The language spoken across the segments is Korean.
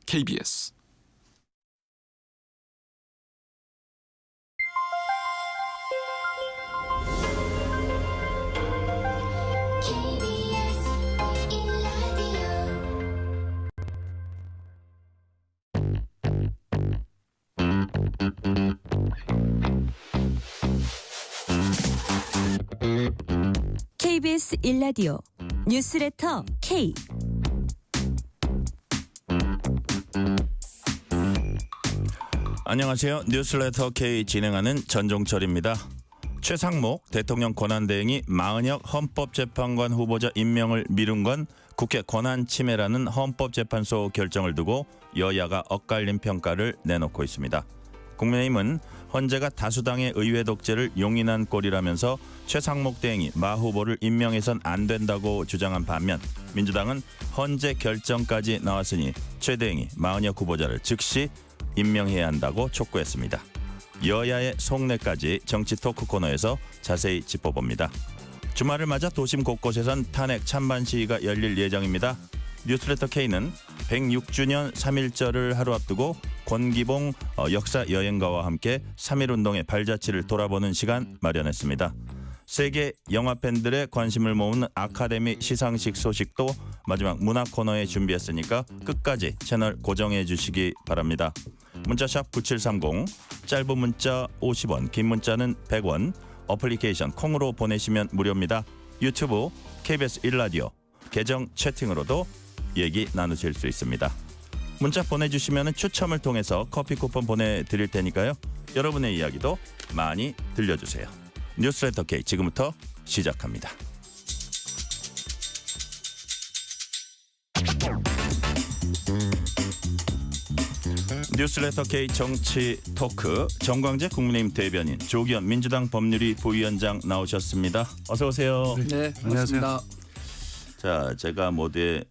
KBS KBS 1라디오 뉴스레터 K. 안녕하세요. 뉴스레터 K 진행하는 전종철입니다. 최상목 대통령 권한대행이 마은혁 헌법재판관 후보자 임명을 미룬 건 국회 권한 침해라는 헌법재판소 결정을 두고 여야가 엇갈린 평가를 내놓고 있습니다. 국민의힘은 헌재가 다수당의 의회 독재를 용인한 꼴이라면서 최상목 대행이 마 후보를 임명해선 안 된다고 주장한 반면, 민주당은 헌재 결정까지 나왔으니 최 대행이 마은혁 후보자를 즉시 임명해야 한다고 촉구했습니다. 여야의 속내까지 정치 토크 코너에서 자세히 짚어봅니다. 주말을 맞아 도심 곳곳에선 탄핵 찬반 시위가 열릴 예정입니다. 뉴스레터 K는 106주년 3.1절을 하루 앞두고 권기봉 역사 여행가와 함께 3.1운동의 발자취를 돌아보는 시간 마련했습니다. 세계 영화 팬들의 관심을 모은 아카데미 시상식 소식도 마지막 문화 코너에 준비했으니까 끝까지 채널 고정해 주시기 바랍니다. 문자샵 9730, 짧은 문자 50원, 긴 문자는 100원, 어플리케이션 콩으로 보내시면 무료입니다. 유튜브 KBS 1라디오 계정 채팅으로도 얘기 나누실 수 있습니다. 문자 보내주시면 추첨을 통해서 커피 쿠폰 보내드릴 테니까요. 여러분의 이야기도 많이 들려주세요. 뉴스레터 K 지금부터 시작합니다. 뉴스레터 K 정치 토크 정광재 국민의힘 대변인, 조기현 민주당 법률위 부위원장 나오셨습니다. 어서 오세요. 네, 반갑습니다. 자, 제가 모두에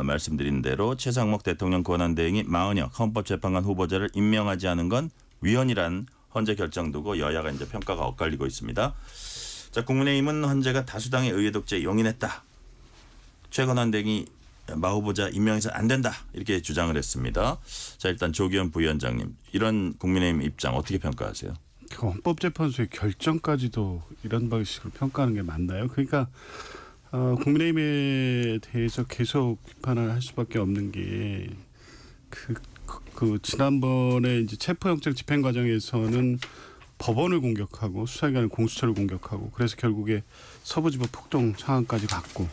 말씀드린 대로 최상목 대통령 권한대행이 마은혁 헌법재판관 후보자를 임명하지 않은 건 위헌이란 헌재 결정 두고 여야가 이제 평가가 엇갈리고 있습니다. 자, 국민의힘은 헌재가 다수당의 의회 독재 용인했다. 최 권한대행이 마 후보자 임명해서 안 된다. 이렇게 주장을 했습니다. 자, 일단 조기현 부위원장님, 이런 국민의힘 입장 어떻게 평가하세요? 헌법재판소의 결정까지도 이런 방식으로 평가하는 게 맞나요? 그러니까 국민의힘에 대해서 계속 비판을 할 수밖에 없는 게 그 지난번에 이제 체포영장 집행 과정에서는 법원을 공격하고 수사기관의 공수처를 공격하고 그래서 결국에 서부지법 폭동 상황까지 갔고,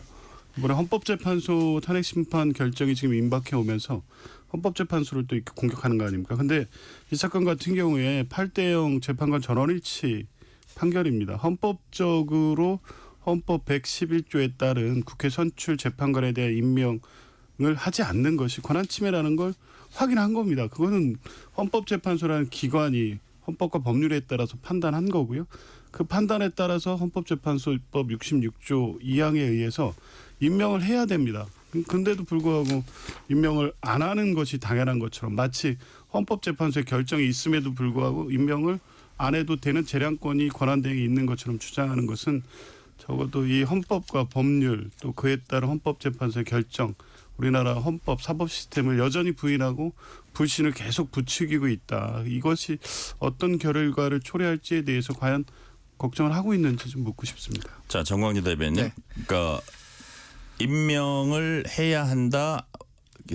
이번에 헌법재판소 탄핵심판 결정이 지금 임박해 오면서 헌법재판소를 또 이렇게 공격하는 거 아닙니까? 근데 이 사건 같은 경우에 8대0 재판관 전원일치 판결입니다. 헌법적으로 헌법 111조에 따른 국회 선출 재판관에 대한 임명을 하지 않는 것이 권한침해라는 걸 확인한 겁니다. 그거는 헌법재판소라는 기관이 헌법과 법률에 따라서 판단한 거고요. 그 판단에 따라서 헌법재판소법 66조 2항에 의해서 임명을 해야 됩니다. 근데도 불구하고 임명을 안 하는 것이 당연한 것처럼, 마치 헌법재판소의 결정이 있음에도 불구하고 임명을 안 해도 되는 재량권이 권한대행이 있는 것처럼 주장하는 것은 적어도 이 헌법과 법률 또 그에 따른 헌법재판소의 결정, 우리나라 헌법 사법 시스템을 여전히 부인하고 불신을 계속 부추기고 있다. 이것이 어떤 결과를 초래할지에 대해서 과연 걱정을 하고 있는지 좀 묻고 싶습니다. 자, 정광재 대변인, 네. 그러니까 임명을 해야 한다.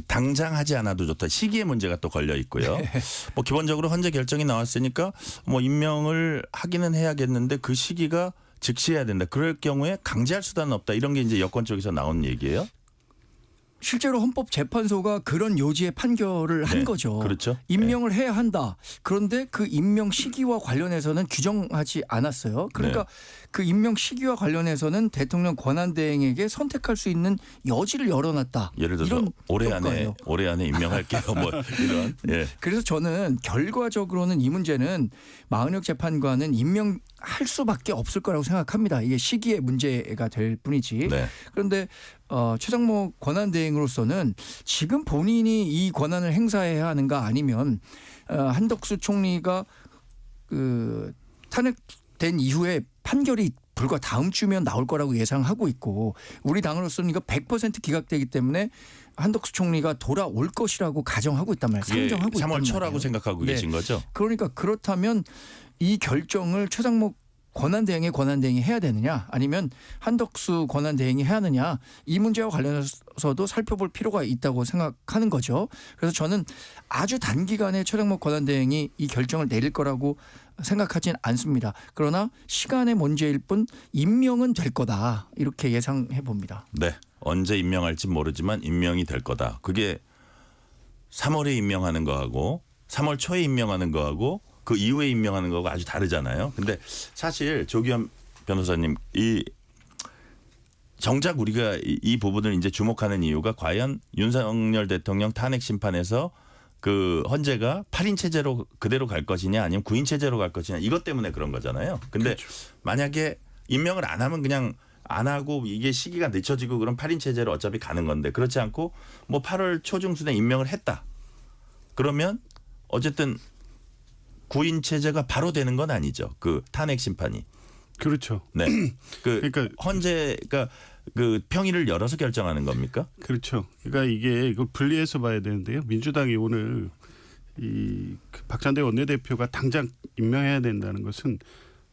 당장 하지 않아도 좋다. 시기의 문제가 또 걸려 있고요. 뭐 기본적으로 헌재 결정이 나왔으니까 뭐 임명을 하기는 해야겠는데 그 시기가 즉시 해야 된다. 그럴 경우에 강제할 수단은 없다. 이런 게 이제 여권 쪽에서 나온 얘기예요. 실제로 헌법재판소가 그런 요지의 판결을 한 거죠. 그렇죠. 임명을 해야 한다. 그런데 그 임명 시기와 관련해서는 규정하지 않았어요. 그러니까 그 임명 시기와 관련해서는 대통령 권한대행에게 선택할 수 있는 여지를 열어놨다. 예를 들어서 이런 올해 안에 임명할게요. 뭐 이런. 예. 그래서 저는 결과적으로는 이 문제는 마은혁 재판관은 임명할 수밖에 없을 거라고 생각합니다. 이게 시기의 문제가 될 뿐이지. 네. 그런데 최상목 권한대행으로서는 지금 본인이 이 권한을 행사해야 하는가, 아니면 한덕수 총리가 그 탄핵된 이후에 판결이 불과 다음 주면 나올 거라고 예상하고 있고, 우리 당으로서는 이거 100% 기각되기 때문에 한덕수 총리가 돌아올 것이라고 가정하고 있단 말이에요. 그게 상정하고 있단 3월 초라고 말이에요. 생각하고 네. 계신 거죠? 그러니까 그렇다면 이 결정을 최상목 권한대행이 해야 되느냐 아니면 한덕수 권한대행이 해야 하느냐 이 문제와 관련해서도 살펴볼 필요가 있다고 생각하는 거죠. 그래서 저는 아주 단기간에 최상목 권한대행이 이 결정을 내릴 거라고 생각하진 않습니다. 그러나 시간의 문제일 뿐 임명은 될 거다 이렇게 예상해 봅니다. 네. 언제 임명할지 모르지만 임명이 될 거다. 그게 3월에 임명하는 거하고 3월 초에 임명하는 거하고 그 이후에 임명하는 거하고 아주 다르잖아요. 근데 사실 조기현 변호사님 이 정작 우리가 이 부분을 이제 주목하는 이유가 과연 윤석열 대통령 탄핵 심판에서 그 헌재가 8인 체제로 그대로 갈 것이냐 아니면 9인 체제로 갈 것이냐 이것 때문에 그런 거잖아요. 근데 만약에 임명을 안 하면 그냥 안 하고 이게 시기가 늦춰지고 그럼 8인 체제로 어차피 가는 건데 그렇지 않고 뭐 8월 초중순에 임명을 했다. 그러면 어쨌든 9인 체제가 바로 되는 건 아니죠. 그 탄핵 심판이. 그렇죠. 네. 그러니까 헌재가 그 평일을 열어서 결정하는 겁니까? 그렇죠. 그러니까 이게 이걸 분리해서 봐야 되는데요. 민주당이 오늘 이 박찬대 원내대표가 당장 임명해야 된다는 것은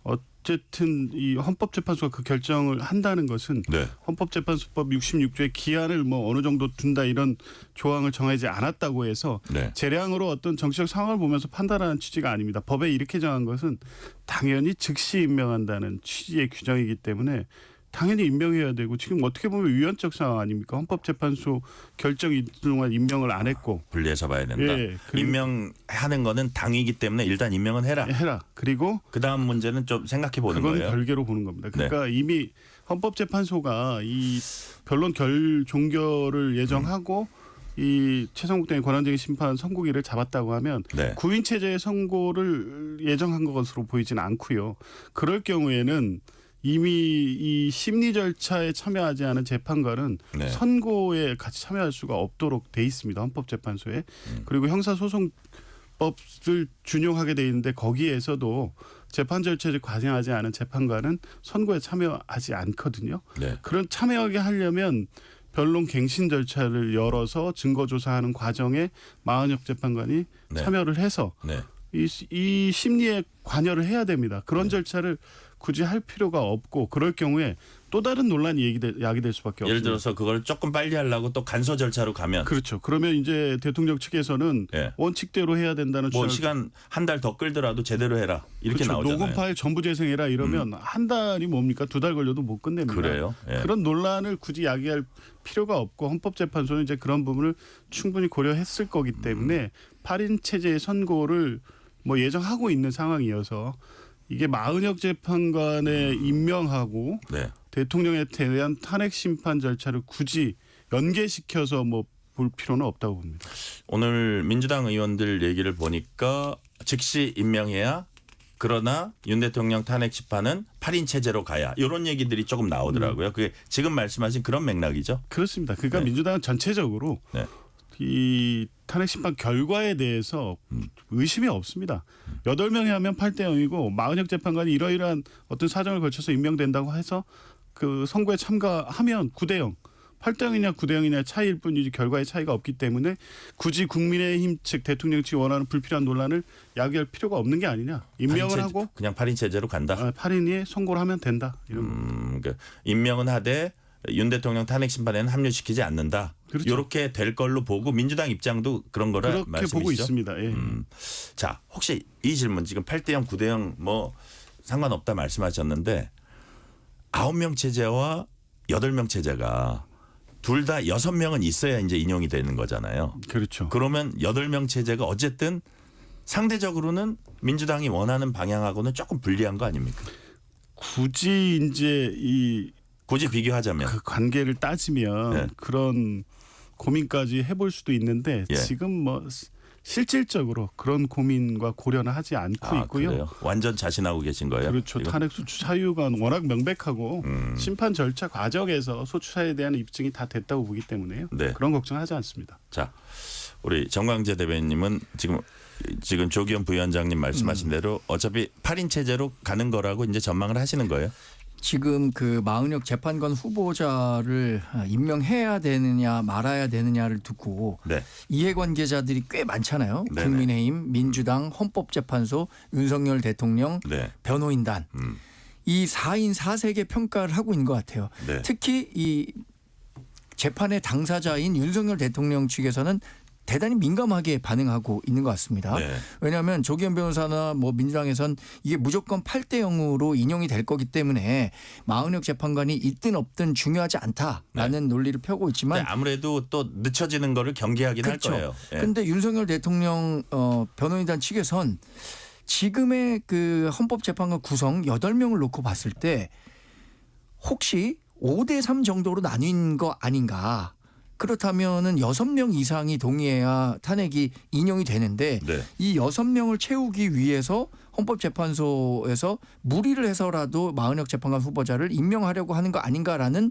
어쨌든 이 헌법재판소가 그 결정을 한다는 것은 네. 헌법재판소법 66조의 기한을 뭐 어느 정도 둔다 이런 조항을 정하지 않았다고 해서 네. 재량으로 어떤 정치적 상황을 보면서 판단하는 취지가 아닙니다. 법에 이렇게 정한 것은 당연히 즉시 임명한다는 취지의 규정이기 때문에 당연히 임명해야 되고 지금 어떻게 보면 위헌적 상황 아닙니까? 헌법재판소 결정이 동안 임명을 안 했고 분리해서 봐야 된다. 예, 그리고- 임명하는 거는 당이기 때문에 일단 임명은 해라. 그리고 그다음 문제는 좀 생각해 보는 그건 거예요. 별개로 보는 겁니다. 그러니까 이미 헌법재판소가 이 변론 종결을 예정하고 이 최상목 대행 권한쟁의 심판 선고기를 잡았다고 하면 네. 9인 체제의 선고를 예정한 것으로 보이지는 않고요. 그럴 경우에는 이미 이 심리 절차에 참여하지 않은 재판관은 네. 선고에 같이 참여할 수가 없도록 돼 있습니다. 헌법재판소에. 그리고 형사소송법을 준용하게 돼 있는데 거기에서도 재판 절차를 과정하지 않은 재판관은 선고에 참여하지 않거든요. 네. 그런 참여하게 하려면 변론 갱신 절차를 열어서 증거 조사하는 과정에 마은혁 재판관이 네. 참여를 해서 네. 이 심리에 관여를 해야 됩니다. 그런 절차를 굳이 할 필요가 없고 그럴 경우에 또 다른 논란이 야기될 수밖에 없습니다. 예를 들어서 그걸 조금 빨리 하려고 또 간소 절차로 가면 그렇죠. 그러면 이제 대통령 측에서는 예. 원칙대로 해야 된다는 뭐 주장을- 시간 한 달 더 끌더라도 제대로 해라 이렇게 그렇죠. 나오잖아요. 녹음 파일 전부 재생해라 이러면 한 달이 뭡니까? 2달 걸려도 못 끝냅니다. 그래요? 예. 그런 논란을 굳이 야기할 필요가 없고 헌법재판소는 이제 그런 부분을 충분히 고려했을 거기 때문에 8인 체제의 선고를 뭐 예정하고 있는 상황이어서 이게 마은혁 재판관에 임명하고 네. 대통령에 대한 탄핵 심판 절차를 굳이 연계시켜서 뭐 볼 필요는 없다고 봅니다. 오늘 민주당 의원들 얘기를 보니까 즉시 임명해야 그러나 윤 대통령 탄핵 심판은 8인 체제로 가야 이런 얘기들이 조금 나오더라고요. 그게 지금 말씀하신 그런 맥락이죠. 그렇습니다. 그러니까 네. 민주당은 전체적으로 네. 이 탄핵 심판 결과에 대해서 의심이 없습니다. 8명이 하면 8대 0이고 마은혁 재판관이 이러이러한 어떤 사정을 거쳐서 임명된다고 해서 그 선고에 참가하면 9대 0. 8대 0이냐 9대 0이냐 차이일 뿐이지 결과의 차이가 없기 때문에 굳이 국민의힘 측 대통령 측이 원하는 불필요한 논란을 야기할 필요가 없는 게 아니냐. 임명을 하고 그냥 8인 체제로 간다. 8인이 선고를 하면 된다. 이런 겁니다. 그러니까 임명은 하되 윤 대통령 탄핵 심판에는 합류시키지 않는다. 그렇죠. 이렇게 될 걸로 보고 민주당 입장도 그런 거라 그렇게 말씀이시죠? 보고 있습니다. 예. 자, 혹시 이 질문 지금 8대 0, 9대 0 뭐 상관없다 말씀하셨는데 9명 체제와 8명 체제가 둘 다 6명은 있어야 이제 인용이 되는 거잖아요. 그렇죠. 그러면 8명 체제가 어쨌든 상대적으로는 민주당이 원하는 방향하고는 조금 불리한 거 아닙니까? 굳이 이제 이 굳이 비교하자면. 그 관계를 따지면 네. 그런 고민까지 해볼 수도 있는데 예. 지금 뭐 실질적으로 그런 고민과 고려는 하지 않고 있고요. 그래요? 완전 자신하고 계신 거예요? 그렇죠. 이건? 탄핵 소추 사유가 워낙 명백하고 심판 절차 과정에서 소추사에 대한 입증이 다 됐다고 보기 때문에요. 네. 그런 걱정하지 않습니다. 자, 우리 정광재 대변인님은 지금 조기현 부위원장님 말씀하신 대로 어차피 8인 체제로 가는 거라고 이제 전망을 하시는 거예요? 지금 그 마은혁 재판관 후보자를 임명해야 되느냐 말아야 되느냐를 두고 네. 이해관계자들이 꽤 많잖아요. 네네. 국민의힘, 민주당, 헌법재판소, 윤석열 대통령, 네. 변호인단 이 4인 4색의 평가를 하고 있는 것 같아요. 네. 특히 이 재판의 당사자인 윤석열 대통령 측에서는 대단히 민감하게 반응하고 있는 것 같습니다. 네. 왜냐하면 조기현 변호사나 뭐 민주당에선 이게 무조건 8대 0으로 인용이 될 거기 때문에 마은혁 재판관이 있든 없든 중요하지 않다라는 논리를 펴고 있지만 아무래도 또 늦춰지는 거를 경계하긴 그렇죠. 할 거예요. 예. 근데 윤석열 대통령 변호인단 측에선 지금의 그 헌법재판관 구성 8명을 놓고 봤을 때 혹시 5대 3 정도로 나뉜 거 아닌가. 그렇다면은 6명 이상이 동의해야 탄핵이 인용이 되는데 네. 이 6명을 채우기 위해서 헌법재판소에서 무리를 해서라도 마은혁 재판관 후보자를 임명하려고 하는 거 아닌가라는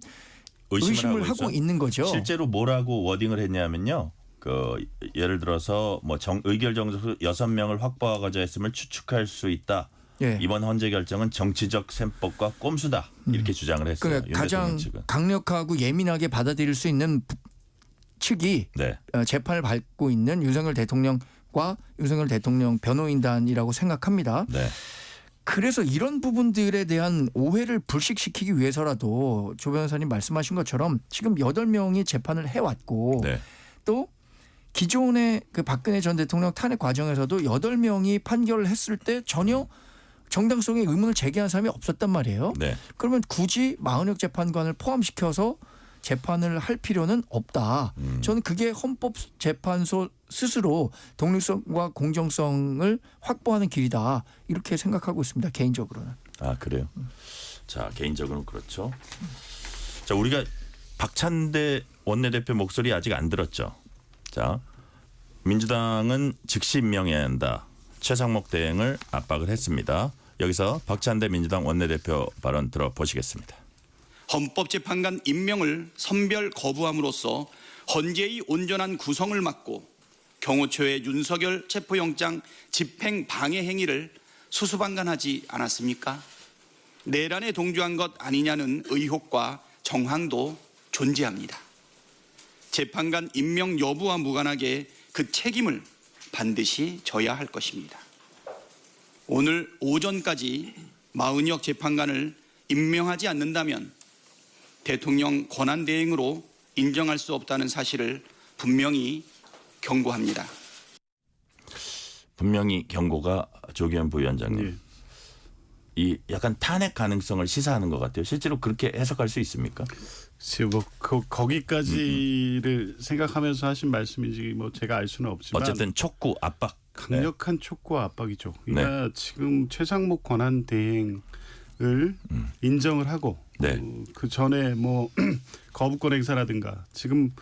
의심을 하고 있는 거죠. 실제로 뭐라고 워딩을 했냐면요. 그 예를 들어서 뭐 의결 정수 6명을 확보하고자 했음을 추측할 수 있다. 예. 이번 헌재 결정은 정치적 셈법과 꼼수다. 이렇게 주장을 했어요. 그러니까 윤 가장 대통령 측은. 강력하고 예민하게 받아들일 수 있는 측이 네. 재판을 받고 있는 윤석열 대통령과 윤석열 대통령 변호인단이라고 생각합니다. 네. 그래서 이런 부분들에 대한 오해를 불식시키기 위해서라도 조 변호사님 말씀하신 것처럼 지금 8명이 재판을 해왔고 네. 또 기존의 그 박근혜 전 대통령 탄핵 과정에서도 8명이 판결을 했을 때 전혀 정당성의 의문을 제기한 사람이 없었단 말이에요. 네. 그러면 굳이 마은혁 재판관을 포함시켜서 재판을 할 필요는 없다. 저는 그게 헌법재판소 스스로 독립성과 공정성을 확보하는 길이다. 이렇게 생각하고 있습니다. 개인적으로는. 아 그래요. 자 개인적으로는 그렇죠. 자 우리가 박찬대 원내대표 목소리 아직 안 들었죠. 자 민주당은 즉시 임명해야 한다. 최상목 대행을 압박을 했습니다. 여기서 박찬대 민주당 원내대표 발언 들어보시겠습니다. 헌법재판관 임명을 선별 거부함으로써 헌재의 온전한 구성을 막고 경호처의 윤석열 체포영장 집행 방해 행위를 수수방관하지 않았습니까? 내란에 동조한 것 아니냐는 의혹과 정황도 존재합니다. 재판관 임명 여부와 무관하게 그 책임을 반드시 져야 할 것입니다. 오늘 오전까지 마은혁 재판관을 임명하지 않는다면 대통령 권한대행으로 인정할 수 없다는 사실을 분명히 경고합니다. 분명히 경고가 조기현 부위원장님. 예. 이 약간 탄핵 가능성을 시사하는 것 같아요. 실제로 그렇게 해석할 수 있습니까? 글쎄요, 뭐 거기까지를 생각하면서 하신 말씀인지 뭐 제가 알 수는 없지만 어쨌든 촉구 압박. 강력한 촉구와 압박이죠. 그러니까 지금 최상목 권한 대행을 인정을 하고 네. 그 전에 뭐 거부권 행사라든가 지금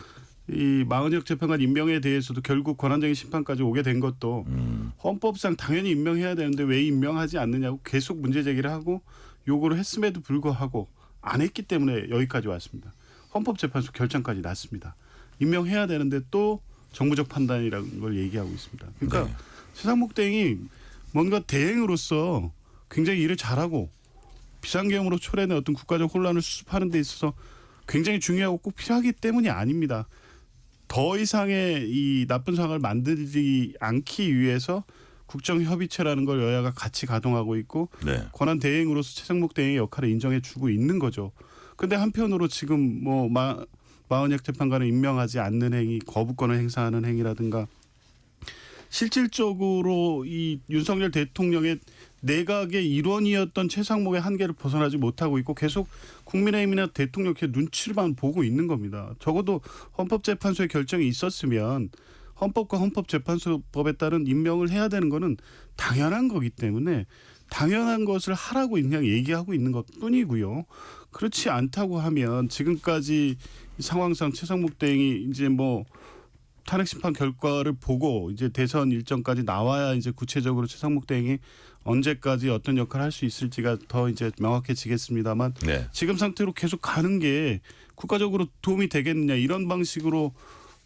이 마은혁 재판관 임명에 대해서도 결국 권한쟁의 심판까지 오게 된 것도 헌법상 당연히 임명해야 되는데 왜 임명하지 않느냐고 계속 문제 제기를 하고 요구를 했음에도 불구하고 안 했기 때문에 여기까지 왔습니다. 헌법재판소 결정까지 났습니다. 임명해야 되는데 또 정부적 판단이라는 걸 얘기하고 있습니다. 그러니까 네. 최상목 대행이 뭔가 대행으로서 굉장히 일을 잘하고 비상계엄으로 초래된 어떤 국가적 혼란을 수습하는 데 있어서 굉장히 중요하고 꼭 필요하기 때문이 아닙니다. 더 이상의 이 나쁜 상황을 만들지 않기 위해서 국정협의체라는 걸 여야가 같이 가동하고 있고 네. 권한 대행으로서 최상목 대행의 역할을 인정해주고 있는 거죠. 그런데 한편으로 지금 뭐 마은혁 재판관을 임명하지 않는 행위, 거부권을 행사하는 행위라든가 실질적으로 이 윤석열 대통령의 내각의 일원이었던 최상목의 한계를 벗어나지 못하고 있고 계속 국민의힘이나 대통령께 눈치만 보고 있는 겁니다. 적어도 헌법재판소의 결정이 있었으면 헌법과 헌법재판소법에 따른 임명을 해야 되는 거는 당연한 거기 때문에 당연한 것을 하라고 그냥 얘기하고 있는 것뿐이고요. 그렇지 않다고 하면 지금까지 상황상 최상목 대행이 이제 뭐 탄핵 심판 결과를 보고 이제 대선 일정까지 나와야 이제 구체적으로 최상목 대행이 언제까지 어떤 역할을 할 수 있을지가 더 이제 명확해지겠습니다만 네. 지금 상태로 계속 가는 게 국가적으로 도움이 되겠느냐 이런 방식으로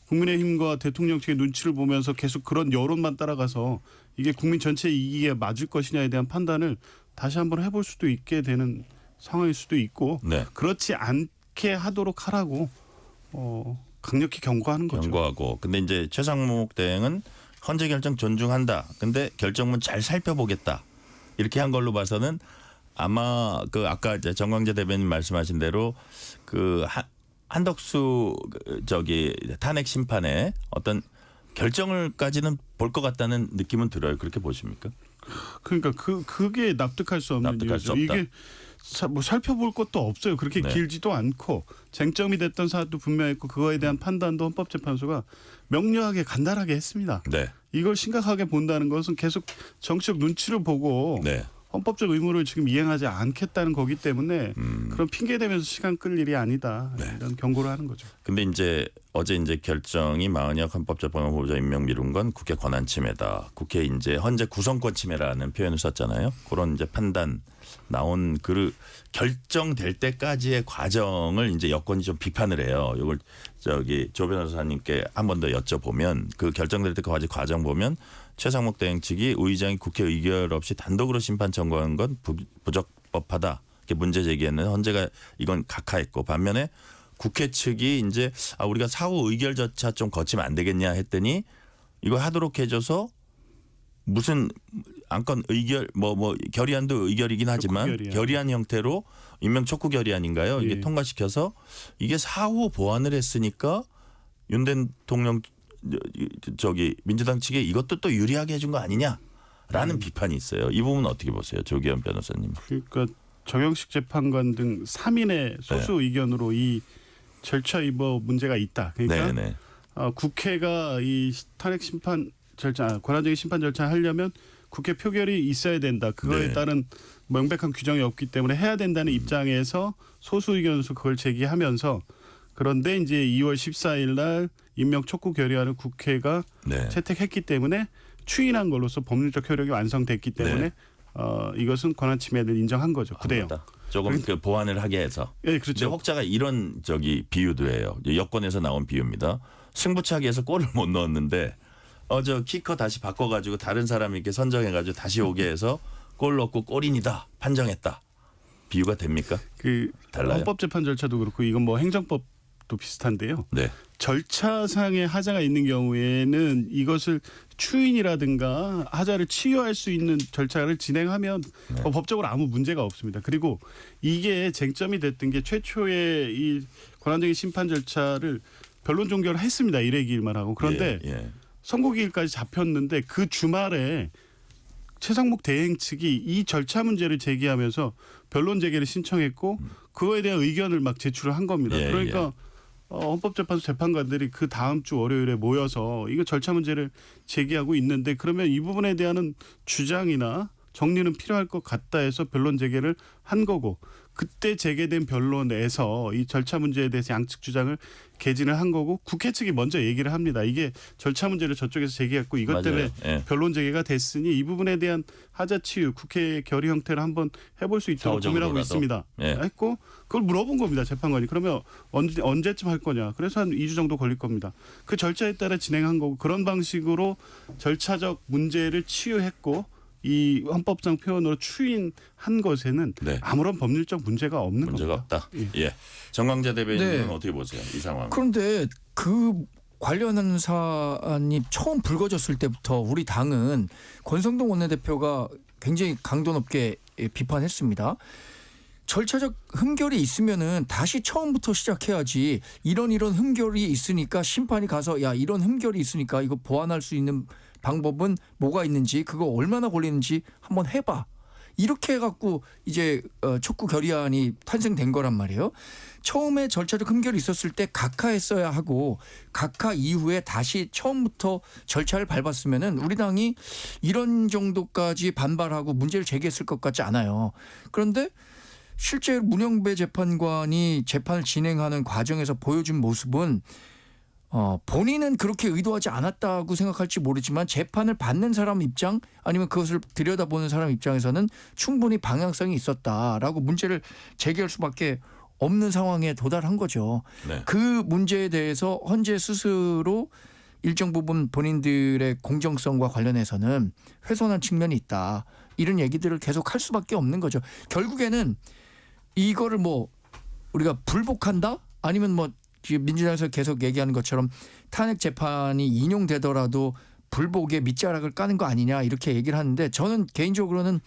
국민의힘과 대통령 측의 눈치를 보면서 계속 그런 여론만 따라가서 이게 국민 전체 이익에 맞을 것이냐에 대한 판단을 다시 한번 해볼 수도 있게 되는 상황일 수도 있고 네. 그렇지 않게 하도록 하라고 강력히 경고하는 거죠. 경고하고. 근데 이제 최상목 대행은 헌재 결정 존중한다. 근데 결정문 잘 살펴보겠다. 이렇게 한 걸로 봐서는 아마 그 아까 이제 정광재 대변인 말씀하신 대로 그 한덕수 저기 탄핵 심판에 어떤 결정을까지는 볼 것 같다는 느낌은 들어요. 그렇게 보십니까? 그러니까 그게 납득할 수 없는 납득할 수 이유죠. 없다. 이게 뭐 살펴볼 것도 없어요. 그렇게 네. 길지도 않고 쟁점이 됐던 사안도 분명했고 그거에 대한 판단도 헌법재판소가 명료하게 간단하게 했습니다. 네. 이걸 심각하게 본다는 것은 계속 정치적 눈치를 보고 네. 헌법적 의무를 지금 이행하지 않겠다는 거기 때문에 그런 핑계 대면서 시간 끌 일이 아니다. 네. 이런 경고를 하는 거죠. 근데 이제 어제 이제 결정이 마은혁 헌법재판관 후보자 임명 미룬 건 국회 권한 침해다. 국회 이제 헌재 구성권 침해라는 표현을 썼잖아요. 그런 이제 판단 나온 그 결정될 때까지의 과정을 이제 여권이 좀 비판을 해요. 이걸 저기 조 변호사님께 한 번 더 여쭤보면 그 결정될 때까지 과정 보면 최상목 대행 측이 의장이 국회 의결 없이 단독으로 심판 청구한 건 부적법하다. 이렇게 문제 제기했는 헌재가 이건 각하했고 반면에 국회 측이 이제 우리가 사후 의결조차 좀 거치면 안 되겠냐 했더니 이거 하도록 해줘서 무슨 안건 의결 뭐 결의안도 의결이긴 하지만 결의안. 결의안 형태로 임명 촉구 결의안인가요? 이게 예. 통과시켜서 이게 사후 보완을 했으니까 윤 대통령 저기 민주당 측에 이것도 또 유리하게 해준 거 아니냐라는 비판이 있어요. 이 부분은 어떻게 보세요, 조기현 변호사님? 그러니까 정영식 재판관 등 3인의 소수 의견으로 이 절차 위반 문제가 있다. 그러니까 네. 국회가 이 탄핵 심판 절차, 권한쟁의 심판 절차를 하려면 국회 표결이 있어야 된다. 그거에 네. 따른 명백한 규정이 없기 때문에 해야 된다는 입장에서 소수 의견으로서 그걸 제기하면서 그런데 이제 2월 14일 날 임명 촉구 결의안을 국회가 네. 채택했기 때문에 추인한 걸로서 법률적 효력이 완성됐기 때문에 네. 이것은 권한 침해를 인정한 거죠. 9대 0. 조금 그 보완을 하게 해서. 예, 근데 그렇죠. 혹자가 이런 저기 비유도 해요. 여권에서 나온 비유입니다. 승부차기에서 골을 못 넣었는데 저 키커 다시 바꿔가지고 다른 사람이 이렇게 선정해가지고 다시 오게 해서 골 넣고 골인이다 판정했다. 비유가 됩니까? 그 달라요? 헌법재판 절차도 그렇고 이건 뭐 행정법도 비슷한데요. 네. 절차상의 하자가 있는 경우에는 이것을 추인이라든가 하자를 치유할 수 있는 절차를 진행하면 법적으로 아무 문제가 없습니다. 그리고 이게 쟁점이 됐던 게 최초의 이 권한쟁의 심판 절차를 변론 종결을 했습니다. 1회 기일만 하고. 그런데 예. 선고기일까지 잡혔는데 그 주말에 최상목 대행 측이 이 절차 문제를 제기하면서 변론 재개를 신청했고 그거에 대한 의견을 막 제출을 한 겁니다. 예, 그러니까 헌법재판소 재판관들이 그 다음 주 월요일에 모여서 이거 절차 문제를 제기하고 있는데 그러면 이 부분에 대한 주장이나 정리는 필요할 것 같다 해서 변론 재개를 한 거고 그때 재개된 변론에서 이 절차 문제에 대해서 양측 주장을 개진을 한 거고 국회 측이 먼저 얘기를 합니다. 이게 절차 문제를 저쪽에서 제기했고 이것 맞아요. 때문에 예. 변론 재개가 됐으니 이 부분에 대한 하자 치유 국회 결의 형태를 한번 해볼 수 있도록 고민하고 사후적으로라도. 있습니다. 예. 했고 그걸 물어본 겁니다. 재판관이. 그러면 언제쯤 할 거냐. 그래서 한 2주 정도 걸릴 겁니다. 그 절차에 따라 진행한 거고 그런 방식으로 절차적 문제를 치유했고 이 헌법상 표현으로 추인한 것에는 네. 아무런 법률적 문제가 없는 문제가 겁니다. 없다. 예. 정광재 대변인은 네. 어떻게 보세요? 이 상황. 그런데 그 관련한 사안이 처음 불거졌을 때부터 우리 당은 권성동 원내대표가 굉장히 강도 높게 비판했습니다. 절차적 흠결이 있으면은 다시 처음부터 시작해야지. 이런 흠결이 있으니까 심판이 가서 야 이런 흠결이 있으니까 이거 보완할 수 있는 방법은 뭐가 있는지 그거 얼마나 걸리는지 한번 해봐. 이렇게 해갖고 이제 촉구 결의안이 탄생된 거란 말이에요. 처음에 절차적 흠결이 있었을 때 각하했어야 하고 각하 이후에 다시 처음부터 절차를 밟았으면은 우리 당이 이런 정도까지 반발하고 문제를 제기했을 것 같지 않아요. 그런데 실제 문영배 재판관이 재판을 진행하는 과정에서 보여준 모습은 본인은 그렇게 의도하지 않았다고 생각할지 모르지만 재판을 받는 사람 입장 아니면 그것을 들여다보는 사람 입장에서는 충분히 방향성이 있었다라고 문제를 제기할 수밖에 없는 상황에 도달한 거죠. 네. 그 문제에 대해서 헌재 스스로 일정 부분 본인들의 공정성과 관련해서는 훼손한 측면이 있다. 이런 얘기들을 계속 할 수밖에 없는 거죠. 결국에는 이거를 뭐 우리가 불복한다? 아니면 뭐 지금 민주당에서 계속 얘기하는 것처럼 탄핵 재판이 인용되더라도 불복의 밑자락을 까는 거 아니냐 이렇게 얘기를 하는데 저는 개인적으로는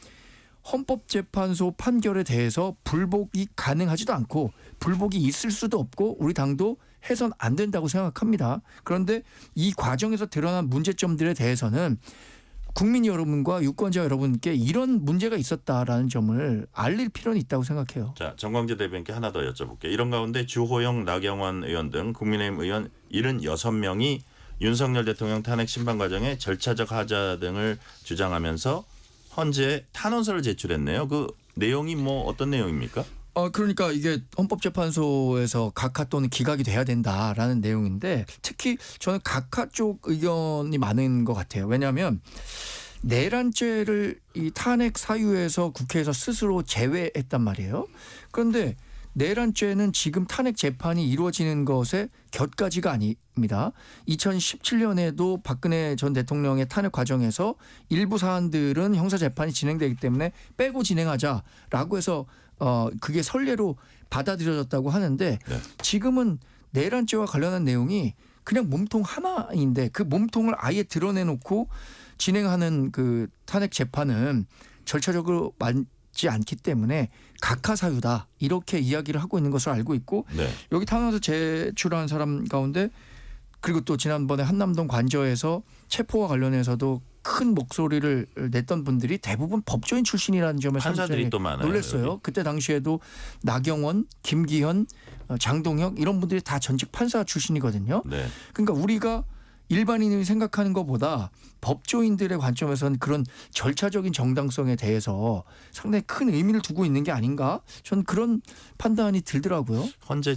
헌법재판소 판결에 대해서 불복이 가능하지도 않고 불복이 있을 수도 없고 우리 당도 해선 안 된다고 생각합니다. 그런데 이 과정에서 드러난 문제점들에 대해서는 국민 여러분과 유권자 여러분께 이런 문제가 있었다라는 점을 알릴 필요는 있다고 생각해요. 자, 정광재 대변인께 하나 더 여쭤볼게요. 이런 가운데 주호영, 나경원 의원 등 국민의힘 의원 76명이 윤석열 대통령 탄핵 심판 과정의 절차적 하자 등을 주장하면서 헌재에 탄원서를 제출했네요. 그 내용이 뭐 어떤 내용입니까? 그러니까 이게 헌법재판소에서 각하 또는 기각이 돼야 된다라는 내용인데 특히 저는 각하 쪽 의견이 많은 것 같아요. 왜냐하면 내란죄를 이 탄핵 사유에서 국회에서 스스로 제외했단 말이에요. 그런데 내란죄는 지금 탄핵 재판이 이루어지는 것의 곁가지가 아닙니다. 2017년에도 박근혜 전 대통령의 탄핵 과정에서 일부 사안들은 형사 재판이 진행되기 때문에 빼고 진행하자라고 해서 그게 선례로 받아들여졌다고 하는데 네. 지금은 내란죄와 관련한 내용이 그냥 몸통 하나인데 그 몸통을 아예 드러내놓고 진행하는 그 탄핵 재판은 절차적으로 맞지 않기 때문에 각하 사유다 이렇게 이야기를 하고 있는 것으로 알고 있고 네. 여기 탄원서 제출한 사람 가운데 그리고 또 지난번에 한남동 관저에서 체포와 관련해서도 큰 목소리를 냈던 분들이 대부분 법조인 출신이라는 점에 판사들이 또 많아요. 놀랐어요. 여기. 그때 당시에도 나경원, 김기현, 장동혁 이런 분들이 다 전직 판사 출신이거든요. 네. 그러니까 우리가 일반인이 생각하는 것보다 법조인들의 관점에서는 그런 절차적인 정당성에 대해서 상당히 큰 의미를 두고 있는 게 아닌가? 저는 그런 판단이 들더라고요. 헌재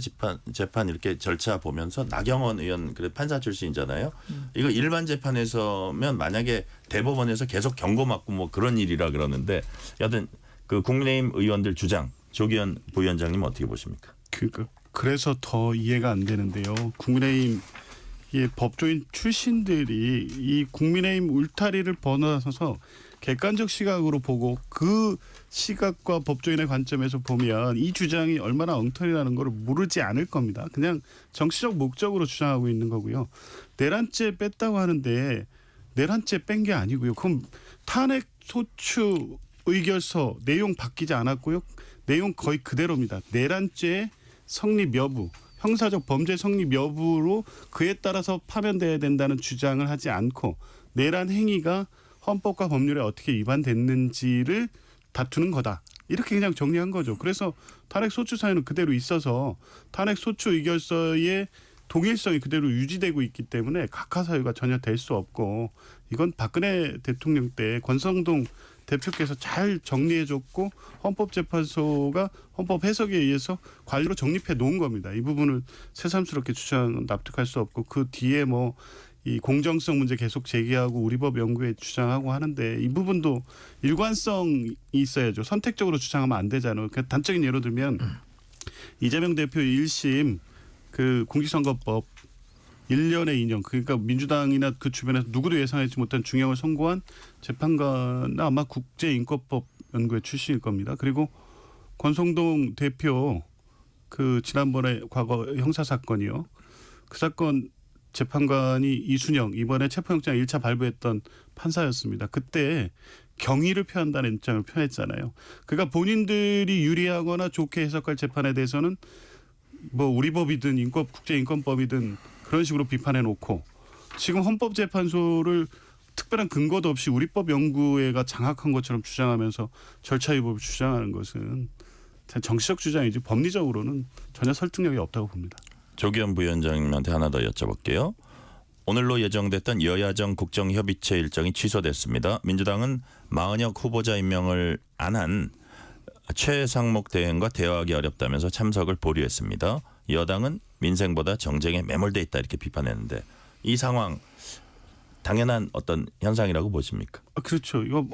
재판 이렇게 절차 보면서 나경원 의원 그래 판사 출신이잖아요. 이거 일반 재판에서면 만약에 대법원에서 계속 경고 맞고 뭐 그런 일이라 그러는데 여하튼 그 국민의힘 의원들 주장 조기현 부위원장님 어떻게 보십니까? 그래서 더 이해가 안 되는데요. 국민의힘 이 법조인 출신들이 이 국민의힘 울타리를 벗어나서 객관적 시각으로 보고 그 시각과 법조인의 관점에서 보면 이 주장이 얼마나 엉터리라는 걸 모르지 않을 겁니다. 그냥 정치적 목적으로 주장하고 있는 거고요. 내란죄 뺐다고 하는데 내란죄 뺀 게 아니고요. 그럼 탄핵 소추 의결서 내용 바뀌지 않았고요. 내용 거의 그대로입니다. 내란죄 성립 여부. 형사적 범죄 성립 여부로 그에 따라서 파면돼야 된다는 주장을 하지 않고 내란 행위가 헌법과 법률에 어떻게 위반됐는지를 다투는 거다. 이렇게 그냥 정리한 거죠. 그래서 탄핵 소추 사유는 그대로 있어서 탄핵 소추 의결서의 동일성이 그대로 유지되고 있기 때문에 각하 사유가 전혀 될 수 없고 이건 박근혜 대통령 때 권성동 대표께서 잘 정리해줬고 헌법재판소가 헌법 해석에 의해서 관리로 정립해 놓은 겁니다. 이 부분을 새삼스럽게 주장은 납득할 수 없고 그 뒤에 뭐 이 공정성 문제 계속 제기하고 우리 법 연구에 주장하고 하는데 이 부분도 일관성이 있어야죠. 선택적으로 주장하면 안 되잖아요. 그러니까 단적인 예로 들면 이재명 대표 1심 그 공직선거법 1년에 2년 그러니까 민주당이나 그 주변에서 누구도 예상하지 못한 중형을 선고한 재판관은 아마 국제인권법 연구회 출신일 겁니다. 그리고 권성동 대표 그 지난번에 과거 형사 사건이요. 그 사건 재판관이 이순영 이번에 체포영장 1차 발부했던 판사였습니다. 그때 경의를 표한다는 입장을 표했잖아요. 그러니까 본인들이 유리하거나 좋게 해석할 재판에 대해서는 뭐 우리 법이든 국제인권법이든 그런 식으로 비판해 놓고 지금 헌법재판소를 특별한 근거도 없이 우리 법 연구회가 장악한 것처럼 주장하면서 절차 위법을 주장하는 것은 정치적 주장이지 법리적으로는 전혀 설득력이 없다고 봅니다. 조기현 부위원장님한테 하나 더 여쭤볼게요. 오늘로 예정됐던 여야정 국정협의체 일정이 취소됐습니다. 민주당은 마은혁 후보자 임명을 안 한 최상목 대행과 대화하기 어렵다면서 참석을 보류했습니다. 여당은 민생보다 정쟁에 매몰돼 있다 이렇게 비판했는데 이 상황 당연한 어떤 현상이라고 보십니까? 그렇죠. 이거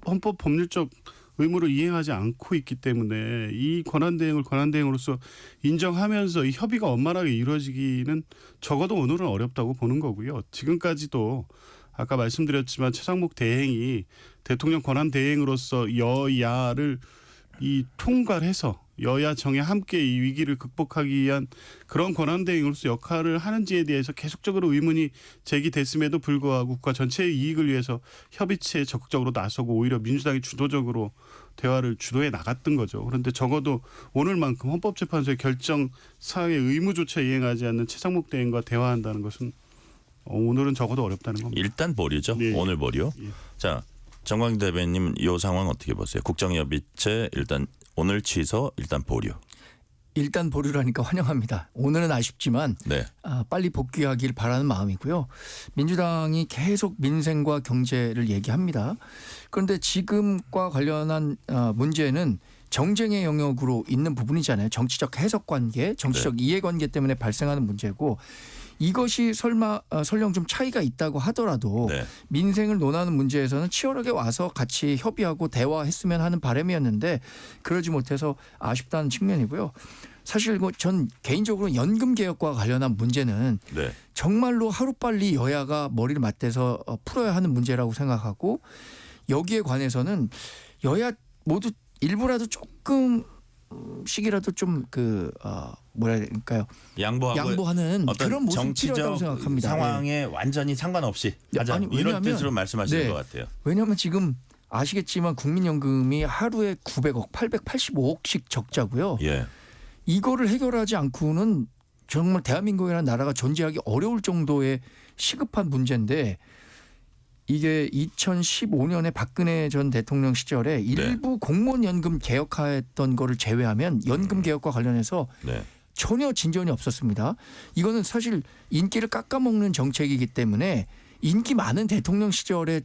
헌법 법률적 의무를 이행하지 않고 있기 때문에 이 권한대행을 권한대행으로서 인정하면서 이 협의가 원만하게 이루어지기는 적어도 오늘은 어렵다고 보는 거고요. 지금까지도 아까 말씀드렸지만 최상목 대행이 대통령 권한대행으로서 여야를 이 통괄해서 여야 정에 함께 이 위기를 극복하기 위한 그런 권한대행으로서 역할을 하는지에 대해서 계속적으로 의문이 제기됐음에도 불구하고 국가 전체의 이익을 위해서 협의체에 적극적으로 나서고 오히려 민주당이 주도적으로 대화를 주도해 나갔던 거죠. 그런데 적어도 오늘만큼 헌법재판소의 결정 사항의 의무조차 이행하지 않는 최상목 대행과 대화한다는 것은 오늘은 적어도 어렵다는 겁니다. 일단 보류죠. 네. 오늘 보류. 예. 자, 정광 대변인 이 상황 어떻게 보세요? 국정협의체 일단 오늘 취소, 일단 보류. 일단 보류라니까 환영합니다. 오늘은 아쉽지만 네. 빨리 복귀하길 바라는 마음이고요. 민주당이 계속 민생과 경제를 얘기합니다. 그런데 지금과 관련한 문제는 정쟁의 영역으로 있는 부분이잖아요. 정치적 해석 관계, 정치적 이해관계 때문에 발생하는 문제고 이것이 설령 좀 차이가 있다고 하더라도 네. 민생을 논하는 문제에서는 치열하게 와서 같이 협의하고 대화했으면 하는 바람이었는데 그러지 못해서 아쉽다는 측면이고요. 사실 전 개인적으로 연금 개혁과 관련한 문제는 네. 정말로 하루빨리 여야가 머리를 맞대서 풀어야 하는 문제라고 생각하고 여기에 관해서는 여야 모두 일부라도 조금씩이라도 좀 뭐랄까요? 양보하는 어떤 그런 모습이 필요하다고 정치적 생각합니다. 상황에 완전히 상관없이 하자. 아니, 이런 왜냐하면- 뜻으로 말씀하시는 네. 것 같아요. 왜냐하면 지금 아시겠지만 국민연금이 하루에 900억, 885억씩 적자고요. 예. 이거를 해결하지 않고는 정말 대한민국이라는 나라가 존재하기 어려울 정도의 시급한 문제인데 이게 2015년에 박근혜 전 대통령 시절에 일부 공무원 연금 개혁했던 거를 제외하면 연금 개혁과 관련해서 네. 전혀 진전이 없었습니다. 이거는 사실 인기를 깎아먹는 정책이기 때문에 인기 많은 대통령 시절에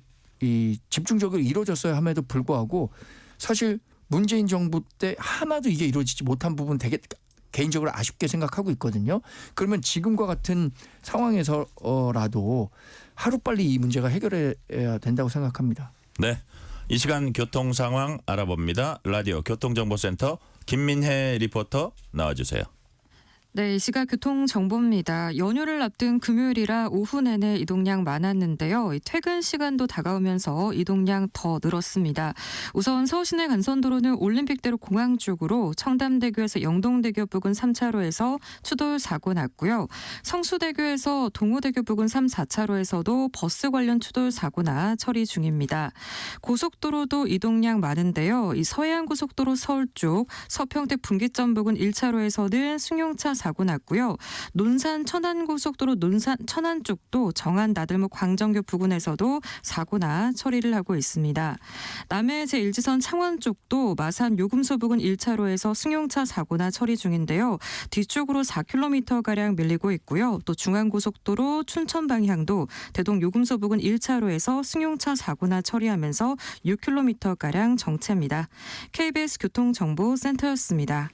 집중적으로 이루어졌어야 함에도 불구하고 사실 문재인 정부 때 하나도 이게 이루어지지 못한 부분 되게 개인적으로 아쉽게 생각하고 있거든요. 그러면 지금과 같은 상황에서라도 하루빨리 이 문제가 해결해야 된다고 생각합니다. 네. 이 시간 교통 상황 알아봅니다. 라디오 교통정보센터 김민혜 리포터 나와주세요. 네, 이 시각 교통정보입니다. 연휴를 앞둔 금요일이라 오후 내내 이동량 많았는데요. 퇴근 시간도 다가오면서 이동량 더 늘었습니다. 우선 서울시내 간선도로는 올림픽대로 공항 쪽으로 청담대교에서 영동대교 부근 3차로에서 추돌 사고 났고요. 성수대교에서 동호대교 부근 3, 4차로에서도 버스 관련 추돌 사고나 처리 중입니다. 고속도로도 이동량 많은데요. 이 서해안고속도로 서울 쪽 서평택 분기점 부근 1차로에서는 승용차 사고 났고요. 논산 천안고속도로 논산 천안 쪽도 정안 나들목 광정교 부근에서도 사고나 처리를 하고 있습니다. 남해 제1지선 창원 쪽도 마산 요금소 부근 1차로에서 승용차 사고나 처리 중인데요. 뒤쪽으로 4km가량 밀리고 있고요. 또 중앙고속도로 춘천 방향도 대동 요금소 부근 1차로에서 승용차 사고나 처리하면서 6km가량 정체입니다. KBS 교통정보센터였습니다.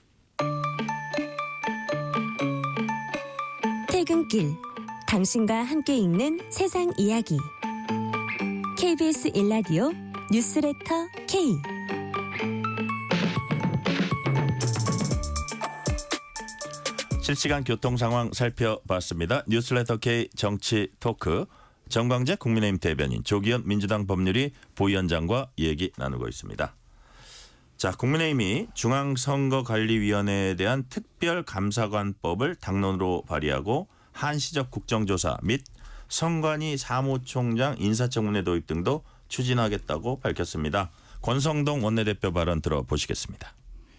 퇴근길 당신과 함께 읽는 세상 이야기 KBS 일라디오 뉴스레터 K 실시간 교통 상황 살펴봤습니다. 뉴스레터 K 정치 토크 정광재 국민의힘 대변인 조기현 민주당 법률위 부위원장과 얘기 나누고 있습니다. 자, 국민의힘이 중앙선거관리위원회에 대한 특별감사관법을 당론으로 발의하고 한시적 국정조사 및 선관위 사무총장 인사청문회 도입 등도 추진하겠다고 밝혔습니다. 권성동 원내대표 발언 들어보시겠습니다.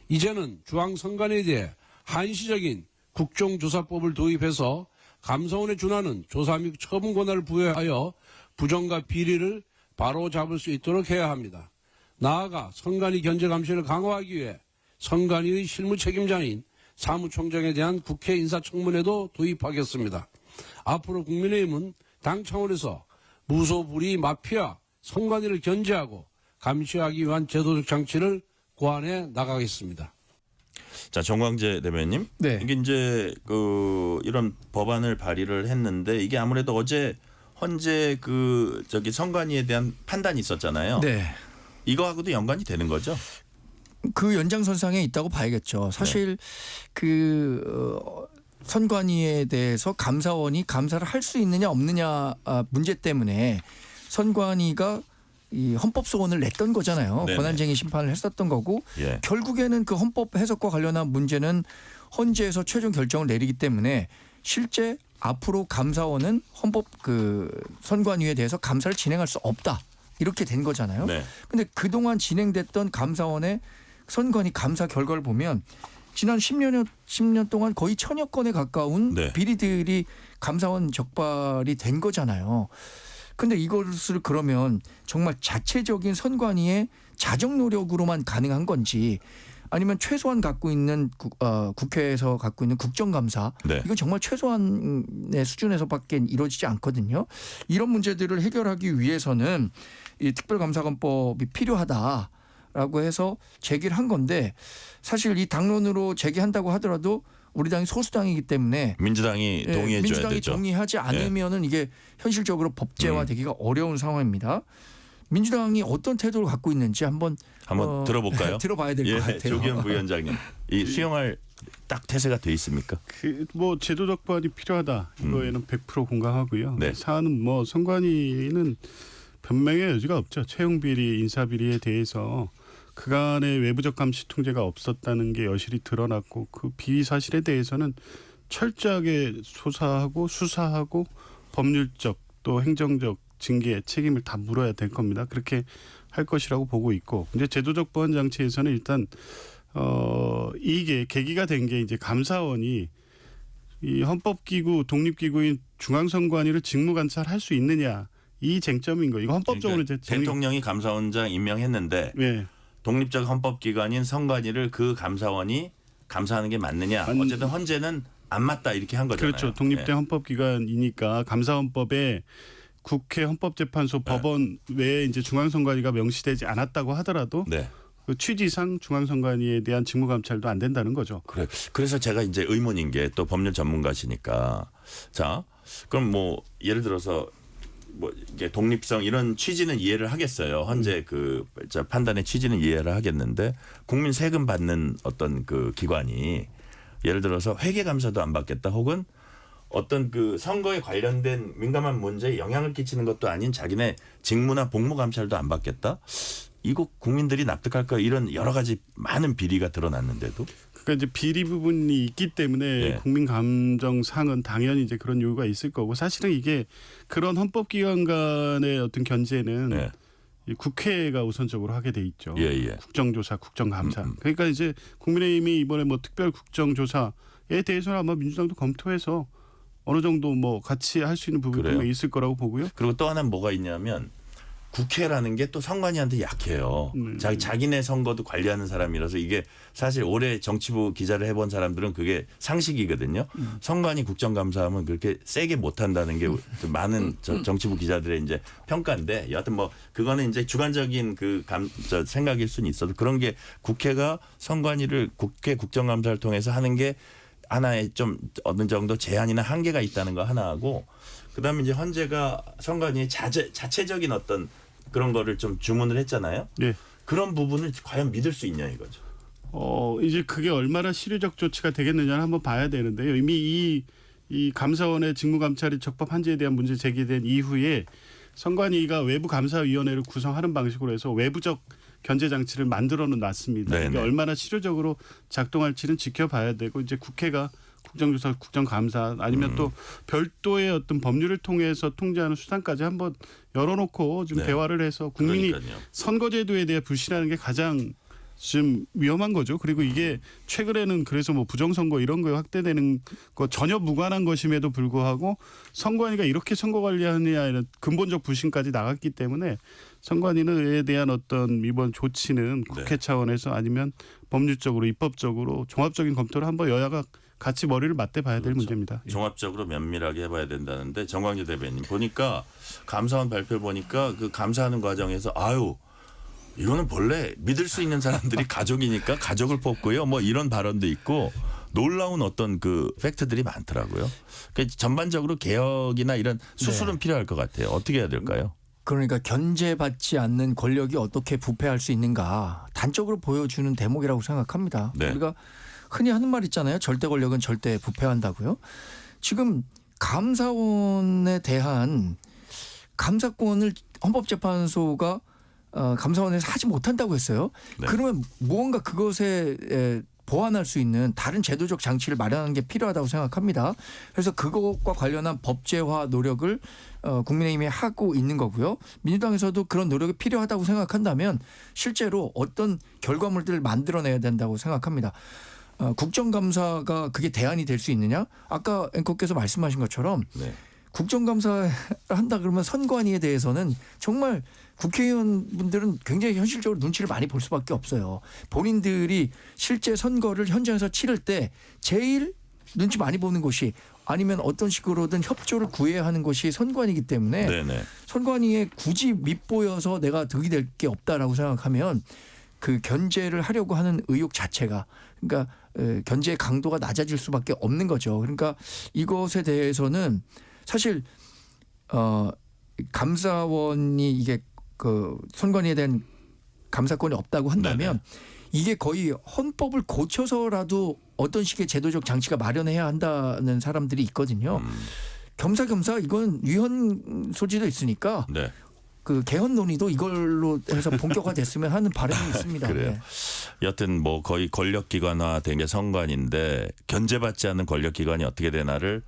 이제는 중앙선관위에 대해 한시적인 국정조사법을 도입해서 감사원에 준하는 조사 및 처분 권한을 부여하여 부정과 비리를 바로잡을 수 있도록 해야 합니다. 나아가 선관위 견제 감시를 강화하기 위해 선관위의 실무 책임자인 사무총장에 대한 국회 인사청문회도 도입하겠습니다. 앞으로 국민의힘은 당 차원에서 무소불위 마피아 선관위를 견제하고 감시하기 위한 제도적 장치를 고안해 나가겠습니다. 자, 정광재 대변인님, 네. 이게 이제 이런 법안을 발의를 했는데 이게 아무래도 어제 헌재 선관위에 대한 판단이 있었잖아요. 네. 이거하고도 연관이 되는 거죠? 그 연장선상에 있다고 봐야겠죠. 사실 선관위에 대해서 감사원이 감사를 할 수 있느냐 없느냐 문제 때문에 선관위가 이 헌법 소원을 냈던 거잖아요. 네네. 권한쟁의 심판을 했었던 거고 예. 결국에는 그 헌법 해석과 관련한 문제는 헌재에서 최종 결정을 내리기 때문에 실제 앞으로 감사원은 헌법 그 선관위에 대해서 감사를 진행할 수 없다. 이렇게 된 거잖아요. 네. 근데 그동안 진행됐던 감사원의 선관위 감사 결과를 보면 지난 10년 동안 거의 1000여 건에 가까운 네. 비리들이 감사원 적발이 된 거잖아요. 근데 이것을 그러면 정말 자체적인 선관위의 자정 노력으로만 가능한 건지 아니면 최소한 갖고 있는 국회에서 갖고 있는 국정감사 네. 이건 이건 정말 최소한의 수준에서밖에 이루어지지 않거든요. 이런 문제들을 해결하기 위해서는 이 특별감사관법이 필요하다라고 해서 제기를 한 건데 사실 이 당론으로 제기한다고 하더라도 우리 당이 소수당이기 때문에 민주당이 동의해 줘야 민주당이 되죠. 동의하지 않으면은 이게 현실적으로 법제화되기가 어려운 상황입니다. 민주당이 어떤 태도를 갖고 있는지 한번 들어볼까요? 들어봐야 될 것 예, 같아요. 조기현 부위원장님, 이 수용할 딱 태세가 돼 있습니까? 뭐 제도적 보완이 필요하다. 이거에는 100% 공감하고요. 네. 사안은 뭐 선관위는 변명의 여지가 없죠. 채용 비리, 인사 비리에 대해서 그간의 외부적 감시 통제가 없었다는 게 여실히 드러났고 그 비리 사실에 대해서는 철저하게 조사하고 수사하고 법률적 또 행정적 징계 책임을 다 물어야 될 겁니다. 그렇게 할 것이라고 보고 있고 이제 제도적 보완 장치에서는 일단 이게 계기가 된 게 이제 감사원이 이 헌법기구 독립기구인 중앙선관위를 직무감찰할 수 있느냐 이 쟁점인 거예요. 이거 헌법적으로 그러니까 이제 대통령이 감사원장 임명했는데 네. 독립적 헌법기관인 선관위를 그 감사원이 감사하는 게 맞느냐? 어쨌든 헌재는 안 맞다 이렇게 한 거잖아요. 그렇죠. 독립된 예. 헌법기관이니까 감사헌법에 국회 헌법재판소 법원 외에 이제 중앙선관위가 명시되지 않았다고 하더라도 네. 그 취지상 중앙선관위에 대한 직무감찰도 안 된다는 거죠. 그래. 그래서 제가 이제 의문인 게 또 법률 전문가시니까 자 그럼 뭐 예를 들어서 뭐 이게 독립성 이런 취지는 이해를 하겠어요. 헌재 그 판단의 취지는 이해를 하겠는데 국민 세금 받는 어떤 그 기관이 예를 들어서 회계감사도 안 받겠다 혹은 어떤 그 선거에 관련된 민감한 문제에 영향을 끼치는 것도 아닌 자기네 직무나 복무 감찰도 안 받겠다. 이거 국민들이 납득할까 이런 여러 가지 많은 비리가 드러났는데도 그러니까 이제 비리 부분이 있기 때문에 네. 국민 감정상은 당연히 이제 그런 요구가 있을 거고 사실은 이게 그런 헌법기관 간의 어떤 견제는 네. 이 국회가 우선적으로 하게 돼 있죠. 예, 예. 국정조사, 국정감사. 그러니까 이제 국민의힘이 이번에 뭐 특별 국정조사에 대해서는 아마 민주당도 검토해서 어느 정도 뭐 같이 할 수 있는 부분이 그래요? 분명히 있을 거라고 보고요. 그리고 또 하나는 뭐가 있냐면 국회라는 게 또 선관위한테 약해요. 자기네 선거도 관리하는 사람이라서 이게 사실 올해 정치부 기자를 해본 사람들은 그게 상식이거든요. 선관위 국정감사하면 그렇게 세게 못한다는 게 많은 정치부 기자들의 이제 평가인데 여하튼 뭐 그거는 이제 주관적인 그 생각일 수는 있어도 그런 게 국회가 선관위를 국회 국정감사를 통해서 하는 게 하나의 좀 어느 정도 제한이나 한계가 있다는 거 하나하고 그다음에 이제 헌재가 선관위의 자체적인 어떤 그런 거를 좀 주문을 했잖아요. 네. 그런 부분을 과연 믿을 수 있냐 이거죠. 이제 그게 얼마나 실효적 조치가 되겠느냐를 한번 봐야 되는데요. 이미 이 감사원의 직무감찰이 적법한지에 대한 문제 제기된 이후에 선관위가 외부감사위원회를 구성하는 방식으로 해서 외부적 견제 장치를 만들어는 놨습니다. 네네. 이게 얼마나 실효적으로 작동할지는 지켜봐야 되고 이제 국회가 국정조사, 국정감사 아니면 또 별도의 어떤 법률을 통해서 통제하는 수단까지 한번 열어놓고 좀 네. 대화를 해서 국민이 그러니까요. 선거제도에 대해 불신하는 게 가장 좀 위험한 거죠. 그리고 이게 최근에는 그래서 뭐 부정선거 이런 거에 확대되는 거 전혀 무관한 것임에도 불구하고 선관위가 이렇게 선거 관리하느냐 이런 근본적 불신까지 나갔기 때문에 선관위에 대한 어떤 이번 조치는 국회 차원에서 아니면 법률적으로 입법적으로 종합적인 검토를 한번 여야가 같이 머리를 맞대 봐야 될 문제입니다. 예. 종합적으로 면밀하게 해봐야 된다는데 정광재 대변인 보니까 감사원 발표 보니까 그 감사하는 과정에서 아유 이거는 본래 믿을 수 있는 사람들이 가족이니까 가족을 뽑고요. 뭐 이런 발언도 있고 놀라운 어떤 그 팩트들이 많더라고요. 그러니까 전반적으로 개혁이나 이런 수술은 필요할 것 같아요. 어떻게 해야 될까요? 그러니까 견제받지 않는 권력이 어떻게 부패할 수 있는가 단적으로 보여주는 대목이라고 생각합니다. 네. 우리가 흔히 하는 말 있잖아요. 절대 권력은 절대 부패한다고요. 지금 감사원에 대한 감사권을 헌법재판소가 감사원에서 하지 못한다고 했어요. 네. 그러면 무언가 그것에 보완할 수 있는 다른 제도적 장치를 마련하는 게 필요하다고 생각합니다. 그래서 그것과 관련한 법제화 노력을 국민의힘이 하고 있는 거고요. 민주당에서도 그런 노력이 필요하다고 생각한다면 실제로 어떤 결과물들을 만들어내야 된다고 생각합니다. 국정감사가 그게 대안이 될 수 있느냐? 아까 앵커께서 말씀하신 것처럼 네. 국정감사 한다 그러면 선관위에 대해서는 정말 국회의원분들은 굉장히 현실적으로 눈치를 많이 볼 수밖에 없어요. 본인들이 실제 선거를 현장에서 치를 때 제일 눈치 많이 보는 곳이 아니면 어떤 식으로든 협조를 구해야 하는 것이 선관위이기 때문에 네네. 선관위에 굳이 밑보여서 내가 득이 될 게 없다라고 생각하면 그 견제를 하려고 하는 의욕 자체가 그러니까 견제의 강도가 낮아질 수밖에 없는 거죠. 그러니까 이것에 대해서는 사실 감사원이 이게 그 선관위에 대한 감사권이 없다고 한다면 이게 거의 헌법을 고쳐서라도 어떤 식의 제도적 장치가 마련해야 한다는 사람들이 있거든요. 겸사겸사 이건 위헌 소지도 있으니까 네. 그 개헌 논의도 이걸로 해서 본격화됐으면 하는 바람이 있습니다. 그래요. 네. 여튼 뭐 거의 권력기관화된 게 선관인데 견제받지 않는 권력기관이 어떻게 되나를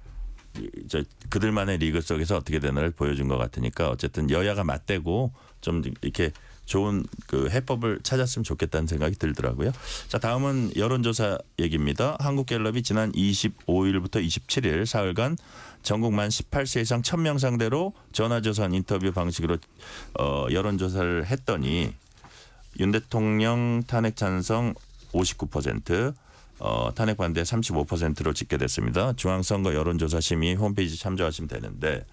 그들만의 리그 속에서 어떻게 되나를 보여준 것 같으니까 어쨌든 여야가 맞대고 좀 이렇게 좋은 그 해법을 찾았으면 좋겠다는 생각이 들더라고요. 자, 다음은 여론조사 얘기입니다. 한국갤럽이 지난 25일부터 27일 사흘간 전국 만 18세 이상 1000명 상대로 전화조사 인터뷰 방식으로 여론조사를 했더니 윤 대통령 탄핵 찬성 59%, 탄핵 반대 35%로 집계됐습니다. 중앙선거 여론조사 심의 홈페이지 참조하시면 되는데,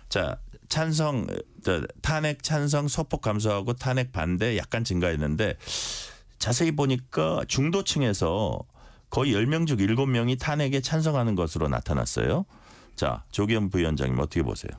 자 탄핵 찬성 소폭 감소하고 탄핵 반대 약간 증가했는데 자세히 보니까 중도층에서 거의 10명 중 7명이 탄핵에 찬성하는 것으로 나타났어요. 자, 조기현 부위원장님 어떻게 보세요?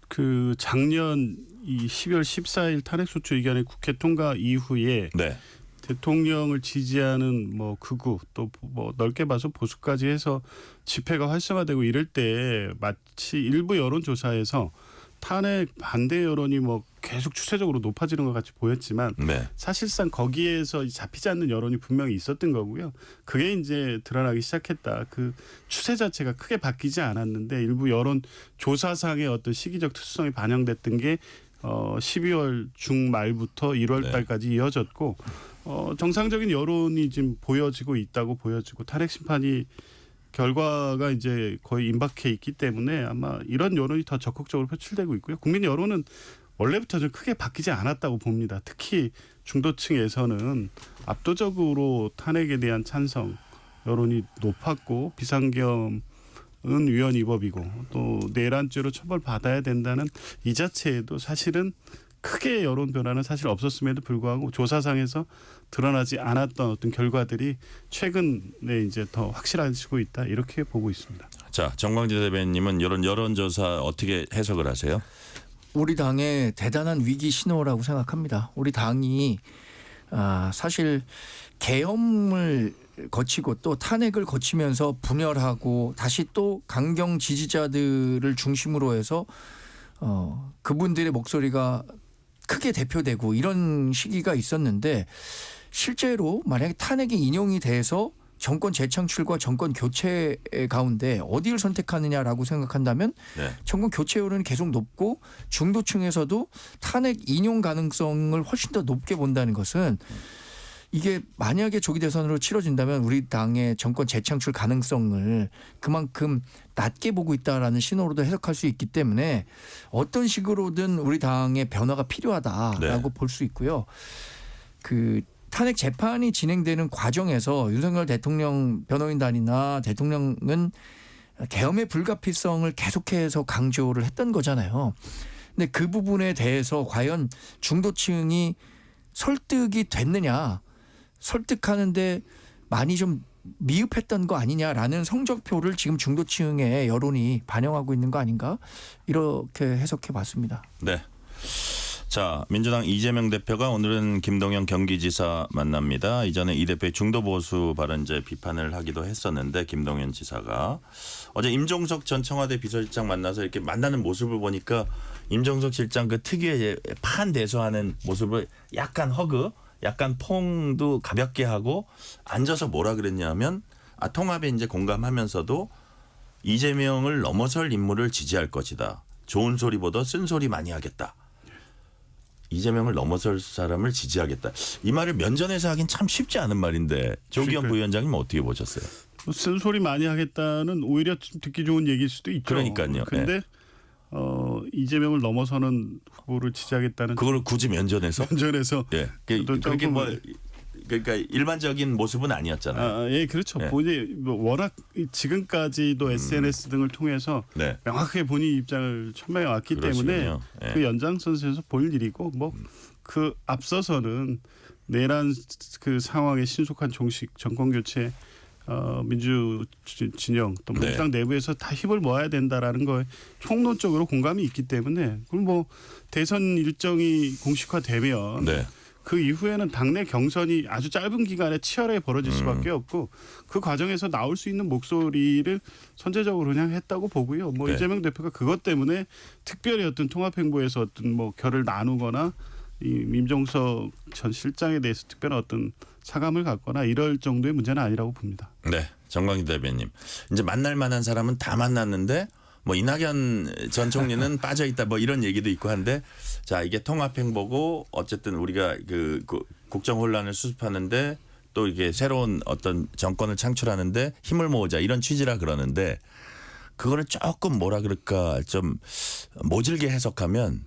그 작년 이 12월 14일 탄핵소추 의견의 국회 통과 이후에 네. 대통령을 지지하는 뭐 극우 또 뭐 넓게 봐서 보수까지 해서 집회가 활성화되고 이럴 때 마치 일부 여론조사에서 탄핵 반대 여론이 뭐 계속 추세적으로 높아지는 것 같이 보였지만 네. 사실상 거기에서 잡히지 않는 여론이 분명히 있었던 거고요. 그게 이제 드러나기 시작했다. 그 추세 자체가 크게 바뀌지 않았는데 일부 여론 조사상의 어떤 시기적 특수성이 반영됐던 게 12월 중말부터 1월 달까지 이어졌고 정상적인 여론이 지금 보여지고 있다고 보여지고 탄핵 심판이 결과가 이제 거의 임박해 있기 때문에 아마 이런 여론이 더 적극적으로 표출되고 있고요. 국민 여론은 원래부터 좀 크게 바뀌지 않았다고 봅니다. 특히 중도층에서는 압도적으로 탄핵에 대한 찬성 여론이 높았고 비상계엄은 위헌 위법이고 또 내란죄로 처벌받아야 된다는 이 자체에도 사실은 크게 여론 변화는 사실 없었음에도 불구하고 조사상에서 드러나지 않았던 어떤 결과들이 최근에 이제 더 확실해지고 있다 이렇게 보고 있습니다. 자, 정광재 대변인님은 이런 여론조사 어떻게 해석을 하세요? 우리 당의 대단한 위기 신호라고 생각합니다. 우리 당이 사실 계엄을 거치고 또 탄핵을 거치면서 분열하고 다시 또 강경 지지자들을 중심으로 해서 그분들의 목소리가 크게 대표되고 이런 시기가 있었는데 실제로 만약에 탄핵이 인용이 돼서 정권 재창출과 정권 교체 가운데 어디를 선택하느냐라고 생각한다면 정권 교체 여론이 계속 높고 중도층에서도 탄핵 인용 가능성을 훨씬 더 높게 본다는 것은 이게 만약에 조기 대선으로 치러진다면 우리 당의 정권 재창출 가능성을 그만큼 낮게 보고 있다라는 신호로도 해석할 수 있기 때문에 어떤 식으로든 우리 당의 변화가 필요하다라고 볼 수 있고요. 그 탄핵 재판이 진행되는 과정에서 윤석열 대통령 변호인단이나 대통령은 계엄의 불가피성을 계속해서 강조를 했던 거잖아요. 근데 그 부분에 대해서 과연 중도층이 설득이 됐느냐, 설득하는데 많이 좀 미흡했던 거 아니냐라는 성적표를 지금 중도층의 여론이 반영하고 있는 거 아닌가 이렇게 해석해 봤습니다. 네. 자, 민주당 이재명 대표가 오늘은 김동연 경기지사 만납니다. 이전에 이 대표의 중도 보수 발언제 비판을 하기도 했었는데 김동연 지사가 어제 임종석 전 청와대 비서실장 만나서 이렇게 만나는 모습을 보니까 임종석 실장 그 특유의 판대소하는 모습을 약간 허그, 약간 퐁도 가볍게 하고 앉아서 뭐라 그랬냐면 통합에 이제 공감하면서도 이재명을 넘어설 인물을 지지할 것이다. 좋은 소리보다 쓴 소리 많이 하겠다. 이재명을 넘어설 사람을 지지하겠다. 이 말을 면전에서 하긴 참 쉽지 않은 말인데 조기현 그러니까요. 부위원장님 어떻게 보셨어요? 쓴소리 많이 하겠다는 오히려 좀 듣기 좋은 얘기일 수도 있죠. 그러니까요. 근데 이재명을 넘어서는 후보를 지지하겠다는 그걸 굳이 면전에서? 면전에서 예. 그게 뭐 그러니까 일반적인 모습은 아니었잖아요. 예, 그렇죠. 네. 본인이 워낙 지금까지도 SNS 등을 통해서 네. 명확하게 본인 입장을 천명해 왔기 때문에 그러시군요. 예. 그 연장선에서 볼 일이고 뭐 그 앞서서는 내란 그 상황의 신속한 종식 정권 교체 민주 진영 또 네. 민주당 내부에서 다 힘을 모아야 된다라는 거에 총론적으로 공감이 있기 때문에 그럼 뭐 대선 일정이 공식화되면 네. 그 이후에는 당내 경선이 아주 짧은 기간에 치열하게 벌어질 수밖에 없고 그 과정에서 나올 수 있는 목소리를 선제적으로 그냥 했다고 보고요. 뭐 네. 이재명 대표가 그것 때문에 특별히 어떤 통합행보에서 어떤 뭐 결을 나누거나 이 임종석 전 실장에 대해서 특별한 어떤 사감을 갖거나 이럴 정도의 문제는 아니라고 봅니다. 네. 정광희 대변인. 이제 만날 만한 사람은 다 만났는데 뭐 이낙연 전 총리는 빠져 있다 뭐 이런 얘기도 있고 한데 자, 이게 통합 행보고 어쨌든 우리가 그 국정 혼란을 수습하는데 또 이게 새로운 어떤 정권을 창출하는데 힘을 모으자 이런 취지라 그러는데 그거를 조금 뭐라 그럴까 좀 모질게 해석하면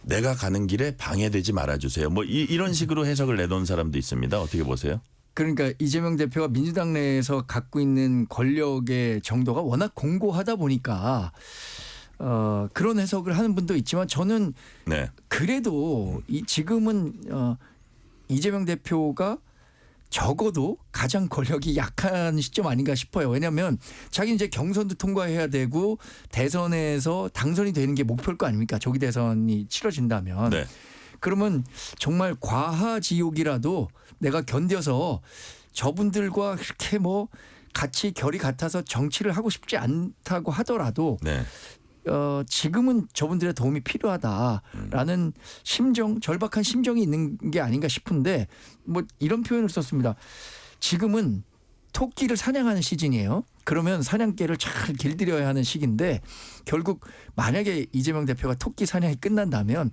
내가 가는 길에 방해되지 말아주세요. 뭐 이런 식으로 해석을 내놓은 사람도 있습니다. 어떻게 보세요? 그러니까 이재명 대표가 민주당 내에서 갖고 있는 권력의 정도가 워낙 공고하다 보니까 그런 해석을 하는 분도 있지만 저는 네. 그래도 지금은 이재명 대표가 적어도 가장 권력이 약한 시점 아닌가 싶어요. 왜냐하면 자기 이제 경선도 통과해야 되고 대선에서 당선이 되는 게 목표일 거 아닙니까? 조기 대선이 치러진다면. 네. 그러면 정말 과하지옥이라도 내가 견뎌서 저분들과 그렇게 뭐 같이 결이 같아서 정치를 하고 싶지 않다고 하더라도 네. 지금은 저분들의 도움이 필요하다라는 심정, 절박한 심정이 있는 게 아닌가 싶은데 뭐 이런 표현을 썼습니다. 지금은 토끼를 사냥하는 시즌이에요. 그러면 사냥개를 잘 길들여야 하는 시기인데 결국 만약에 이재명 대표가 토끼 사냥이 끝난다면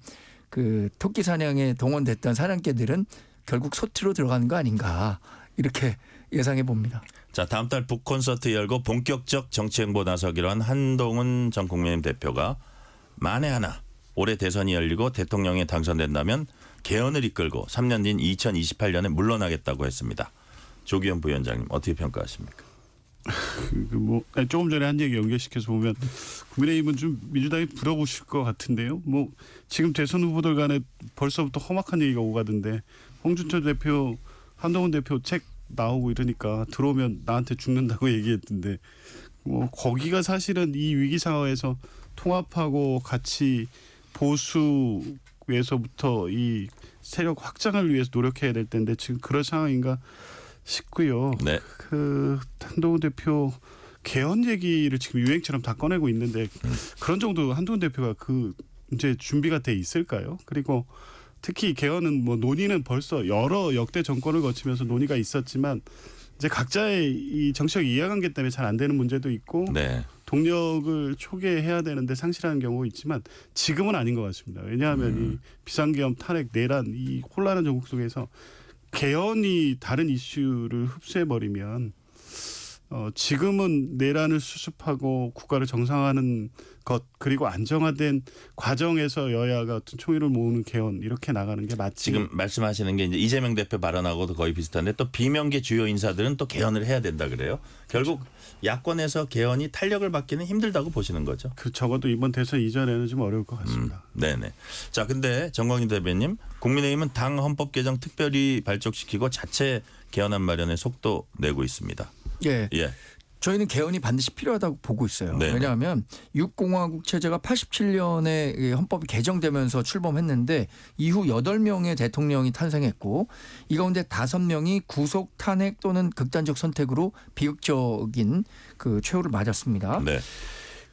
그 토끼 사냥에 동원됐던 사냥개들은 결국 소트로 들어가는 거 아닌가 이렇게 예상해 봅니다. 자, 다음 달 북콘서트 열고 본격적 정치 행보 나서기로 한 한동훈 전 국민의힘 대표가 만에 하나 올해 대선이 열리고 대통령에 당선된다면 개헌을 이끌고 3년 뒤인 2028년에 물러나겠다고 했습니다. 조기현 부위원장님 어떻게 평가하십니까? 뭐 조금 전에 한 얘기 연결시켜서 보면 국민의힘은 좀 민주당이 부러우실 것 같은데요. 뭐 지금 대선 후보들 간에 벌써부터 험악한 얘기가 오가던데 홍준표 대표, 한동훈 대표 책 나오고 이러니까 들어오면 나한테 죽는다고 얘기했던데 뭐 거기가 사실은 이 위기 상황에서 통합하고 같이 보수에서부터 이 세력 확장을 위해서 노력해야 될 텐데 지금 그런 상황인가 싶고요. 네. 그 한동훈 대표 개헌 얘기를 지금 유행처럼 다 꺼내고 있는데 그런 정도 한동훈 대표가 그 이제 준비가 돼 있을까요? 그리고 특히 개헌은 뭐 논의는 벌써 여러 역대 정권을 거치면서 논의가 있었지만 이제 각자의 이 정치적 이해관계 때문에 잘 안 되는 문제도 있고 네. 동력을 초기해야 되는데 상실하는 경우가 있지만 지금은 아닌 것 같습니다. 왜냐하면 이 비상계엄 탄핵 내란 이 혼란한 전국 속에서 개헌이 다른 이슈를 흡수해버리면 지금은 내란을 수습하고 국가를 정상화하는 것 그리고 안정화된 과정에서 여야가 어떤 총의를 모으는 개헌 이렇게 나가는 게 맞지. 지금 말씀하시는 게 이제 이재명 대표 발언하고도 거의 비슷한데 또 비명계 주요 인사들은 또 개헌을 해야 된다 그래요. 결국 야권에서 개헌이 탄력을 받기는 힘들다고 보시는 거죠. 그 적어도 이번 대선 이전에는 좀 어려울 것 같습니다. 네네. 자, 근데 정광희 대변인, 국민의힘은 당 헌법 개정 특별히 발족시키고 자체 개헌안 마련에 속도 내고 있습니다. 예. 예. 저희는 개헌이 반드시 필요하다고 보고 있어요. 네. 왜냐하면 육공화국 체제가 87년에 헌법이 개정되면서 출범했는데 이후 8명의 대통령이 탄생했고 이 가운데 5명이 구속, 탄핵 또는 극단적 선택으로 비극적인 그 최후를 맞았습니다. 네.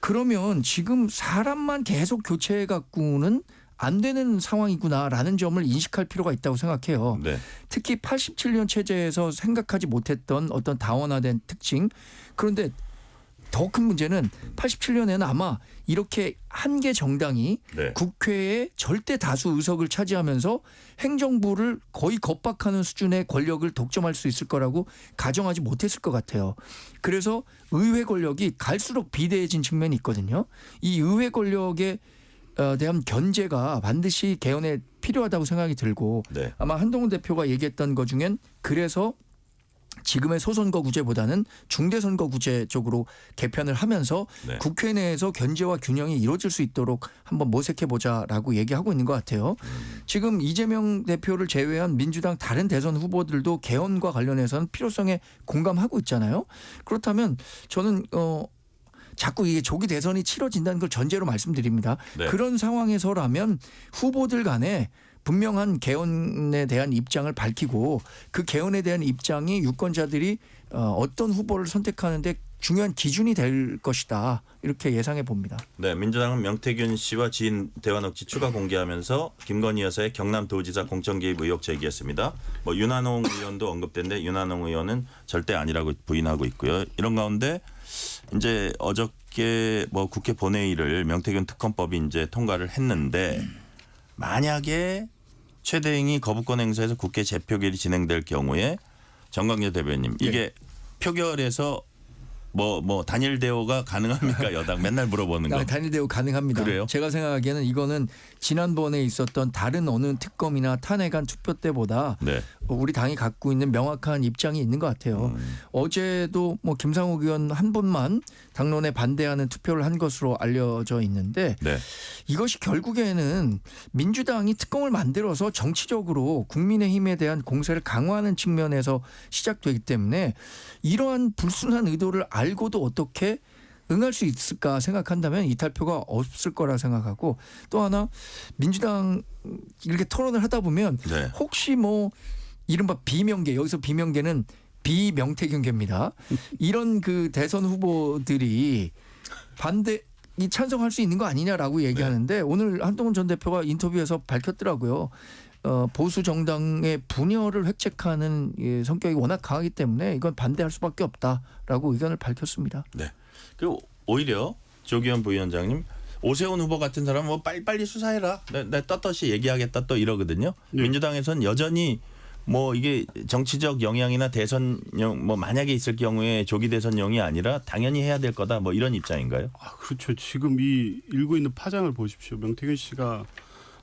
그러면 지금 사람만 계속 교체해 갖고는 안 되는 상황이구나라는 점을 인식할 필요가 있다고 생각해요. 네. 특히 87년 체제에서 생각하지 못했던 어떤 다원화된 특징. 그런데 더 큰 문제는 87년에는 아마 이렇게 한 개 정당이 네. 국회의 절대 다수 의석을 차지하면서 행정부를 거의 겁박하는 수준의 권력을 독점할 수 있을 거라고 가정하지 못했을 것 같아요. 그래서 의회 권력이 갈수록 비대해진 측면이 있거든요. 이 의회 권력에 대한 견제가 반드시 개헌에 필요하다고 생각이 들고 네. 아마 한동훈 대표가 얘기했던 것 중엔 그래서 지금의 소선거구제보다는 중대선거구제 쪽으로 개편을 하면서 네. 국회 내에서 견제와 균형이 이루어질 수 있도록 한번 모색해보자라고 얘기하고 있는 것 같아요. 지금 이재명 대표를 제외한 민주당 다른 대선 후보들도 개헌과 관련해서는 필요성에 공감하고 있잖아요. 그렇다면 저는 자꾸 이게 조기 대선이 치러진다는 걸 전제로 말씀드립니다. 네. 그런 상황에서라면 후보들 간에 분명한 개헌에 대한 입장을 밝히고 그 개헌에 대한 입장이 유권자들이 어떤 후보를 선택하는데 중요한 기준이 될 것이다. 이렇게 예상해 봅니다. 네, 민주당은 명태균 씨와 지인 대화 녹취 추가 공개하면서 김건희 여사의 경남도지사 공천 개입 의혹 제기했습니다. 뭐 윤한홍 의원도 언급됐는데 윤한홍 의원은 절대 아니라고 부인하고 있고요. 이런 가운데 이제 어저께 뭐 국회 본회의를 명태균 특검법이 이제 통과를 했는데 만약에 최대행이 거부권 행사해서 국회 재표결이 진행될 경우에 정광재 대변인 이게 표결에서 뭐 단일 대우가 가능합니까? 여당 맨날 물어보는 거. 단일 대우 가능합니다. 그래요? 제가 생각하기에는 이거는 지난번에 있었던 다른 어느 특검이나 탄핵안 투표 때보다 네. 우리 당이 갖고 있는 명확한 입장이 있는 것 같아요. 어제도 뭐 김상욱 의원 한 분만 당론에 반대하는 투표를 한 것으로 알려져 있는데 네. 이것이 결국에는 민주당이 특검을 만들어서 정치적으로 국민의힘에 대한 공세를 강화하는 측면에서 시작되기 때문에 이러한 불순한 의도를 알고도 어떻게 응할 수 있을까 생각한다면 이탈표가 없을 거라 생각하고 또 하나 민주당 이렇게 토론을 하다 보면 네. 혹시 뭐 이른바 비명계 여기서 비명계는 비명태균계입니다. 이런 그 대선 후보들이 반대 이 찬성할 수 있는 거 아니냐라고 얘기하는데 오늘 한동훈 전 대표가 인터뷰에서 밝혔더라고요. 보수 정당의 분열을 획책하는 성격이 워낙 강하기 때문에 이건 반대할 수밖에 없다라고 의견을 밝혔습니다. 네. 그리고 오히려 조기현 부위원장님 오세훈 후보 같은 사람은 뭐 빨리빨리 수사해라. 내 떳떳이 얘기하겠다 또 이러거든요. 네. 민주당에서는 여전히 뭐 이게 정치적 영향이나 대선용 뭐 만약에 있을 경우에 조기 대선용이 아니라 당연히 해야 될 거다 뭐 이런 입장인가요? 그렇죠. 지금 이 일고 있는 파장을 보십시오. 명태균 씨가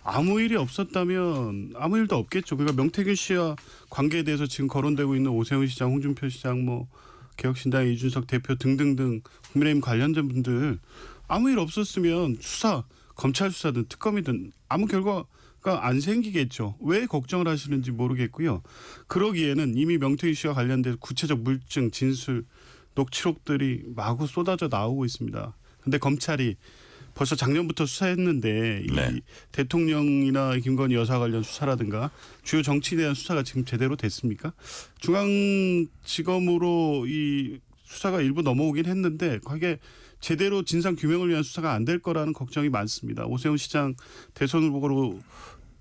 아무 일이 없었다면 아무 일도 없겠죠. 그러니까 명태균 씨와 관계에 대해서 지금 거론되고 있는 오세훈 시장, 홍준표 시장, 뭐 개혁신당의 이준석 대표 등등등 국민의힘 관련된 분들 아무 일 없었으면 수사, 검찰 수사든 특검이든 아무 결과가 안 생기겠죠. 왜 걱정을 하시는지 모르겠고요. 그러기에는 이미 명태균 씨와 관련된 구체적 물증, 진술, 녹취록들이 마구 쏟아져 나오고 있습니다. 근데 검찰이 벌써 작년부터 수사했는데 네. 이 대통령이나 김건희 여사 관련 수사라든가 주요 정치인에 대한 수사가 지금 제대로 됐습니까? 중앙지검으로 이 수사가 일부 넘어오긴 했는데 그게 제대로 진상 규명을 위한 수사가 안 될 거라는 걱정이 많습니다. 오세훈 시장 대선 후보로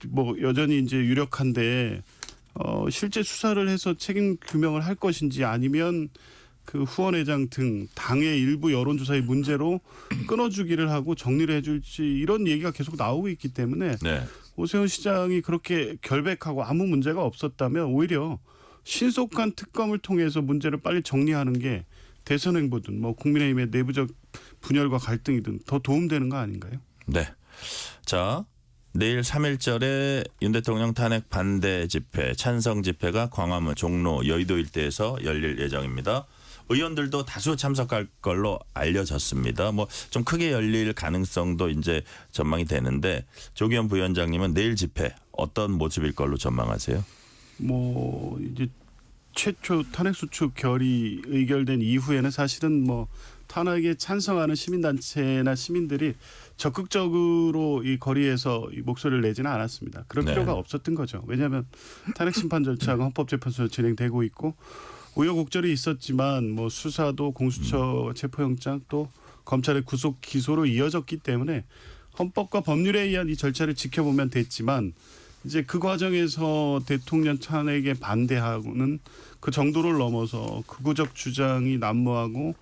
뭐 여전히 이제 유력한데 실제 수사를 해서 책임 규명을 할 것인지 아니면 그 후원회장 등 당의 일부 여론조사의 문제로 끊어주기를 하고 정리를 해줄지 이런 얘기가 계속 나오고 있기 때문에 네. 오세훈 시장이 그렇게 결백하고 아무 문제가 없었다면 오히려 신속한 특검을 통해서 문제를 빨리 정리하는 게 대선 행보든 뭐 국민의힘의 내부적 분열과 갈등이든 더 도움되는 거 아닌가요? 네. 자, 내일 3.1절에 윤 대통령 탄핵 반대 집회, 찬성 집회가 광화문, 종로, 여의도 일대에서 열릴 예정입니다. 의원들도 다수 참석할 걸로 알려졌습니다. 뭐 좀 크게 열릴 가능성도 이제 전망이 되는데 조기현 부위원장님은 내일 집회 어떤 모습일 걸로 전망하세요? 뭐 이제 최초 탄핵 소추 결의 의결된 이후에는 사실은 뭐 탄핵에 찬성하는 시민단체나 시민들이 적극적으로 이 거리에서 이 목소리를 내지는 않았습니다. 그럴 네. 필요가 없었던 거죠. 왜냐하면 탄핵 심판 절차가 헌법재판소로 진행되고 있고 우여곡절이 있었지만 뭐 수사도 공수처 체포영장 또 검찰의 구속 기소로 이어졌기 때문에 헌법과 법률에 의한 이 절차를 지켜보면 됐지만 이제 그 과정에서 대통령 탄핵에 반대하고는 그 정도를 넘어서 극우적 주장이 난무하고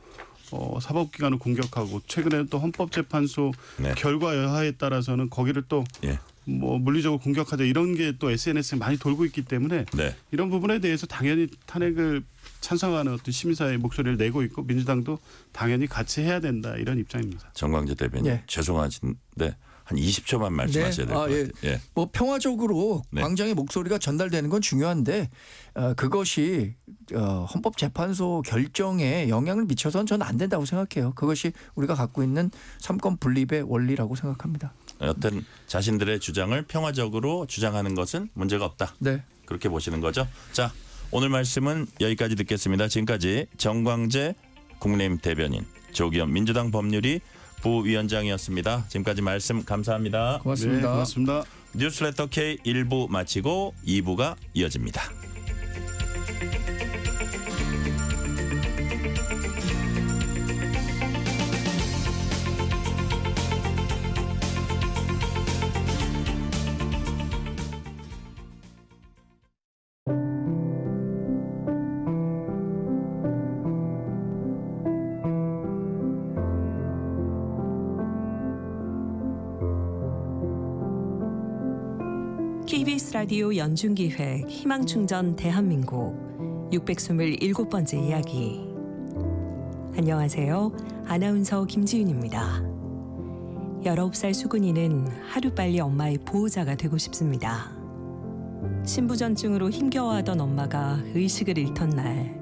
사법기관을 공격하고 최근에 또 헌법재판소 네. 결과 여하에 따라서는 거기를 또 예. 뭐 물리적으로 공격하자 이런 게 또 SNS에 많이 돌고 있기 때문에 네. 이런 부분에 대해서 당연히 탄핵을 찬성하는 어떤 시민사회의 목소리를 내고 있고 민주당도 당연히 같이 해야 된다 이런 입장입니다. 정광재 대변인 예. 죄송하신데 한 20초만 말씀하셔야 될 것 예. 같아요. 예. 뭐 평화적으로 네. 광장의 목소리가 전달되는 건 중요한데 그것이 헌법재판소 결정에 영향을 미쳐서는 저는 안 된다고 생각해요. 그것이 우리가 갖고 있는 삼권 분립의 원리라고 생각합니다. 여튼 자신들의 주장을 평화적으로 주장하는 것은 문제가 없다. 네. 그렇게 보시는 거죠. 자, 오늘 말씀은 여기까지 듣겠습니다. 지금까지 정광재 국민의힘 대변인, 조기현 민주당 법률위 부위원장이었습니다. 지금까지 말씀 감사합니다. 고맙습니다. 네, 고맙습니다. 뉴스레터 K 1부 마치고 2부가 이어집니다. KBS 라디오 연중기획 희망충전 대한민국 627번째 이야기. 안녕하세요. 아나운서 김지윤입니다. 19살 수근이는 하루빨리 엄마의 보호자가 되고 싶습니다. 신부전증으로 힘겨워하던 엄마가 의식을 잃던 날,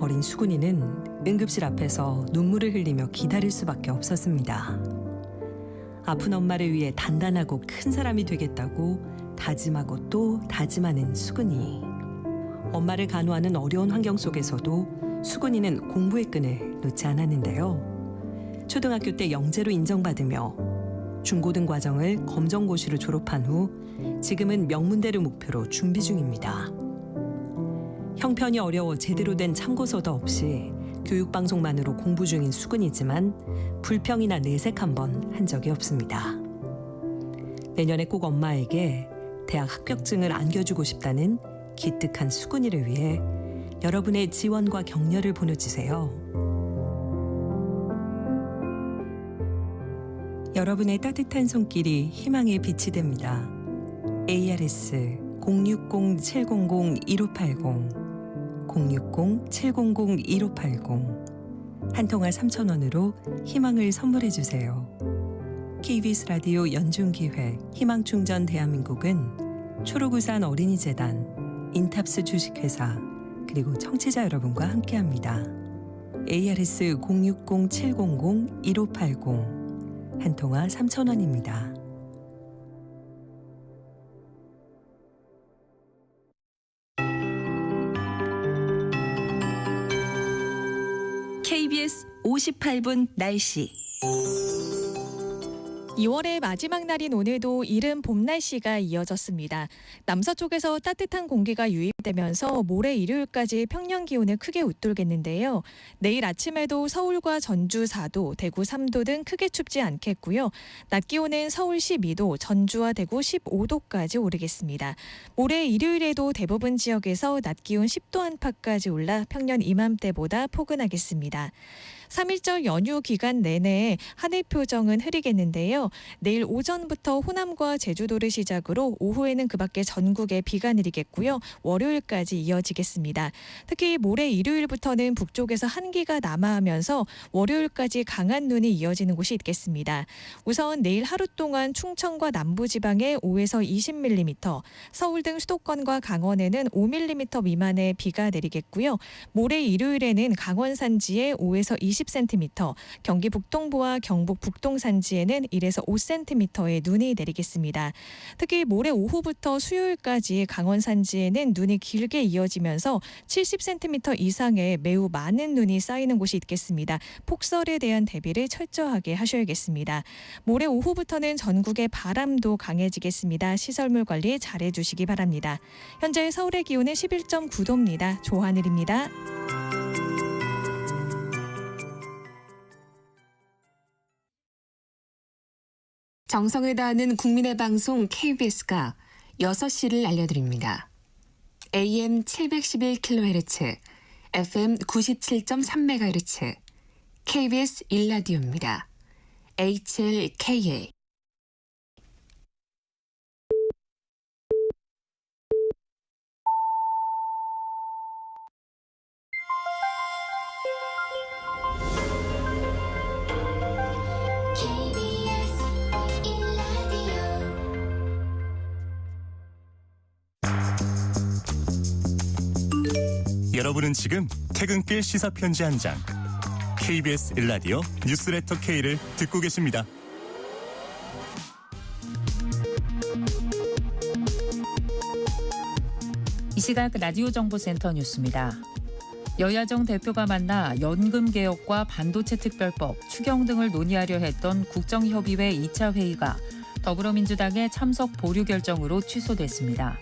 어린 수근이는 응급실 앞에서 눈물을 흘리며 기다릴 수밖에 없었습니다. 아픈 엄마를 위해 단단하고 큰 사람이 되겠다고 다짐하고 또 다짐하는 수근이. 엄마를 간호하는 어려운 환경 속에서도 수근이는 공부의 끈을 놓지 않았는데요. 초등학교 때 영재로 인정받으며 중고등 과정을 검정고시로 졸업한 후 지금은 명문대를 목표로 준비 중입니다. 형편이 어려워 제대로 된 참고서도 없이 교육방송만으로 공부 중인 수근이지만 불평이나 내색 한 번 한 적이 없습니다. 내년에 꼭 엄마에게 대학 합격증을 안겨주고 싶다는 기특한 수근이를 위해 여러분의 지원과 격려를 보내주세요. 여러분의 따뜻한 손길이 희망의 빛이 됩니다. ARS 060-700-1580 060-700-1580 한 통화 3,000원으로 희망을 선물해 주세요. KBS 라디오 연중기획 희망충전 대한민국은 초록우산 어린이재단, 인탑스 주식회사 그리고 청취자 여러분과 함께합니다. ARS 060-700-1580 한 통화 3,000원입니다. KBS 58분 날씨. 2월의 마지막 날인 오늘도 이른 봄 날씨가 이어졌습니다. 남서쪽에서 따뜻한 공기가 유입되면서 모레 일요일까지 평년 기온을 크게 웃돌겠는데요. 내일 아침에도 서울과 전주 4도, 대구 3도 등 크게 춥지 않겠고요. 낮 기온은 서울 12도, 전주와 대구 15도까지 오르겠습니다. 모레 일요일에도 대부분 지역에서 낮 기온 10도 안팎까지 올라 평년 이맘때보다 포근하겠습니다. 3일절 연휴 기간 내내 하늘 표정은 흐리겠는데요. 내일 오전부터 호남과 제주도를 시작으로 오후에는 그 밖에 전국에 비가 내리겠고요. 월요일까지 이어지겠습니다. 특히 모레 일요일부터는 북쪽에서 한기가 남하하면서 월요일까지 강한 눈이 이어지는 곳이 있겠습니다. 우선 내일 하루 동안 충청과 남부지방에 5에서 20mm, 서울 등 수도권과 강원에는 5mm 미만의 비가 내리겠고요. 모레 일요일에는 강원 산지에 5에서 20 20cm, 경기 북동부와 경북 북동 산지에는 1에서 5cm의 눈이 내리겠습니다. 특히 모레 오후부터 수요일까지 강원 산지에는 눈이 길게 이어지면서 70cm 이상의 매우 많은 눈이 쌓이는 곳이 있겠습니다. 폭설에 대한 대비를 철저하게 하셔야겠습니다. 모레 오후부터는 전국의 바람도 강해지겠습니다. 시설물 관리 잘해주시기 바랍니다. 현재 서울의 기온은 11.9도입니다. 조하늘입니다. 정성을 다하는 국민의 방송 KBS가 6시를 알려드립니다. AM 711kHz, FM 97.3MHz, KBS 1라디오입니다. HLKA. 여러분은 지금 퇴근길 시사편지 한 장, KBS 1라디오 뉴스레터 K를 듣고 계십니다. 이 시각 라디오 정보센터 뉴스입니다. 여야정 대표가 만나 연금개혁과 반도체 특별법, 추경 등을 논의하려 했던 국정협의회 2차 회의가 더불어민주당의 참석 보류 결정으로 취소됐습니다.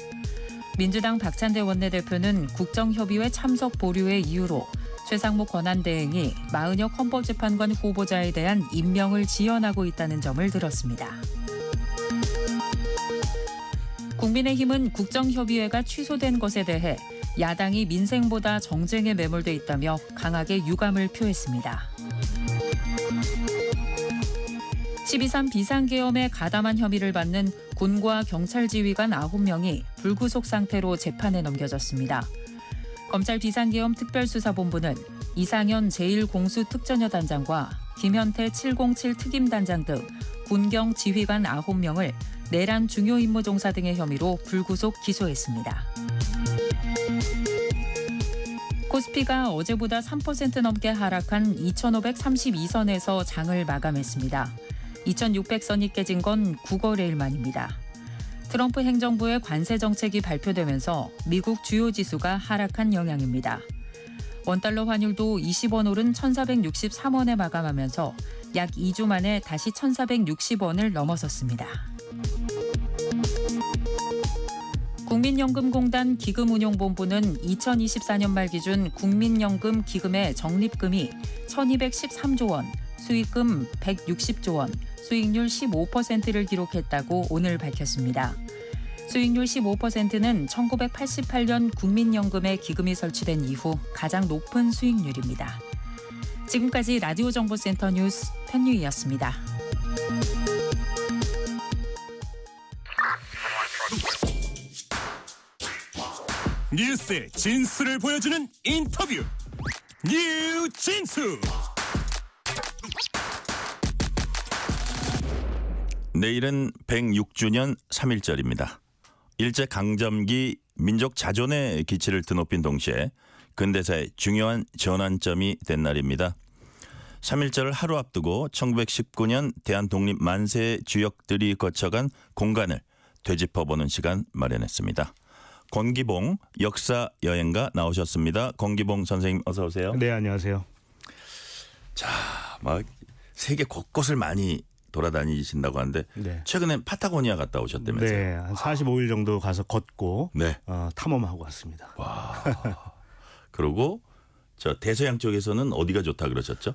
민주당 박찬대 원내대표는 국정협의회 참석 보류의 이유로 최상목 권한대행이 마은혁 헌법재판관 후보자에 대한 임명을 지연하고 있다는 점을 들었습니다. 국민의힘은 국정협의회가 취소된 것에 대해 야당이 민생보다 정쟁에 매몰돼 있다며 강하게 유감을 표했습니다. 12.3 비상계엄에 가담한 혐의를 받는 군과 경찰 지휘관 9명이 불구속 상태로 재판에 넘겨졌습니다. 검찰 비상계엄 특별수사본부는 이상현 제1공수특전여단장과 김현태 707 특임단장 등 군경 지휘관 9명을 내란 중요 임무 종사 등의 혐의로 불구속 기소했습니다. 코스피가 어제보다 3% 넘게 하락한 2,532선에서 장을 마감했습니다. 2,600선이 깨진 건 9거래일 만입니다. 트럼프 행정부의 관세 정책이 발표되면서 미국 주요 지수가 하락한 영향입니다. 원달러 환율도 20원 오른 1,463원에 마감하면서 약 2주 만에 다시 1,460원을 넘어섰습니다. 국민연금공단 기금운용본부는 2024년 말 기준 국민연금 기금의 적립금이 1,213조 원, 수익금 160조 원, 수익률 15%를 기록했다고 오늘 밝혔습니다. 수익률 15%는 1988년 국민연금에 기금이 설치된 이후 가장 높은 수익률입니다. 지금까지 라디오 정보센터 뉴스 편유이였습니다. 뉴스의 진수를 보여주는 인터뷰, 뉴진수. 내일은 106주년 3.1절입니다. 일제강점기 민족 자존의 기치를 드높인 동시에 근대사의 중요한 전환점이 된 날입니다. 3.1절을 하루 앞두고 1919년 대한독립 만세의 주역들이 거쳐간 공간을 되짚어보는 시간 마련했습니다. 권기봉 역사여행가 나오셨습니다. 권기봉 선생님 어서 오세요. 네, 안녕하세요. 자, 막 세계 곳곳을 많이 돌아다니신다고 하는데 네. 최근엔 파타고니아 갔다 오셨다면서요? 네, 한 45일 정도 가서 걷고 네. 탐험하고 왔습니다. 와. 그리고 저 대서양 쪽에서는 어디가 좋다 그러셨죠?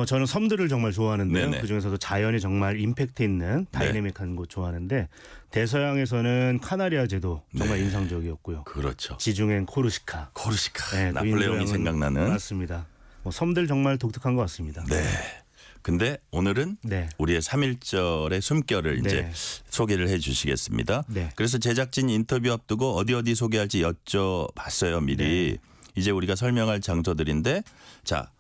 저는 섬들을 정말 좋아하는데요. 네네. 그중에서도 자연이 정말 임팩트 있는 다이내믹한 곳 좋아하는데 대서양에서는 카나리아 제도 정말 네. 인상적이었고요. 그렇죠. 지중해는 코르시카. 네, 나폴레옹이 생각나는. 맞습니다. 섬들 정말 독특한 것 같습니다. 네. 근데 오늘은 네. 우리의 3.1절의 숨결을 이제 네. 소개를 해 주시겠습니다. 네. 그래서 제작진 인터뷰 앞두고 어디 소개할지 여쭤봤어요, 미리. 네. 이제 우리가 설명할 장소들인데 자,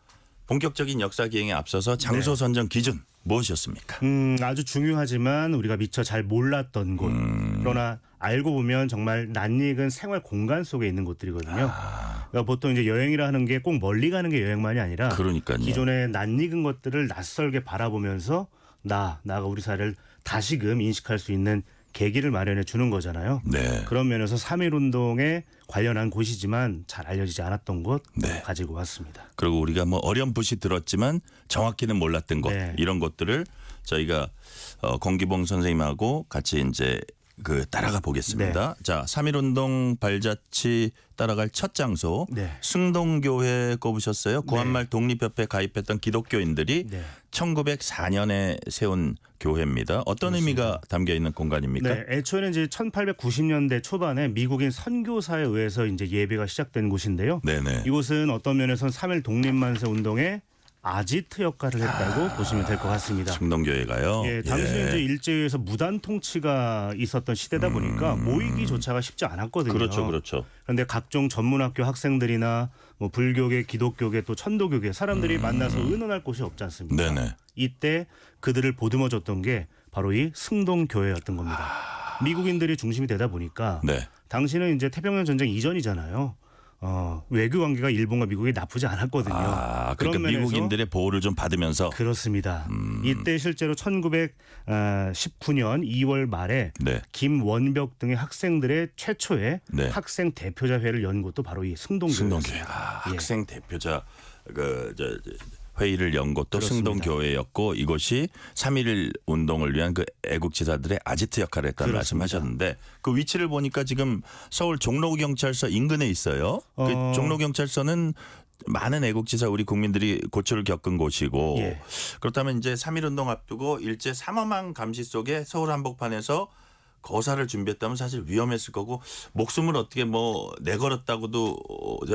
본격적인 역사 기행에 앞서서 장소 선정 기준 무엇이었습니까? 아주 중요하지만 우리가 미처 잘 몰랐던 곳. 그러나 알고 보면 정말 낯익은 생활 공간 속에 있는 곳들이거든요. 그러니까 보통 이제 여행이라 하는 게 꼭 멀리 가는 게 여행만이 아니라 그러니까요. 기존에 낯익은 것들을 낯설게 바라보면서 나가 우리 사회를 다시금 인식할 수 있는 계기를 마련해 주는 거잖아요. 네. 그런 면에서 3.1운동에 관련한 곳이지만 잘 알려지지 않았던 곳 네. 가지고 왔습니다. 그리고 우리가 뭐 어렴풋이 들었지만 정확히는 몰랐던 것 네. 이런 것들을 저희가 권기봉 선생님하고 같이 이제 따라가 보겠습니다. 네. 자, 3.1운동 발자취 따라갈 첫 장소 네. 승동교회 꼽으셨어요. 구한말 독립협회 가입했던 기독교인들이 네. 1904년에 세운 교회입니다. 어떤 의미가 담겨 있는 공간입니까? 네, 애초에는 이제 1890년대 초반에 미국인 선교사에 의해서 이제 예배가 시작된 곳인데요. 네네. 이곳은 어떤 면에서는 3.1 독립만세 운동의 아지트 역할을 했다고 보시면 될 것 같습니다. 승동교회가요. 예, 당시에 이제 일제에서 무단 통치가 있었던 시대다 보니까 모이기조차가 쉽지 않았거든요. 그렇죠, 그렇죠. 그런데 각종 전문학교 학생들이나 뭐 불교계, 기독교계 또 천도교계 사람들이 만나서 의논할 곳이 없지 않습니까? 네네. 이때 그들을 보듬어줬던 게 바로 이 승동교회였던 겁니다. 미국인들이 중심이 되다 보니까 네. 당시는 이제 태평양 전쟁 이전이잖아요. 외교 관계가 일본과 미국이 나쁘지 않았거든요. 그러니까 그런 면에서 미국인들의 보호를 좀 받으면서 그렇습니다. 이때 실제로 1919년 2월 말에 네. 김원벽 등의 학생들의 최초의 네. 학생 대표자회를 연 곳도 바로 이 승동교회였습니다. 승동교회. 예. 학생 대표자 회의를 연 곳도 그렇습니다. 승동교회였고 이곳이 3.1 운동을 위한 애국지사들의 아지트 역할을 했다는 그렇습니다. 말씀하셨는데 그 위치를 보니까 지금 서울 종로경찰서 인근에 있어요. 그 종로경찰서는 많은 애국지사 우리 국민들이 고초를 겪은 곳이고 예. 그렇다면 이제 3.1 운동 앞두고 일제 삼엄한 감시 속에 서울 한복판에서 거사를 준비했다면 사실 위험했을 거고 목숨을 어떻게 내걸었다고도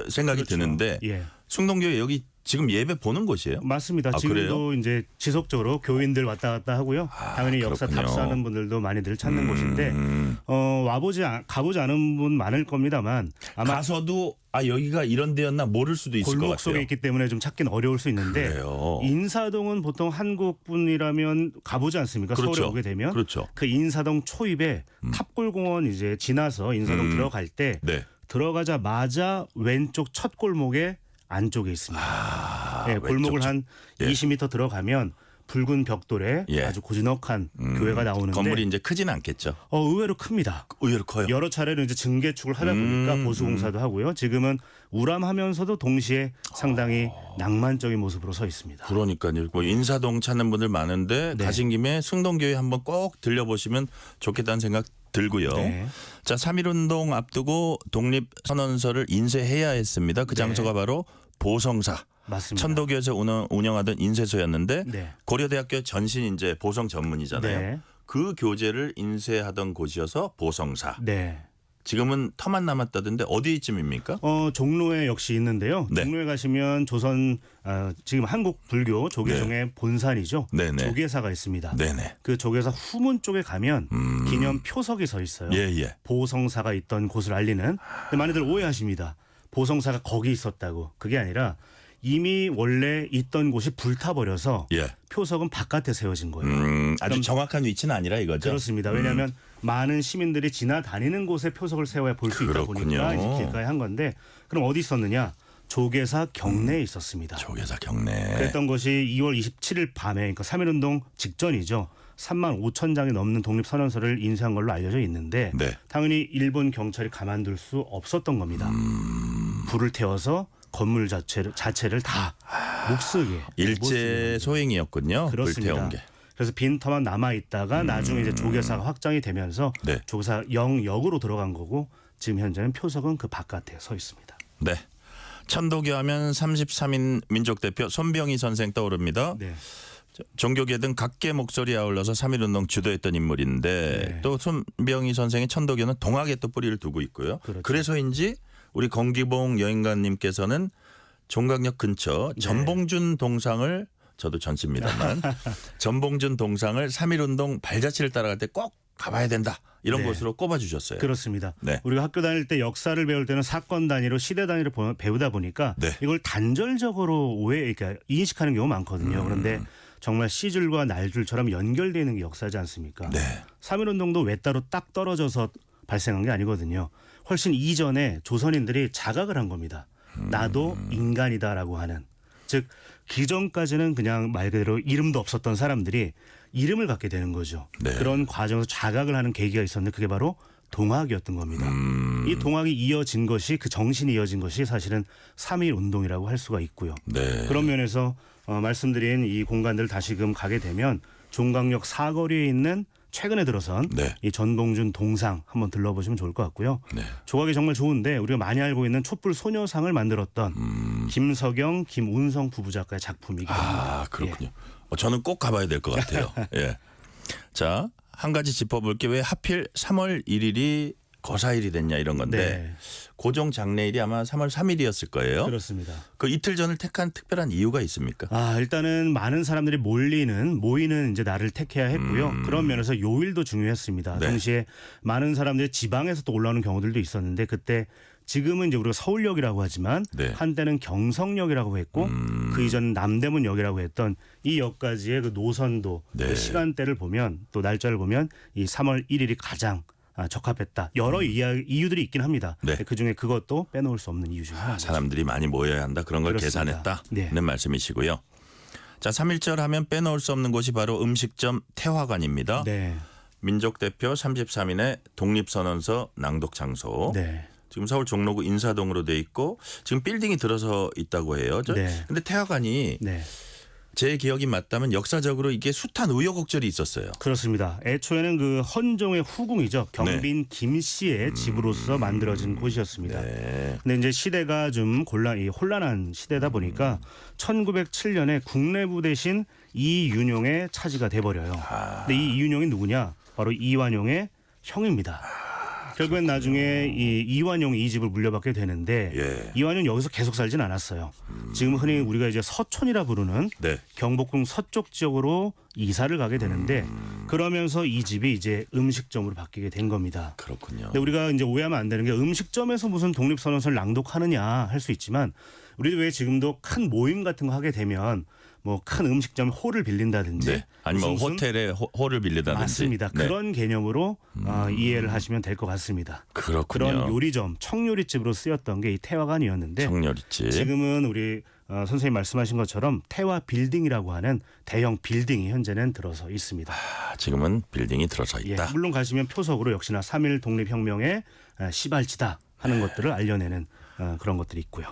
생각이 그렇죠. 드는데 예. 승동교회 여기 지금 예배 보는 곳이에요? 맞습니다. 아, 지금도 그래요? 이제 지속적으로 교인들 왔다 갔다 하고요. 당연히 역사 그렇군요. 답사하는 분들도 많이들 찾는 곳인데 가보지 않은 분 많을 겁니다만 아마 가서도 여기가 이런 데였나 모를 수도 있을 것 골목 같아요. 속에 있기 때문에 좀 찾기는 어려울 수 있는데 그래요. 인사동은 보통 한국 분이라면 가보지 않습니까? 그렇죠. 서울에 오게 되면 그렇죠. 그 인사동 초입에 탑골공원 이제 지나서 인사동 들어갈 때 네. 들어가자마자 왼쪽 첫 골목에 안쪽에 있습니다. 네, 골목을 왼쪽 한 예. 20m 들어가면 붉은 벽돌에 예. 아주 고즈넉한 교회가 나오는데 건물이 이제 크진 않겠죠. 의외로 큽니다. 의외로 커요. 여러 차례는 이제 증개축을 하다 보니까 보수공사도 하고요. 지금은 우람하면서도 동시에 상당히 낭만적인 모습으로 서 있습니다. 그러니까요. 인사동 찾는 분들 많은데 네. 가신 김에 승동교회 한번 꼭 들려보시면 좋겠다는 생각 들고요. 네. 자, 3.1운동 앞두고 독립선언서를 인쇄해야 했습니다. 그 네. 장소가 바로 보성사. 맞습니다. 천도교에서 운영하던 인쇄소였는데 네. 고려대학교 전신 이제 보성 전문이잖아요. 네. 그 교재를 인쇄하던 곳이어서 보성사. 네. 지금은 터만 남았다던데 어디쯤입니까? 종로에 역시 있는데요. 네. 종로에 가시면 조선 지금 한국 불교 조계종의 본산이죠. 네네. 조계사가 있습니다. 네네. 그 조계사 후문 쪽에 가면 기념 표석이 서 있어요. 예. 보성사가 있던 곳을 알리는. 근데 많이들 오해하십니다. 보성사가 거기 있었다고. 그게 아니라 이미 원래 있던 곳이 불타버려서 예. 표석은 바깥에 세워진 거예요. 아주 그럼- 정확한 위치는 아니라 이거죠. 그렇습니다. 왜냐하면 많은 시민들이 지나다니는 곳에 표석을 세워야 볼 수 있다 그렇군요. 보니까 이제 길가에 한 건데 그럼 어디 있었느냐? 조계사 경내에 있었습니다. 조계사 경내. 그랬던 것이 2월 27일 밤에 그러니까 3.1운동 직전이죠. 3만 5천 장이 넘는 독립선언서를 인쇄한 걸로 알려져 있는데 네. 당연히 일본 경찰이 가만둘 수 없었던 겁니다. 불을 태워서 건물 자체를 다 묵쓰게 일제 소행이었군요. 그렇습니다. 불태운 게. 그래서 빈터만 남아 있다가 나중에 이제 조계사가 확장이 되면서 네. 조계사 영역으로 들어간 거고 지금 현재는 표석은 그 바깥에 서 있습니다. 네. 천도교 하면 33인 민족 대표 손병희 선생 떠오릅니다. 네. 종교계 등 각계 목소리 아울러서 3.1운동 주도했던 인물인데 네. 또 손병희 선생의 천도교는 동학에 또 뿌리를 두고 있고요. 그렇죠. 그래서인지 우리 권기봉 여행가님께서는 종각역 근처 네. 전봉준 동상을 저도 전씨입니다만 전봉준 동상을 3.1운동 발자취를 따라갈 때 꼭 가봐야 된다. 이런 네. 곳으로 꼽아주셨어요. 그렇습니다. 네. 우리가 학교 다닐 때 역사를 배울 때는 사건 단위로 시대 단위로 배우다 보니까 네. 이걸 단절적으로 그러니까 인식하는 경우가 많거든요. 그런데 정말 시줄과 날줄처럼 연결되어 있는 게 역사지 않습니까? 네. 3.1운동도 외따로 딱 떨어져서 발생한 게 아니거든요. 훨씬 이전에 조선인들이 자각을 한 겁니다. 나도 인간이다라고 하는, 즉 기존까지는 그냥 말 그대로 이름도 없었던 사람들이 이름을 갖게 되는 거죠. 네. 그런 과정에서 자각을 하는 계기가 있었는데 그게 바로 동학이었던 겁니다. 이 동학이 이어진 것이, 그 정신이 이어진 것이 사실은 3.1 운동이라고 할 수가 있고요. 네. 그런 면에서 말씀드린 이 공간들 다시금 가게 되면 종강역 사거리에 있는 최근에 들어선 네. 이 전봉준 동상 한번 들러보시면 좋을 것 같고요. 네. 조각이 정말 좋은데 우리가 많이 알고 있는 촛불 소녀상을 만들었던 김석영, 김운성 부부 작가의 작품이기도 합니다. 아, 그렇군요. 저는 꼭 가봐야 될 것 같아요. 예. 자, 한 가지 짚어볼 게 왜 하필 3월 1일이 거사일이 됐냐 이런 건데 네. 고종 장례일이 아마 3월 3일이었을 거예요. 그렇습니다. 그 이틀 전을 택한 특별한 이유가 있습니까? 일단은 많은 사람들이 모이는 이제 날을 택해야 했고요. 그런 면에서 요일도 중요했습니다. 네. 동시에 많은 사람들이 지방에서 또 올라오는 경우들도 있었는데 그때 지금은 이제 우리가 서울역이라고 하지만 네. 한때는 경성역이라고 했고 그 이전 남대문역이라고 했던 이 역까지의 그 노선도 네. 그 시간대를 보면 또 날짜를 보면 이 3월 1일이 가장 적합했다. 여러 이유들이 있긴 합니다. 네. 그중에 그것도 빼놓을 수 없는 이유 중에 하나입니다. 사람들이 많이 모여야 한다. 그런 걸 그렇습니다. 계산했다는 네. 말씀이시고요. 자, 3.1절 하면 빼놓을 수 없는 곳이 바로 음식점 태화관입니다. 네. 민족 대표 33인의 독립선언서 낭독 장소. 네. 지금 서울 종로구 인사동으로 돼 있고 지금 빌딩이 들어서 있다고 해요. 네. 근데 태화관이 네. 제 기억이 맞다면 역사적으로 이게 숱한 우여곡절이 있었어요. 그렇습니다. 애초에는 그 헌종의 후궁이죠. 경빈 김 씨의 집으로서 만들어진 곳이었습니다. 네. 근데 이제 시대가 좀 혼란한 시대다 보니까 1907년에 국내부 대신 이윤용의 차지가 돼버려요. 근데 이 이윤용이 누구냐? 바로 이완용의 형입니다. 결국엔 나중에 이 이완용이 이 집을 물려받게 되는데 예. 이완용 여기서 계속 살진 않았어요. 지금 흔히 우리가 이제 서촌이라 부르는 네. 경복궁 서쪽 지역으로 이사를 가게 되는데 그러면서 이 집이 이제 음식점으로 바뀌게 된 겁니다. 그렇군요. 근데 우리가 이제 오해하면 안 되는 게 음식점에서 무슨 독립선언서를 낭독하느냐 할 수 있지만 우리도 왜 지금도 큰 모임 같은 거 하게 되면 뭐 큰 음식점 홀을 빌린다든지 네. 아니면 무슨 호텔에 홀을 빌리다든지. 맞습니다. 네. 그런 개념으로 이해를 하시면 될 것 같습니다. 그렇군요. 그런 요리점, 청요리집으로 쓰였던 게 이 태화관이었는데 청요리집. 지금은 우리 선생님 말씀하신 것처럼 태화 빌딩이라고 하는 대형 빌딩이 현재는 들어서 있습니다. 지금은 빌딩이 들어서 예, 있다. 물론 가시면 표석으로 역시나 3.1 독립혁명의 시발지다 하는 것들을 알려내는 그런 것들이 있고요.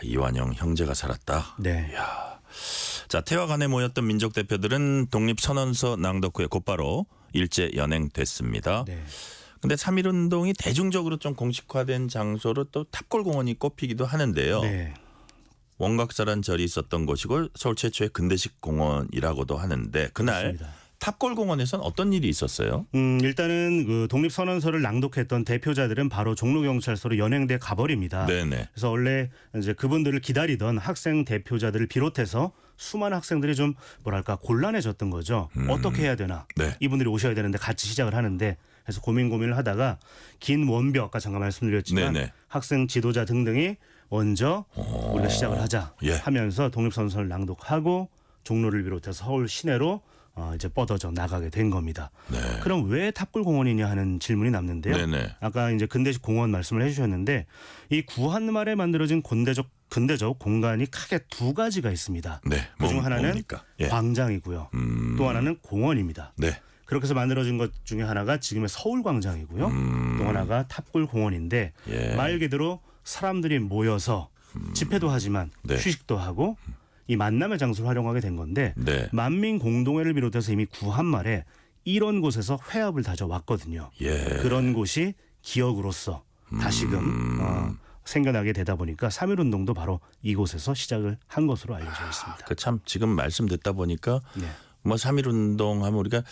이완용 형제가 살았다. 네. 자, 태화관에 모였던 민족 대표들은 독립선언서 낭독 후에 곧바로 일제 연행됐습니다. 네. 근데 3.1 운동이 대중적으로 좀 공식화된 장소로 또 탑골공원이 꼽히기도 하는데요. 네. 원각사란 절이 있었던 곳이고 서울 최초의 근대식 공원이라고도 하는데 그날 그렇습니다. 탑골공원에서는 어떤 일이 있었어요? 일단은 그 독립선언서를 낭독했던 대표자들은 바로 종로경찰서로 연행돼 가버립니다. 네네. 그래서 원래 이제 그분들을 기다리던 학생 대표자들을 비롯해서 수많은 학생들이 좀 뭐랄까 곤란해졌던 거죠. 어떻게 해야 되나? 네. 이분들이 오셔야 되는데 같이 시작을 하는데 그래서 고민을 하다가 긴 원벽 아까 잠깐 말씀드렸지만 네네. 학생 지도자 등등이 먼저 우리가 시작을 하자 예. 하면서 독립선언서를 낭독하고 종로를 비롯해서 서울 시내로 이제 뻗어져 나가게 된 겁니다. 네. 그럼 왜 탑골공원이냐 하는 질문이 남는데요. 네네. 아까 이제 근대식 공원 말씀을 해주셨는데 이 구한말에 만들어진 근대적 공간이 크게 두 가지가 있습니다. 네. 그중 하나는 뭡니까? 예. 광장이고요. 또 하나는 공원입니다. 네. 그렇게 해서 만들어진 것 중에 하나가 지금의 서울광장이고요. 또 하나가 탑골공원인데 예. 말 그대로 사람들이 모여서 집회도 하지만 네. 휴식도 하고 이 만남의 장소를 활용하게 된 건데 네. 만민공동회를 비롯해서 이미 구한말에 이런 곳에서 회합을 다져왔거든요. 예. 그런 곳이 기억으로서 다시금 생겨나게 되다 보니까 3.1 운동도 바로 이곳에서 시작을 한 것으로 알려져 있습니다. 그 참 지금 말씀 듣다 보니까 네. 뭐 3.1 운동 하면 우리가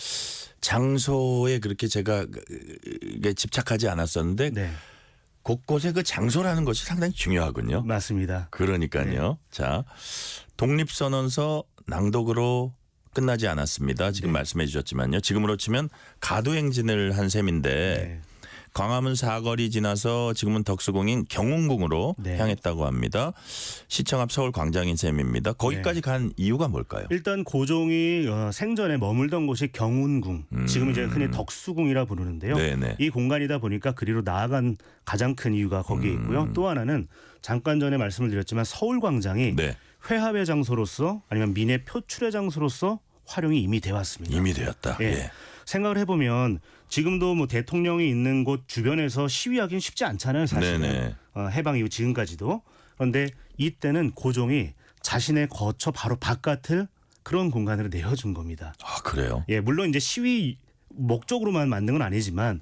장소에 그렇게 제가 집착하지 않았었는데 네, 곳곳에 그 장소라는 것이 상당히 중요하군요. 맞습니다. 그러니까요. 네. 자, 독립선언서 낭독으로 끝나지 않았습니다. 지금 네. 말씀해 주셨지만요. 지금으로 치면 가도행진을 한 셈인데 네. 광화문 사거리 지나서 지금은 덕수궁인 경운궁으로 네. 향했다고 합니다. 시청 앞 서울 광장인 셈입니다. 거기까지 간 이유가 뭘까요? 일단 고종이 생전에 머물던 곳이 경운궁, 지금 이제 흔히 덕수궁이라 부르는데요. 네네. 이 공간이다 보니까 그리로 나아간 가장 큰 이유가 거기에 있고요. 또 하나는 잠깐 전에 말씀을 드렸지만 서울광장이 네. 회합의 장소로서 아니면 민의 표출의 장소로서 활용이 이미 돼 왔습니다. 이미 되었다. 예. 예. 생각을 해보면 지금도 뭐 대통령이 있는 곳 주변에서 시위하기는 쉽지 않잖아요, 사실은. 네네. 해방 이후 지금까지도. 그런데 이때는 고종이 자신의 거처 바로 바깥을 그런 공간으로 내어준 겁니다. 아 그래요? 예, 물론 이제 시위 목적으로만 만든 건 아니지만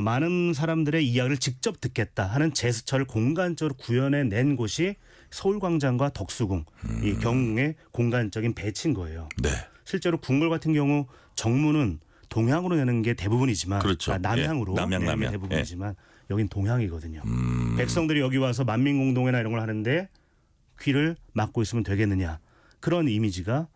많은 사람들의 이야기를 직접 듣겠다 하는 제스처를 공간적으로 구현해 낸 곳이 서울광장과 덕수궁, 이 경궁의 공간적인 배치인 거예요. 네. 실제로 궁궐 같은 경우 정문은 동향으로 내는 게 대부분이지만 그렇죠. 남향으로 예. 남향, 내는 게 남향. 대부분이지만 여긴 동향이거든요. 백성들이 여기 와서 만민공동회나 이런 걸 하는데 귀를 막고 있으면 되겠느냐. 그런 이미지가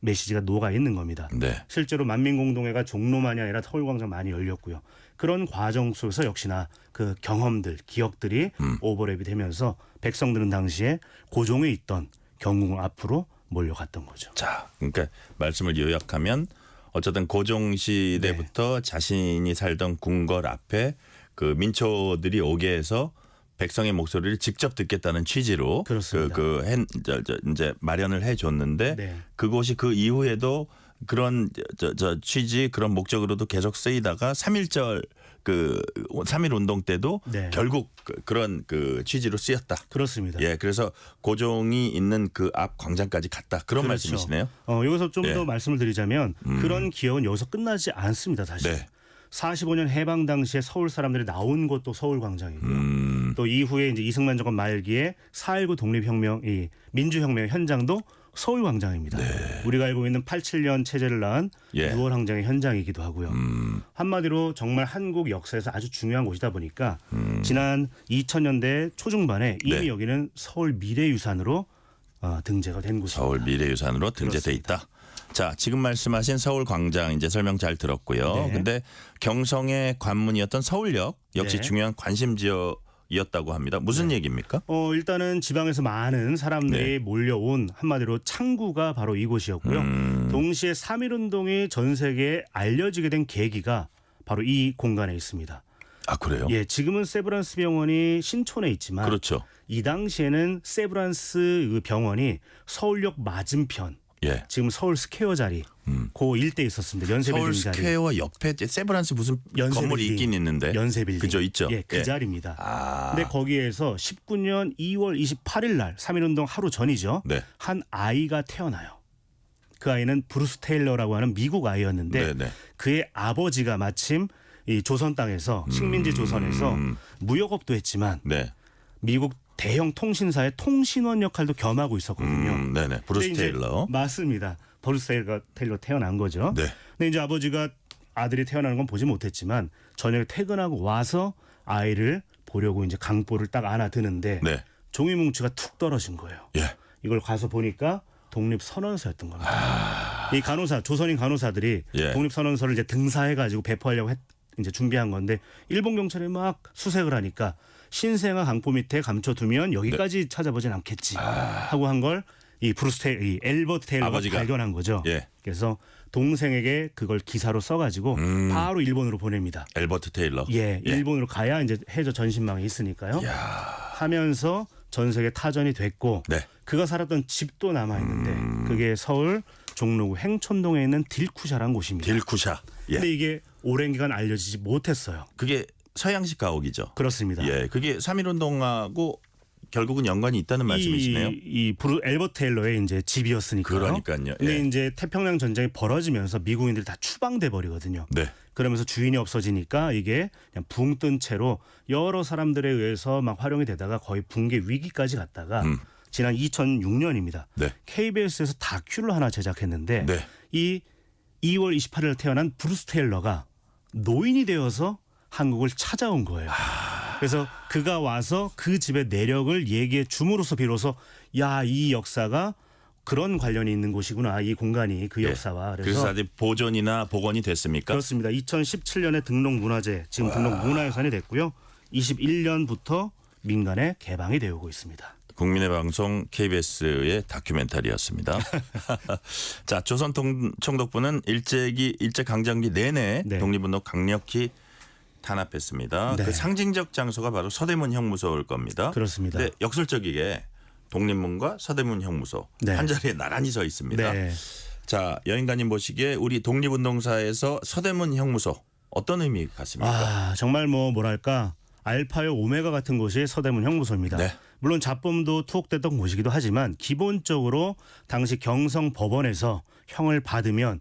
메시지가 녹아 있는 겁니다. 네. 실제로 만민공동회가 종로만이 아니라 서울광장 많이 열렸고요. 그런 과정 속에서 역시나 그 경험들, 기억들이 오버랩이 되면서 백성들은 당시에 고종에 있던 경궁 앞으로 몰려갔던 거죠. 자, 그러니까 말씀을 요약하면 어쨌든 고종 시대부터 자신이 살던 궁궐 앞에 그 민초들이 오게 해서 백성의 목소리를 직접 듣겠다는 취지로 그렇습니다. 이제 마련을 해줬는데 네. 그곳이 그 이후에도 그런 취지 그런 목적으로도 계속 쓰이다가 3.1절 그 3.1 운동 때도 네. 결국 그런 그 취지로 쓰였다. 그렇습니다. 예, 그래서 고종이 있는 그 앞 광장까지 갔다. 그런 그렇죠. 말씀이시네요. 여기서 좀 더 예. 말씀을 드리자면 그런 기억은 여기서 끝나지 않습니다. 사실. 네. 45년 해방 당시에 서울 사람들이 나온 곳도 서울광장이고요. 또 이후에 이제 이승만 정권 말기에 4.19 독립혁명, 이 민주혁명 현장도 서울광장입니다. 네. 우리가 알고 있는 87년 체제를 낳은 예. 6월 항쟁의 현장이기도 하고요. 한마디로 정말 한국 역사에서 아주 중요한 곳이다 보니까 지난 2000년대 초중반에 이미 네. 여기는 서울 미래유산으로 등재가 된 곳입니다. 서울 미래유산으로 등재돼 있다. 자, 지금 말씀하신 서울광장 이제 설명 잘 들었고요. 네. 근데 경성의 관문이었던 서울역 역시 네. 중요한 관심 지역이었다고 합니다. 무슨 얘기입니까? 일단은 지방에서 많은 사람들이 네. 몰려온 한마디로 창구가 바로 이곳이었고요. 동시에 3.1운동이 전 세계에 알려지게 된 계기가 바로 이 공간에 있습니다. 아, 그래요? 예, 지금은 세브란스 병원이 신촌에 있지만 그렇죠. 이 당시에는 세브란스 병원이 서울역 맞은편, 예. 지금 서울 스퀘어 자리, 그 일대에 있었습니다. 연세 서울 빌딩 자리. 스퀘어 옆에 세브란스 무슨 연세 건물이 빌딩. 있긴 있는데. 연세 빌딩. 그죠, 있죠. 예, 그 예. 자리입니다. 아. 근데 거기에서 19년 2월 28일 날 3.1운동 하루 전이죠. 네. 한 아이가 태어나요. 그 아이는 브루스 테일러라고 하는 미국 아이였는데 네, 네. 그의 아버지가 마침 이 조선 땅에서 식민지 조선에서 무역업도 했지만 네. 미국 대형 통신사의 통신원 역할도 겸하고 있었거든요. 네네. 브루스 근데 이제 테일러. 맞습니다. 브루스 테일러 태어난 거죠. 네. 근데 이제 아버지가 아들이 태어나는 건 보지 못했지만 저녁에 퇴근하고 와서 아이를 보려고 이제 강보를 딱 안아드는데 네. 종이 뭉치가 툭 떨어진 거예요. 예. 이걸 가서 보니까 독립선언서였던 겁니다. 이 간호사, 조선인 간호사들이 예. 독립선언서를 이제 등사해가지고 배포하려고 이제 준비한 건데 일본 경찰이 막 수색을 하니까 신생아 강포 밑에 감춰두면 여기까지 찾아보진 않겠지 하고 한 걸 이 이 엘버트 테일러가 아버지가. 발견한 거죠. 예. 그래서 동생에게 그걸 기사로 써가지고 바로 일본으로 보냅니다. 엘버트 테일러. 예, 일본으로 가야 이제 해저 전신망이 있으니까요. 하면서 전 세계 타전이 됐고 네. 그가 살았던 집도 남아 있는데 그게 서울 종로구 행촌동에 있는 딜쿠샤라는 곳입니다. 딜쿠샤. 예. 근데 이게 오랜 기간 알려지지 못했어요. 그게 서양식 가옥이죠. 그렇습니다. 예. 그게 3.1운동하고 결국은 연관이 있다는 말씀이시네요. 엘버트 테일러의 이제 집이었으니까요. 그러니까요. 근데 예. 이제 태평양 전쟁이 벌어지면서 미국인들이 다 추방돼 버리거든요. 네. 그러면서 주인이 없어지니까 이게 그냥 붕 뜬 채로 여러 사람들에 의해서 막 활용이 되다가 거의 붕괴 위기까지 갔다가 지난 2006년입니다. 네. KBS에서 다큐를 하나 제작했는데 네. 이 2월 28일 태어난 브루스 테일러가 노인이 되어서 한국을 찾아온 거예요. 그래서 그가 와서 그 집의 내력을 얘기해 줌으로써 비로소 야, 이 역사가 그런 관련이 있는 곳이구나. 이 공간이 그 역사와. 그래서 아직 보존이나 복원이 됐습니까? 그렇습니다. 2017년에 등록 문화재, 지금 등록 문화유산이 됐고요. 21년부터 민간에 개방이 되어 오고 있습니다. 국민의 방송 KBS의 다큐멘터리였습니다. 자, 조선 총독부는 일제강점기 내내 네. 독립운동 강력히 탄압했습니다. 네. 그 상징적 장소가 바로 서대문 형무소일 겁니다. 그렇습니다. 근데 역설적이게 독립문과 서대문 형무소 네. 한 자리에 나란히 서 있습니다. 네. 자, 여인관님 보시기에 우리 독립운동사에서 서대문 형무소 어떤 의미 같습니까? 정말 뭐랄까 알파요 오메가 같은 곳이 서대문 형무소입니다. 네. 물론 잡범도 투옥됐던 곳이기도 하지만 기본적으로 당시 경성 법원에서 형을 받으면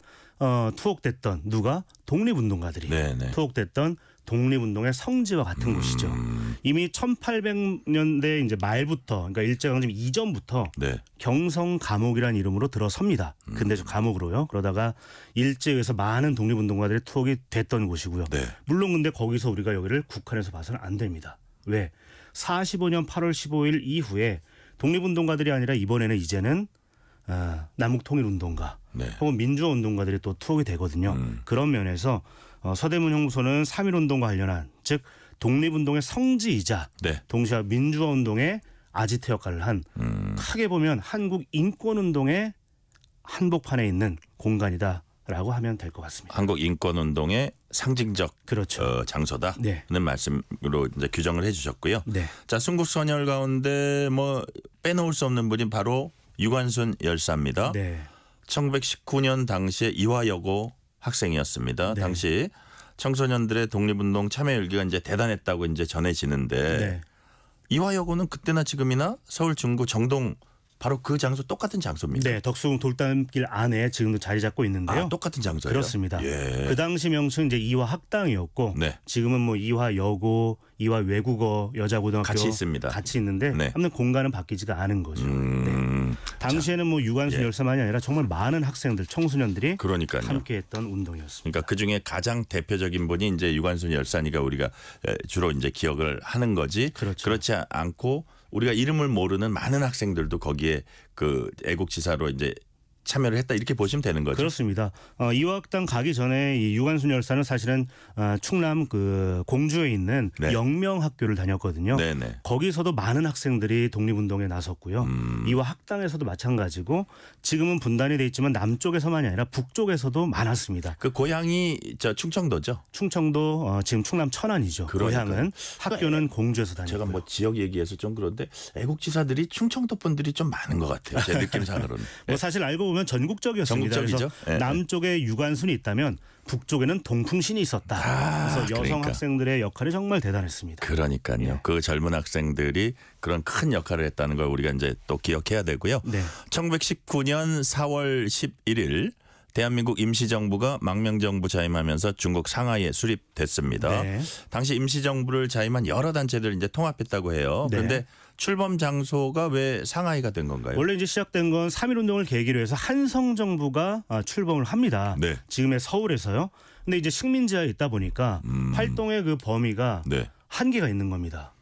투옥됐던 누가 독립운동가들이 네네. 투옥됐던 독립운동의 성지와 같은 곳이죠. 이미 1800년대 이제 말부터 그러니까 일제강점 이전부터 네. 경성 감옥이라는 이름으로 들어섭니다. 근대적 감옥으로요. 그러다가 일제에서 많은 독립운동가들이 투옥이 됐던 곳이고요. 네. 물론 근데 거기서 우리가 여기를 국한에서 봐서는 안 됩니다. 왜? 45년 8월 15일 이후에 독립운동가들이 아니라 이제는 남북통일운동가 네. 혹은 민주화운동가들이 또 투옥이 되거든요. 그런 면에서 서대문 형무소는 3.1운동과 관련한 즉 독립운동의 성지이자 네. 동시에 민주화운동의 아지트 역할을 한 크게 보면 한국 인권운동의 한복판에 있는 공간이다라고 하면 될 것 같습니다. 한국 인권운동의 상징적 그렇죠. 장소다는 네. 말씀으로 이제 규정을 해주셨고요. 네. 자, 순국선열 가운데 빼놓을 수 없는 분이 바로 유관순 열사입니다. 네. 1919년 당시에 이화여고 학생이었습니다. 네. 당시 청소년들의 독립운동 참여 열기가 이제 대단했다고 이제 전해지는데 네. 이화여고는 그때나 지금이나 서울 중구 정동 바로 그 장소 똑같은 장소입니다. 네, 덕수궁 돌담길 안에 지금도 자리 잡고 있는데요. 똑같은 장소예요. 그렇습니다. 예. 그 당시 명칭은 이제 이화 학당이었고 네. 지금은 이화 여고, 이화 외국어 여자고등학교 같이 있습니다. 같이 있는데 네. 아무튼 공간은 바뀌지가 않은 거죠. 네. 당시에는 유관순 예. 열사만이 아니라 정말 많은 학생들, 청소년들이 그러니까요. 함께했던 운동이었습니다. 그러니까 그 중에 가장 대표적인 분이 이제 유관순 열사니까 우리가 주로 이제 기억을 하는 거지. 그렇죠. 그렇지 않고 우리가 이름을 모르는 많은 학생들도 거기에 그 애국지사로 이제 참여를 했다 이렇게 보시면 되는 거죠. 그렇습니다. 이화학당 가기 전에 이 유관순 열사는 사실은 충남 그 공주에 있는 네. 영명학교를 다녔거든요. 네네. 거기서도 많은 학생들이 독립운동에 나섰고요. 이화학당에서도 마찬가지고 지금은 분단이 돼 있지만 남쪽에서만이 아니라 북쪽에서도 많았습니다. 그 고향이 충청도죠. 충청도 지금 충남 천안이죠. 그러니까요. 고향은 학교는 공주에서 다녔고요. 제가 지역 얘기해서 좀 그런데 애국지사들이 충청도 분들이 좀 많은 것 같아요. 제 느낌상으로는. 사실 알고 보면 전국적이었습니다. 전국적이죠. 그래서 네. 남쪽에 유관순이 있다면 북쪽에는 동풍신이 있었다. 그래서 여성 그러니까. 학생들의 역할이 정말 대단했습니다. 그러니까요. 예. 그 젊은 학생들이 그런 큰 역할을 했다는 걸 우리가 이제 또 기억해야 되고요. 네. 1919년 4월 11일 대한민국 임시정부가 망명정부 자임하면서 중국 상하이에 수립됐습니다. 네. 당시 임시정부를 자임한 여러 단체들 이제 통합했다고 해요. 네. 그런데 출범 장소가 왜 상하이가 된 건가요? 원래 이제 시작된 건 3.1운동을 계기로 해서 한성 정부가 출범을 합니다. 네. 지금의 서울에서요. 근데 이제 식민지하에 있다 보니까 활동의 그 범위가 네. 한계가 있는 겁니다.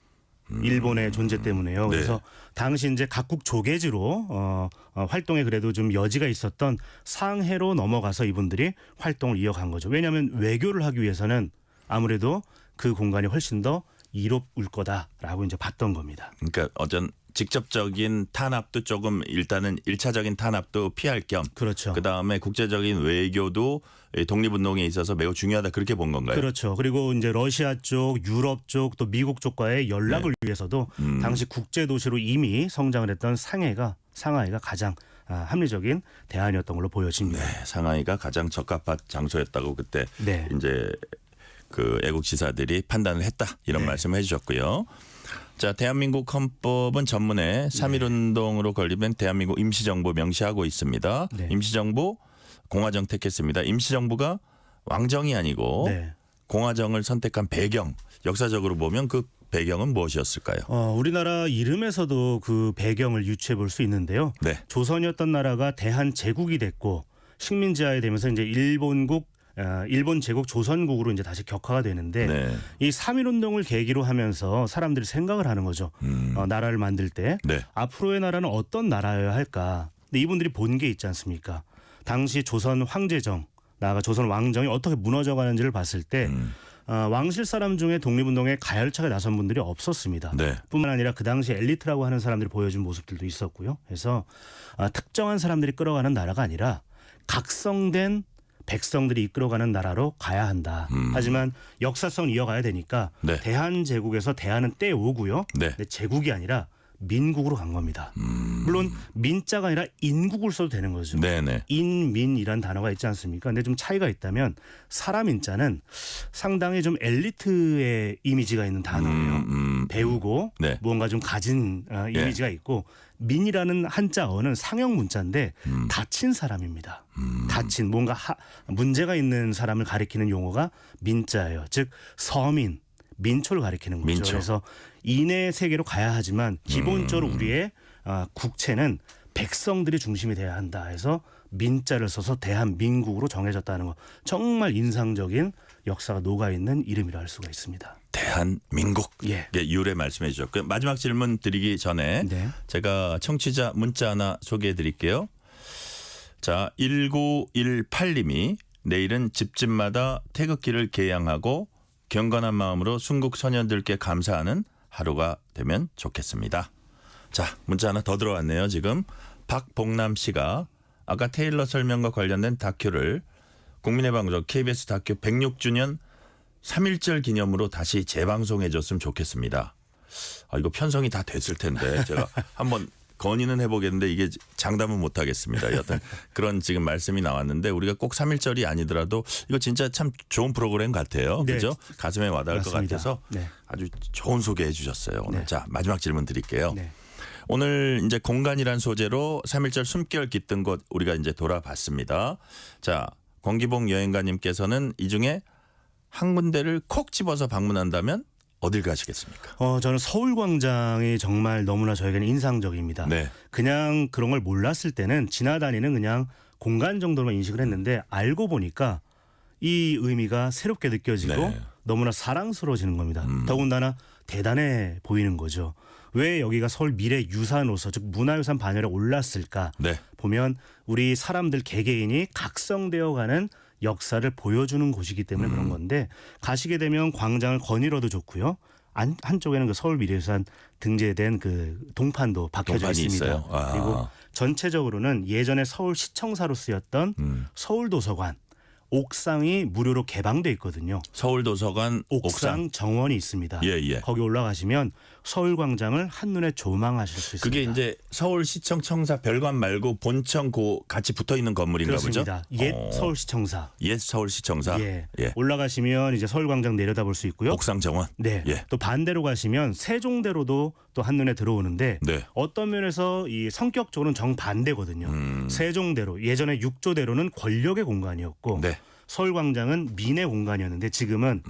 일본의 존재 때문에요. 네. 그래서 당시 이제 각국 조계지로 활동에 그래도 좀 여지가 있었던 상해로 넘어가서 이분들이 활동을 이어간 거죠. 왜냐하면 외교를 하기 위해서는 아무래도 그 공간이 훨씬 더 이롭을 거다라고 이제 봤던 겁니다. 그러니까 어떤 직접적인 탄압도 조금 일단은 1차적인 탄압도 피할 겸 그렇죠. 그다음에 국제적인 외교도 독립운동에 있어서 매우 중요하다 그렇게 본 건가요? 그렇죠. 그리고 이제 러시아 쪽, 유럽 쪽, 또 미국 쪽과의 연락을 위해서도 당시 국제 도시로 이미 성장을 했던 상하이가 가장 합리적인 대안이었던 걸로 보여집니다. 네, 상하이가 가장 적합한 장소였다고 그때 네. 이제 그 애국지사들이 판단을 했다 이런 네. 말씀을 해주셨고요. 자, 대한민국 헌법은 전문에 3.1운동으로 건립된 대한민국 임시정부 명시하고 있습니다. 네. 임시정부 공화정 택했습니다. 임시정부가 왕정이 아니고 네. 공화정을 선택한 배경 역사적으로 보면 그 배경은 무엇이었을까요? 우리나라 이름에서도 그 배경을 유추해 볼 수 있는데요. 네. 조선이었던 나라가 대한제국이 됐고 식민지하에 되면서 이제 일본 제국 조선국으로 이제 다시 격화가 되는데 네. 이 3.1운동을 계기로 하면서 사람들이 생각을 하는 거죠. 나라를 만들 때 네. 앞으로의 나라는 어떤 나라여야 할까? 근데 이분들이 본 게 있지 않습니까? 당시 조선 황제정, 나아가 조선 왕정이 어떻게 무너져가는지를 봤을 때 왕실 사람 중에 독립운동에 가열차게 나선 분들이 없었습니다. 네. 뿐만 아니라 그 당시 엘리트라고 하는 사람들이 보여준 모습들도 있었고요. 그래서 특정한 사람들이 끌어가는 나라가 아니라 각성된 백성들이 이끌어가는 나라로 가야 한다. 하지만 역사성을 이어가야 되니까 네. 대한제국에서 대한은 떼오고요. 네. 근데 제국이 아니라 민국으로 간 겁니다. 물론 민자가 아니라 인국을 써도 되는 거죠. 네네. 인민이란 단어가 있지 않습니까? 근데 좀 차이가 있다면 사람 인자는 상당히 좀 엘리트의 이미지가 있는 단어예요. 배우고 네. 무언가 좀 가진 이미지가 있고 민이라는 한자어는 상형 문자인데 다친 사람입니다. 다친 뭔가 문제가 있는 사람을 가리키는 용어가 민자예요. 즉 서민, 민초를 가리키는 거죠. 민초. 그래서 인의 세계로 가야 하지만 기본적으로 우리의 국채는 백성들이 중심이 돼야 한다 해서 민자를 써서 대한민국으로 정해졌다는 거. 정말 인상적인 역사가 녹아있는 이름이라 할 수가 있습니다. 대한민국. 예. 유래 말씀해 주셨고요. 마지막 질문 드리기 전에 네. 제가 청취자 문자 하나 소개해 드릴게요. 자, 1918님이 내일은 집집마다 태극기를 개양하고 경건한 마음으로 순국 선현들께 감사하는 하루가 되면 좋겠습니다. 자, 문자 하나 더 들어왔네요. 지금 박봉남 씨가 아까 테일러 설명과 관련된 다큐를 국민의 방송 KBS 다큐 106주년 3.1절 기념으로 다시 재방송해 줬으면 좋겠습니다. 이거 편성이 다 됐을 텐데 제가 한번 건의는 해보겠는데 이게 장담은 못하겠습니다. 여튼 그런 지금 말씀이 나왔는데 우리가 꼭 3.1절이 아니더라도 이거 진짜 참 좋은 프로그램 같아요. 네. 그죠? 가슴에 와닿을 것 맞습니다. 같아서 네. 아주 좋은 소개해 주셨어요. 오늘. 네. 자, 마지막 질문 드릴게요. 네. 오늘 이제 공간이란 소재로 3.1절 숨결 깃든 곳 우리가 이제 돌아봤습니다. 자, 권기봉 여행가님께서는 이 중에 한 군데를 콕 집어서 방문한다면 어딜 가시겠습니까? 저는 서울광장이 정말 너무나 저에게는 인상적입니다. 네. 그냥 그런 걸 몰랐을 때는 지나다니는 그냥 공간 정도로만 인식을 했는데 알고 보니까 이 의미가 새롭게 느껴지고 네. 너무나 사랑스러워지는 겁니다. 더군다나 대단해 보이는 거죠. 왜 여기가 서울 미래유산으로서 즉 문화유산 반열에 올랐을까? 네. 보면 우리 사람들 개개인이 각성되어가는 역사를 보여주는 곳이기 때문에 그런 건데 가시게 되면 광장을 거닐어도 좋고요. 한쪽에는 그 서울 미래유산 등재된 그 동판도 박혀져 동판이 있습니다. 있어요. 아. 그리고 전체적으로는 예전에 서울시청사로 쓰였던 서울도서관 옥상이 무료로 개방돼 있거든요. 서울도서관 옥상 정원이 있습니다. 예, 예. 거기 올라가시면 서울광장을 한눈에 조망하실 수 있습니다. 그게 이제 서울시청 청사 별관 말고 본청 같이 붙어 있는 건물인가 그렇습니다. 보죠? 옛 서울시청사. 옛 서울시청사. 예. 예. 올라가시면 이제 서울광장 내려다볼 수 있고요. 옥상 정원. 네. 예. 또 반대로 가시면 세종대로도 또 한눈에 들어오는데 네. 어떤 면에서 이 성격적으로는 정반대거든요. 세종대로 예전에 육조대로는 권력의 공간이었고 네. 서울광장은 민의 공간이었는데 지금은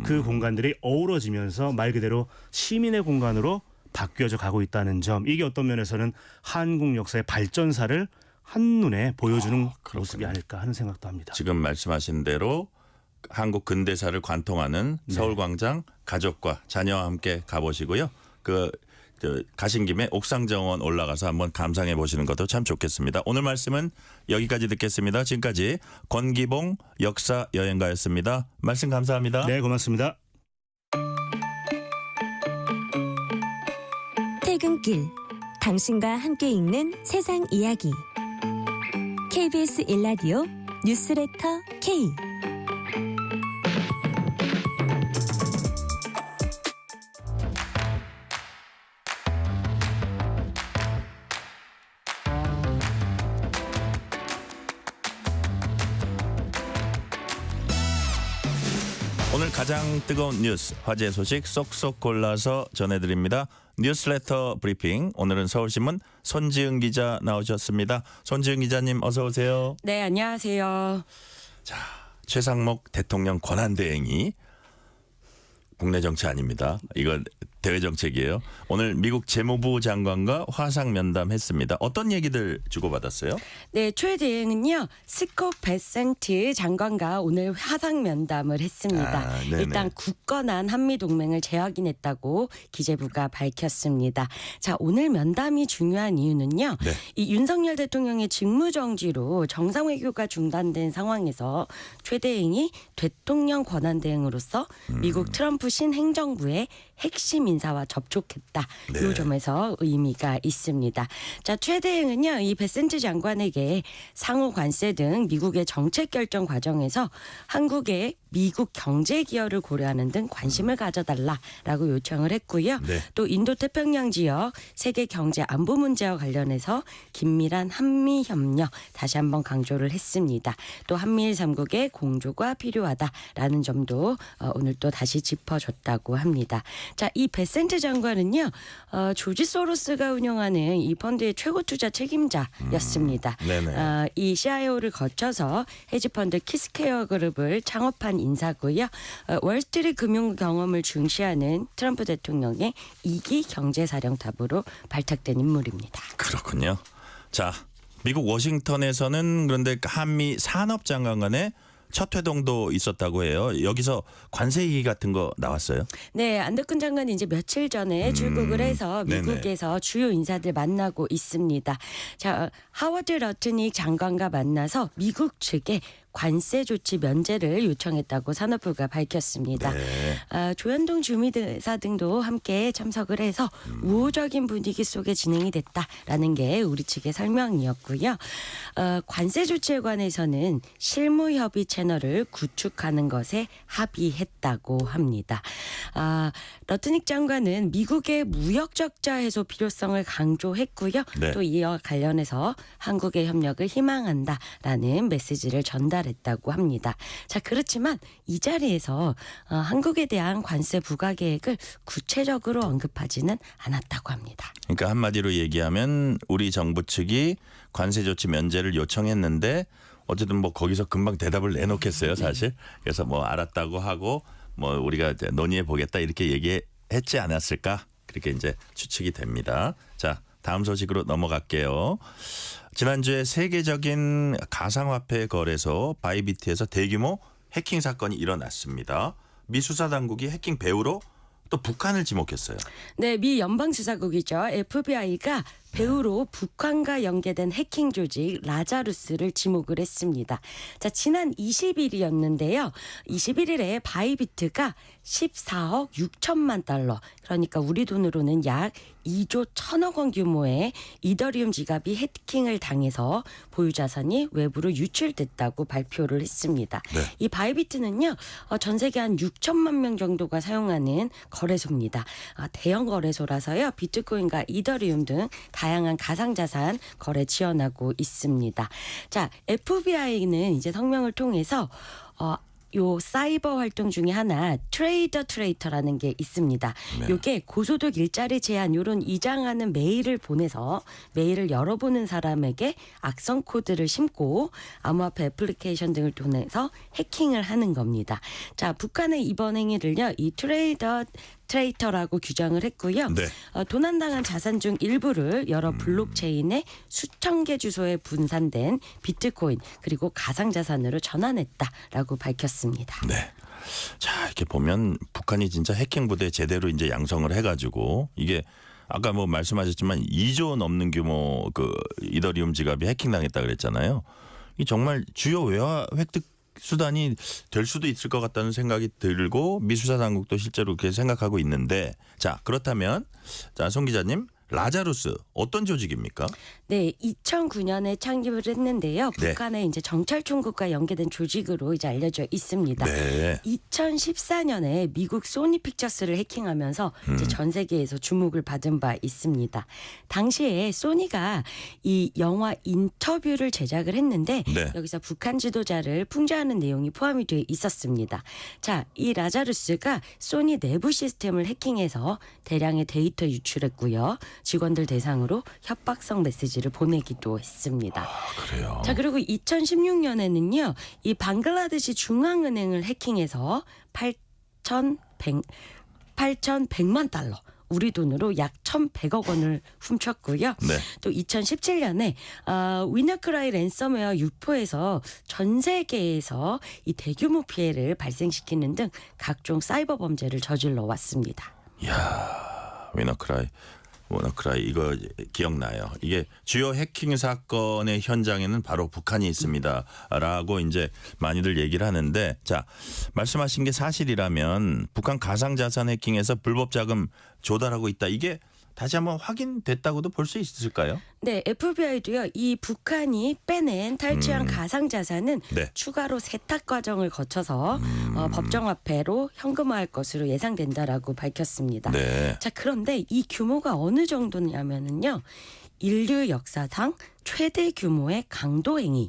그 공간들이 어우러지면서 말 그대로 시민의 공간으로 바뀌어져 가고 있다는 점. 이게 어떤 면에서는 한국 역사의 발전사를 한눈에 보여주는 모습이 아닐까 하는 생각도 합니다. 지금 말씀하신 대로 한국 근대사를 관통하는 서울광장 가족과 자녀와 함께 가보시고요. 가신 김에 옥상정원 올라가서 한번 감상해 보시는 것도 참 좋겠습니다. 오늘 말씀은 여기까지 듣겠습니다. 지금까지 권기봉 역사 여행가였습니다. 말씀 감사합니다. 네, 고맙습니다. 퇴근길 당신과 함께 읽는 세상 이야기 KBS 1라디오 뉴스레터 K 오늘 가장 뜨거운 뉴스, 화제 소식 쏙쏙 골라서 전해드립니다. 뉴스레터 브리핑. 오늘은 서울신문 손지은 기자 나오셨습니다. 손지은 기자님 어서 오세요. 네, 안녕하세요. 자, 최상목 대통령 권한대행이 국내 정치 아닙니다. 이건 대외 정책이에요. 오늘 미국 재무부 장관과 화상 면담했습니다. 어떤 얘기들 주고받았어요? 네, 최대행은요 스콧 베센트 장관과 오늘 화상 면담을 했습니다. 네네. 일단 굳건한 한미 동맹을 재확인했다고 기재부가 밝혔습니다. 자, 오늘 면담이 중요한 이유는요. 네. 이 윤석열 대통령의 직무정지로 정상외교가 중단된 상황에서 최대행이 대통령 권한대행으로서 미국 트럼프 신행정부의 핵심 인사와 접촉했다. 네. 이 점에서 의미가 있습니다. 자, 최대행은요, 이 베센트 장관에게 상호 관세 등 미국의 정책 결정 과정에서 한국의 미국 경제 기여를 고려하는 등 관심을 가져달라라고 요청을 했고요. 네. 또 인도 태평양 지역 세계 경제 안보 문제와 관련해서 긴밀한 한미 협력 다시 한번 강조를 했습니다. 또 한미일 3국의 공조가 필요하다라는 점도 오늘 또 다시 짚어줬다고 합니다. 자, 이 베센트 장관은요, 조지 소로스가 운영하는 이 펀드의 최고 투자 책임자였습니다. 네네. 이 CIO를 거쳐서 헤지펀드 키스케어 그룹을 창업한 인사고요. 월스트리트 금융 경험을 중시하는 트럼프 대통령의 2기 경제사령탑으로 발탁된 인물입니다. 그렇군요. 자, 미국 워싱턴에서는 그런데 한미 산업장관 간의 첫 회동도 있었다고 해요. 여기서 관세 얘기 같은 거 나왔어요? 네, 안덕근 장관이 이제 며칠 전에 출국을 해서 미국에서 주요 인사들 만나고 있습니다. 자, 하워드 러트닉 장관과 만나서 미국 측에 관세 조치 면제를 요청했다고 산업부가 밝혔습니다. 네. 조현동 주미대사 등도 함께 참석을 해서 우호적인 분위기 속에 진행이 됐다라는 게 우리 측의 설명이었고요. 관세 조치에 관해서는 실무 협의 채널을 구축하는 것에 합의했다고 합니다. 러트닉 장관은 미국의 무역 적자 해소 필요성을 강조했고요. 네. 또 이와 관련해서 한국의 협력을 희망한다라는 메시지를 전달했다고 합니다. 자, 그렇지만 이 자리에서 한국에 대한 관세 부과 계획을 구체적으로 언급하지는 않았다고 합니다. 그러니까 한마디로 얘기하면 우리 정부 측이 관세 조치 면제를 요청했는데 어쨌든 뭐 거기서 금방 대답을 내놓겠어요, 사실. 그래서 뭐 알았다고 하고 뭐 우리가 이제 논의해 보겠다 이렇게 얘기했지 않았을까? 그렇게 이제 추측이 됩니다. 자, 다음 소식으로 넘어갈게요. 지난주에 세계적인 가상화폐 거래소 바이비트에서 대규모 해킹 사건이 일어났습니다. 미 수사 당국이 해킹 배후로 또 북한을 지목했어요. 네, 미 연방수사국이죠. FBI가 배후로 북한과 연계된 해킹 조직 라자루스를 지목을 했습니다. 자, 지난 20일이었는데요. 21일에 바이비트가 14억 6천만 달러, 그러니까 우리 돈으로는 약 2조 1천억 원 규모의 이더리움 지갑이 해킹을 당해서 보유 자산이 외부로 유출됐다고 발표를 했습니다. 네. 이 바이비트는요, 전 세계 한 6천만 명 정도가 사용하는 거래소입니다. 대형 거래소라서요, 비트코인과 이더리움 등 다양한 가상자산 거래 지원하고 있습니다. 자, FBI는 이제 성명을 통해서 요 사이버 활동 중에 하나 트레이터라는 게 있습니다. 네. 요게 고소득 일자리 제한 요런 이장하는 메일을 보내서 메일을 열어보는 사람에게 악성 코드를 심고 암호화폐 애플리케이션 등을 통해서 해킹을 하는 겁니다. 자, 북한의 이번 행위를요, 이 트레이터라고 규정을 했고요. 네. 도난당한 자산 중 일부를 여러 블록체인의 수천 개 주소에 분산된 비트코인 그리고 가상자산으로 전환했다라고 밝혔습니다. 네. 자, 이렇게 보면 북한이 진짜 해킹 부대 제대로 이제 양성을 해가지고 이게 아까 뭐 말씀하셨지만 2조 넘는 규모 그 이더리움 지갑이 해킹당했다 그랬잖아요. 이 정말 주요 외화 획득 수단이 될 수도 있을 것 같다는 생각이 들고 미 수사 당국도 실제로 그렇게 생각하고 있는데, 자, 그렇다면 자, 송 기자님, 라자루스 어떤 조직입니까? 네, 2009년에 창립을 했는데요. 네. 북한의 이제 정찰 총국과 연계된 조직으로 이제 알려져 있습니다. 네. 2014년에 미국 소니 픽처스를 해킹하면서 이제 전 세계에서 주목을 받은 바 있습니다. 당시에 소니가 이 영화 인터뷰를 제작을 했는데 네. 여기서 북한 지도자를 풍자하는 내용이 포함이 돼 있었습니다. 자, 이 라자루스가 소니 내부 시스템을 해킹해서 대량의 데이터 유출했고요. 직원들 대상으로 협박성 메시지를 보내기도 했습니다. 그래요. 자, 그리고 2016년에는요, 이 방글라데시 중앙은행을 해킹해서 8,100만 달러, 우리 돈으로 약 1,100억 원을 훔쳤고요. 네. 또 2017년에 위너크라이 랜섬웨어 유포에서 전 세계에서 이 대규모 피해를 발생시키는 등 각종 사이버 범죄를 저질러 왔습니다. 이야, 위너크라이 이거 기억나요. 이게 주요 해킹 사건의 현장에는 바로 북한이 있습니다라고 이제 많이들 얘기를 하는데, 자, 말씀하신 게 사실이라면 북한 가상자산 해킹에서 불법 자금 조달하고 있다. 이게 다시 한번 확인됐다고도 볼 수 있을까요? 네, FBI도요. 이 북한이 빼낸 탈취한 가상자산은 네. 추가로 세탁 과정을 거쳐서 법정화폐로 현금화할 것으로 예상된다라고 밝혔습니다. 네. 자, 그런데 이 규모가 어느 정도냐면은요. 인류 역사상 최대 규모의 강도 행위에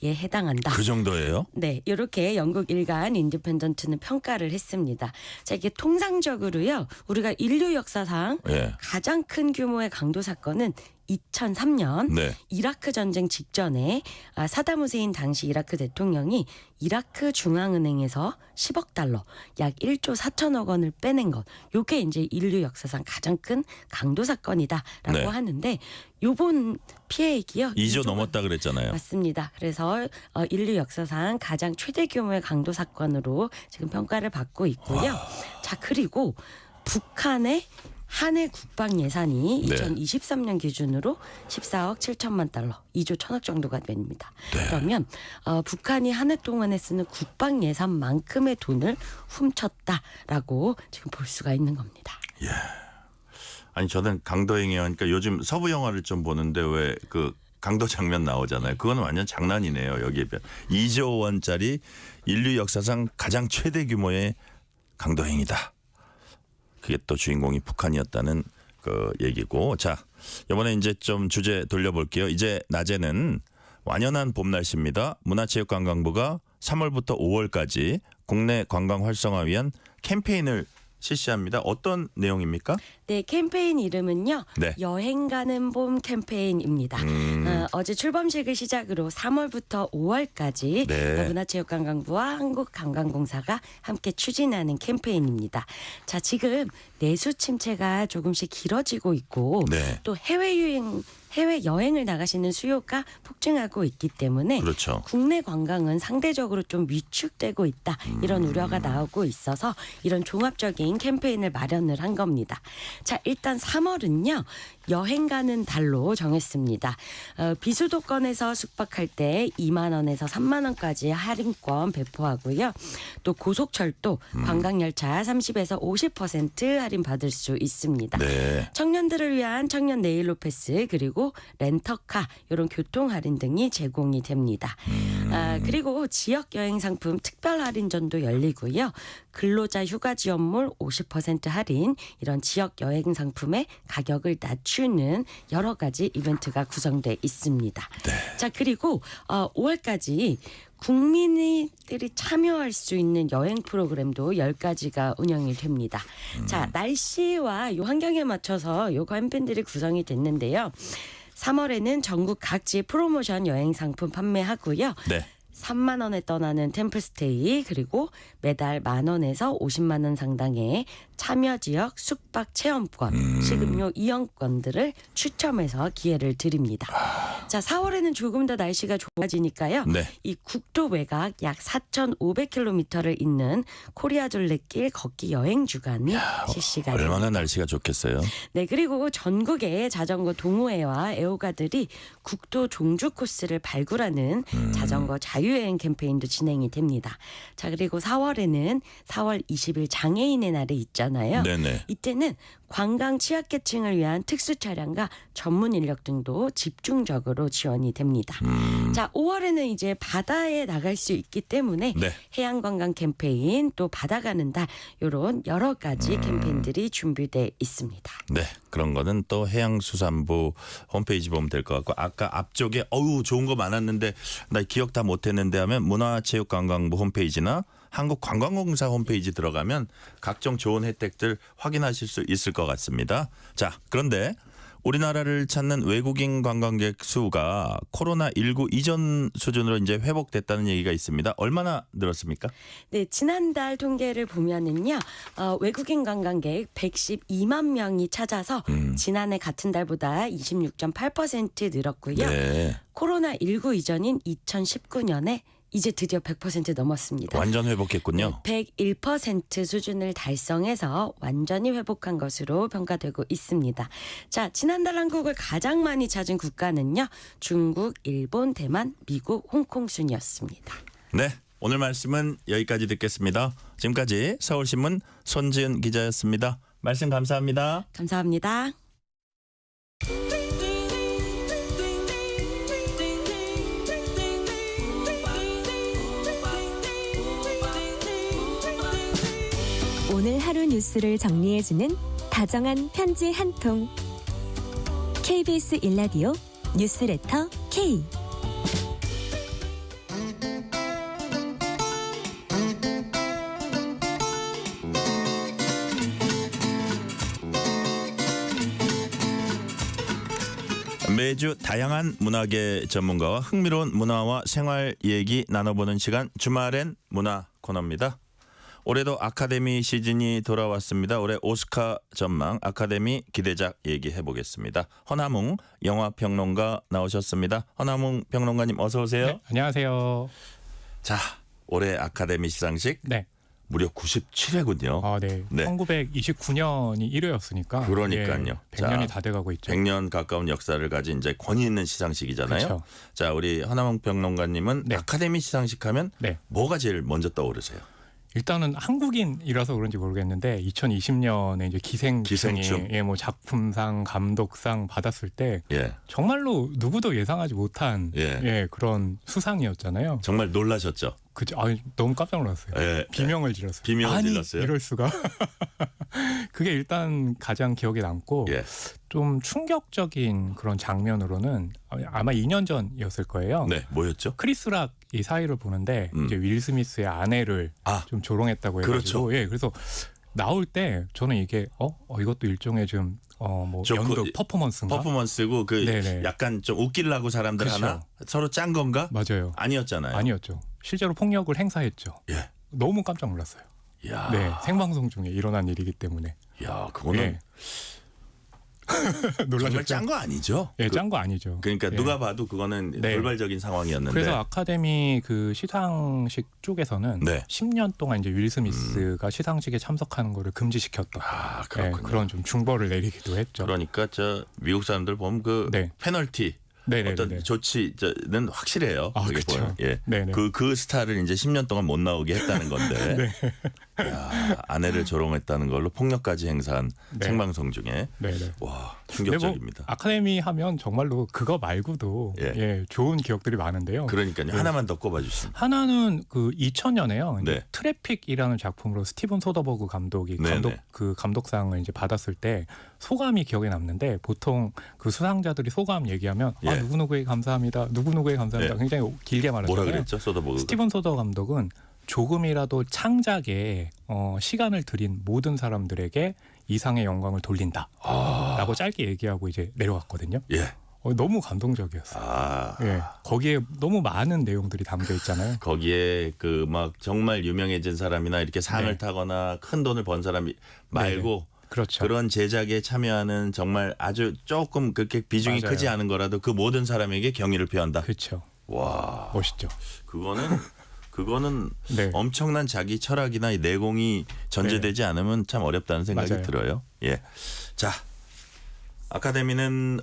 해당한다. 그 정도예요? 네, 이렇게 영국 일간 인디펜던트는 평가를 했습니다. 자, 이게 통상적으로요, 우리가 인류 역사상 예. 가장 큰 규모의 강도 사건은 2003년 네. 이라크 전쟁 직전에 사담 후세인 당시 이라크 대통령이 이라크 중앙은행에서 10억 달러, 약 1조 4천억 원을 빼낸 것. 요게 이제 인류 역사상 가장 큰 강도 사건이다라고 네. 하는데, 요번 피해액이요. 2조 넘었다 그랬잖아요. 맞습니다. 그래서 인류 역사상 가장 최대 규모의 강도 사건으로 지금 평가를 받고 있고요. 자, 그리고 북한의 한 해 국방 예산이 네. 2023년 기준으로 14억 7천만 달러, 2조 1천억 정도가 됩니다. 네. 그러면 북한이 한 해 동안에 쓰는 국방 예산만큼의 돈을 훔쳤다라고 지금 볼 수가 있는 겁니다. 예. 아니 저는 강도 행위 하니까 요즘 서부 영화를 좀 보는데 왜 그 강도 장면 나오잖아요. 그건 완전 장난이네요. 여기에 비해 2조 원짜리 인류 역사상 가장 최대 규모의 강도 행위다. 그게 또 주인공이 북한이었다는 그 얘기고. 자, 이번에 이제 좀 주제 돌려볼게요. 이제 낮에는 완연한 봄 날씨입니다. 문화체육관광부가 3월부터 5월까지 국내 관광 활성화 위한 캠페인을 실시합니다. 어떤 내용입니까? 네, 캠페인 이름은요. 네. 여행 가는 봄 캠페인입니다. 어제 출범식을 시작으로 3월부터 5월까지 네. 문화체육관광부와 한국관광공사가 함께 추진하는 캠페인입니다. 자, 지금 내수 침체가 조금씩 길어지고 있고 네. 또 해외 여행을 나가시는 수요가 폭증하고 있기 때문에 그렇죠. 국내 관광은 상대적으로 좀 위축되고 있다. 이런 우려가 나오고 있어서 이런 종합적인 캠페인을 마련을 한 겁니다. 자, 일단 3월은요. 여행 가는 달로 정했습니다. 비수도권에서 숙박할 때 2만 원에서 3만 원까지 할인권 배포하고요. 또 고속철도, 관광열차 30에서 50% 할인 받을 수 있습니다. 네. 청년들을 위한 청년 네일로 패스, 그리고 렌터카 이런 교통 할인 등이 제공이 됩니다. 그리고 지역 여행 상품 특별 할인전도 열리고요. 근로자 휴가 지원물 50% 할인, 이런 지역 여행 상품의 가격을 낮추는 여러 가지 이벤트가 구성돼 있습니다. 네. 자, 그리고 5월까지 국민들이 참여할 수 있는 여행 프로그램도 10가지가 운영이 됩니다. 자, 날씨와 요 환경에 맞춰서 요 캠페인들이 구성이 됐는데요. 3월에는 전국 각지 프로모션 여행 상품 판매하고요. 네. 3만 원에 떠나는 템플스테이, 그리고 매달 10,000원에서 50만 원 상당의 참여 지역 숙박 체험권, 식음료 이용권들을 추첨해서 기회를 드립니다. 자, 4월에는 조금 더 날씨가 좋아지니까요. 네. 이 국도 외곽 약 4,500km를 잇는 코리아 둘레길 걷기 여행 주간이 실시가 됩니다. 얼마나 날씨가 좋겠어요. 네, 그리고 전국의 자전거 동호회와 애호가들이 국도 종주 코스를 발굴하는 자전거 자유여행 캠페인도 진행이 됩니다. 자, 그리고 4월에는 4월 20일 장애인의 날이 있잖아요. 네네. 이때는 관광 취약계층을 위한 특수 차량과 전문 인력 등도 집중적으로 지원이 됩니다. 자, 5월에는 이제 바다에 나갈 수 있기 때문에 네. 해양관광 캠페인, 또 바다 가는 달, 이런 여러 가지 캠페인들이 준비돼 있습니다. 네, 그런 거는 또 해양수산부 홈페이지 보면 될 것 같고, 아까 앞쪽에 좋은 거 많았는데 나 기억 다 못했는데 하면 문화체육관광부 홈페이지나 한국관광공사 홈페이지 들어가면 각종 좋은 혜택들 확인하실 수 있을 것 같습니다. 자, 그런데 우리나라를 찾는 외국인 관광객 수가 코로나19 이전 수준으로 이제 회복됐다는 얘기가 있습니다. 얼마나 늘었습니까? 네, 지난달 통계를 보면은요, 외국인 관광객 112만 명이 찾아서 지난해 같은 달보다 26.8% 늘었고요. 네. 코로나19 이전인 2019년에 이제 드디어 100% 넘었습니다. 완전 회복했군요. 101% 수준을 달성해서 완전히 회복한 것으로 평가되고 있습니다. 자, 지난달 한국을 가장 많이 찾은 국가는요. 중국, 일본, 대만, 미국, 홍콩 순이었습니다. 네, 오늘 말씀은 여기까지 듣겠습니다. 지금까지 서울신문 손지은 기자였습니다. 말씀 감사합니다. 감사합니다. 오늘 하루 뉴스를 정리해주는 다정한 편지 한 통. KBS 일라디오 뉴스레터 K. 매주 다양한 문화계 전문가와 흥미로운 문화와 생활 얘기 나눠보는 시간, 주말엔 문화 코너입니다. 올해도 아카데미 시즌이 돌아왔습니다. 올해 오스카 전망 아카데미 기대작 얘기해 보겠습니다. 허남웅 영화평론가 나오셨습니다. 허남웅 평론가님 어서 오세요. 네, 안녕하세요. 자, 올해 아카데미 시상식 네. 무려 97회군요. 아, 네. 네. 1929년이 1회였으니까. 그러니까요. 예, 100년이 다 돼가고 있죠. 100년 가까운 역사를 가진 이제 권위 있는 시상식이잖아요. 그렇죠. 자, 우리 허남웅 평론가님은 네. 아카데미 시상식 하면 네. 뭐가 제일 먼저 떠오르세요? 일단은 한국인이라서 그런지 모르겠는데 2020년에 이제 기생충이 예, 뭐 작품상, 감독상 받았을 때 예. 정말로 누구도 예상하지 못한 예. 예, 그런 수상이었잖아요. 정말 놀라셨죠? 그죠? 아, 너무 깜짝 놀랐어요. 예. 비명을 질렀어요. 비명을 아니, 질렀어요? 이럴 수가. 그게 일단 가장 기억에 남고 예. 좀 충격적인 그런 장면으로는 아마 2년 전이었을 거예요. 네, 뭐였죠? 크리스 락 이 사이를 보는데 이제 윌 스미스의 아내를 좀 조롱했다고 해가지고 그렇죠. 예, 그래서 나올 때 저는 이게 이것도 일종의 좀 뭐 연극 퍼포먼스인가? 퍼포먼스고 그 네네. 약간 좀 웃기려고 사람들 그쵸. 하나 서로 짠 건가? 맞아요. 아니었잖아요. 아니었죠. 실제로 폭력을 행사했죠. 예. 너무 깜짝 놀랐어요. 야. 네, 생방송 중에 일어난 일이기 때문에. 야, 그거는 예. 놀라셨죠? 정말 짠 거 아니죠? 예, 짠 거 아니죠. 그러니까 예. 누가 봐도 그거는 네. 돌발적인 상황이었는데. 그래서 아카데미 그 시상식 쪽에서는 네. 10년 동안 이제 윌 스미스가 시상식에 참석하는 거를 금지시켰던 그렇군요. 그런 좀 중벌을 내리기도 했죠. 그러니까 저 미국 사람들 보면 그 네. 페널티 네네네네. 어떤 조치는 확실해요. 아, 그게 그쵸. 보면. 예. 네네. 그 스타를 이제 10년 동안 못 나오게 했다는 건데. 네. 야, 아내를 조롱했다는 걸로 폭력까지 행사한 네. 생방송 중에. 네네. 와, 근데 뭐 충격적입니다. 아카데미 하면 정말로 그거 말고도 예. 좋은 기억들이 많은데요. 그러니까요. 네. 하나만 더 꼽아주십니다. 하나는 그 2000년에요. 네. 트래픽이라는 작품으로 스티븐 소더버그 감독이 네네. 감독상을 이제 받았을 때 소감이 기억에 남는데 보통 그 수상자들이 소감 얘기하면 예. 누구누구에 감사합니다. 누구누구에 감사합니다. 예. 굉장히 길게 말하잖아요. 뭐라 그랬죠? 소더버그. 스티븐 소더 감독은 조금이라도 창작에 시간을 들인 모든 사람들에게 이상의 영광을 돌린다라고 짧게 얘기하고 이제 내려갔거든요. 예. 너무 감동적이었어요. 예, 거기에 너무 많은 내용들이 담겨 있잖아요. 거기에 그 막 정말 유명해진 사람이나 이렇게 상을 네. 타거나 큰 돈을 번 사람이 말고 그렇죠. 그런 제작에 참여하는 정말 아주 조금 그렇게 비중이 맞아요. 크지 않은 거라도 그 모든 사람에게 경의를 표한다. 그렇죠. 와, 멋있죠. 그거는 네. 엄청난 자기 철학이나 이 내공이 전제되지 않으면 참 어렵다는 생각이 맞아요. 들어요. 예, 자. 아카데미는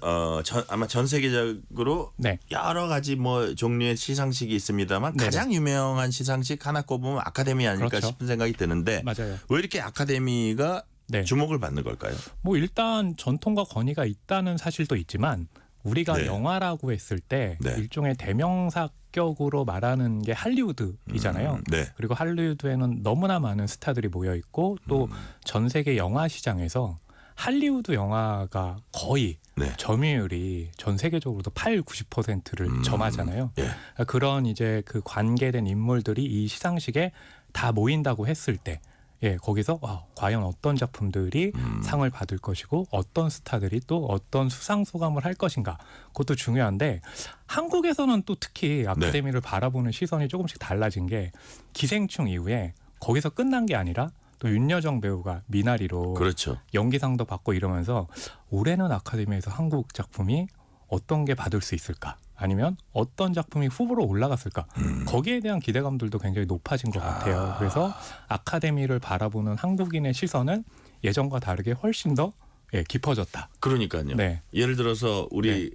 아마 전 세계적으로 네. 여러 가지 뭐 종류의 시상식이 있습니다만 네네. 가장 유명한 시상식 하나 꼽으면 아카데미 아닐까 그렇죠. 싶은 생각이 드는데 맞아요. 왜 이렇게 아카데미가 네. 주목을 받는 걸까요? 뭐 일단 전통과 권위가 있다는 사실도 있지만 우리가 네. 영화라고 했을 때 네. 일종의 대명사격으로 말하는 게 할리우드이잖아요. 네. 그리고 할리우드에는 너무나 많은 스타들이 모여 있고 또 전 세계 영화 시장에서 할리우드 영화가 거의 네. 점유율이 전 세계적으로도 90%를 점하잖아요. 예. 그런 이제 그 관계된 인물들이 이 시상식에 다 모인다고 했을 때 예, 거기서 과연 어떤 작품들이 상을 받을 것이고 어떤 스타들이 또 어떤 수상 소감을 할 것인가 그것도 중요한데 한국에서는 또 특히 아카데미를 바라보는 시선이 조금씩 달라진 게 기생충 이후에 거기서 끝난 게 아니라 또 윤여정 배우가 미나리로 그렇죠. 연기상도 받고 이러면서 올해는 아카데미에서 한국 작품이 어떤 게 받을 수 있을까? 아니면 어떤 작품이 후보로 올라갔을까? 거기에 대한 기대감들도 굉장히 높아진 것 같아요. 그래서 아카데미를 바라보는 한국인의 시선은 예전과 다르게 훨씬 더 깊어졌다. 그러니까요. 네. 예를 들어서 우리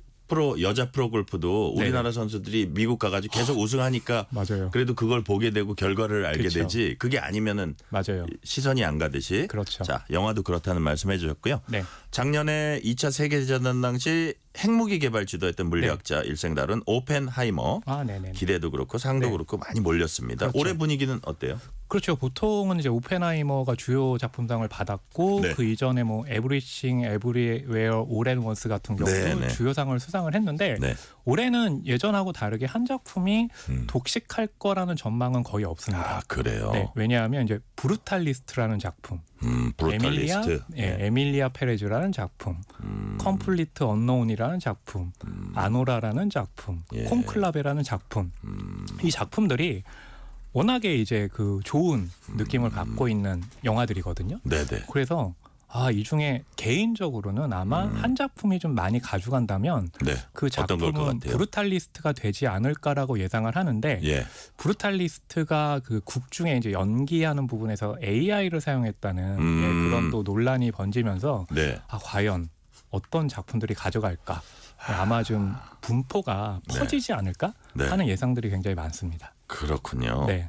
여자 프로골프도 우리나라 선수들이 미국 가가지고 계속 우승하니까 맞아요. 그래도 그걸 보게 되고 결과를 알게 그렇죠. 되지 그게 아니면은 맞아요. 시선이 안 가듯이. 그렇죠. 자, 영화도 그렇다는 말씀해 주셨고요. 네. 작년에 2차 세계대전 당시 핵무기 개발 주도했던 물리학자 일생 다룬 오펜하이머 네네. 기대도 그렇고 상도 네. 그렇고 많이 몰렸습니다. 그렇죠. 올해 분위기는 어때요? 그렇죠. 보통은 이제 오펜하이머가 주요 작품상을 받았고 네. 그 이전에 뭐 에브리싱 에브리웨어 올 앤 원스 같은 경우도 네, 네. 주요상을 수상을 했는데 네. 올해는 예전하고 다르게 한 작품이 독식할 거라는 전망은 거의 없습니다. 아, 그래요. 네, 왜냐하면 이제 브루탈리스트라는 작품, 브루탈리스트. 에밀리아 페레즈라는 작품, 컴플리트 언노운이라는 작품, 아노라라는 작품, 예. 콘클라베라는 작품, 이 작품들이 워낙에 이제 그 좋은 느낌을 갖고 있는 영화들이거든요. 네네. 그래서 이 중에 개인적으로는 아마 한 작품이 좀 많이 가져간다면 네. 그 어떤 걸것 작품은 같아요? 브루탈리스트가 되지 않을까라고 예상을 하는데 예. 브루탈리스트가 그 곡 중에 이제 연기하는 부분에서 AI를 사용했다는 그런 또 논란이 번지면서 네. 과연 어떤 작품들이 가져갈까 아마 좀 분포가 퍼지지 않을까 하는 예상들이 굉장히 많습니다. 그렇군요. 네.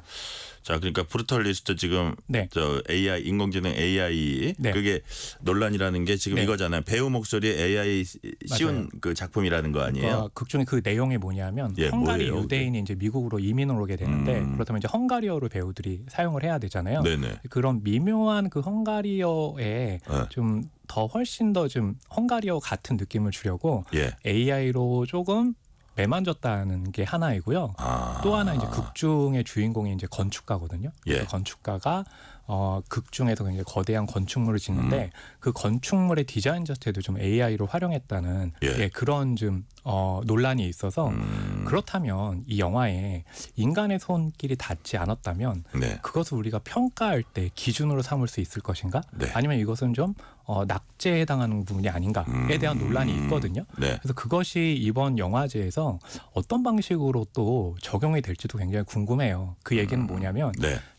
자, 그러니까 브루탈리스트 지금 저 AI 인공지능 AI 그게 논란이라는 게 지금 이거잖아요. 배우 목소리에 AI 씌운 맞아요. 그 작품이라는 거 아니에요? 극 중에 그 내용이 뭐냐면 헝가리 뭐예요, 유대인이 이제 미국으로 이민을 오게 되는데 그렇다면 이제 헝가리어를 배우들이 사용을 해야 되잖아요. 네네. 그런 미묘한 그 헝가리어에 좀 더 훨씬 더 좀 헝가리어 같은 느낌을 주려고 AI로 조금 매만졌다는 게 하나이고요. 또 하나 이제 극 중의 주인공이 이제 건축가거든요. 그 건축가가 극 중에서 굉장히 거대한 건축물을 짓는데 그 건축물의 디자인 자체도 좀 AI로 활용했다는 그런 좀 논란이 있어서 그렇다면 이 영화에 인간의 손길이 닿지 않았다면 그것을 우리가 평가할 때 기준으로 삼을 수 있을 것인가? 아니면 이것은 좀 낙제에 해당하는 부분이 아닌가에 대한 논란이 있거든요. 그래서 그것이 이번 영화제에서 어떤 방식으로 또 적용이 될지도 굉장히 궁금해요. 그 얘기는 뭐냐면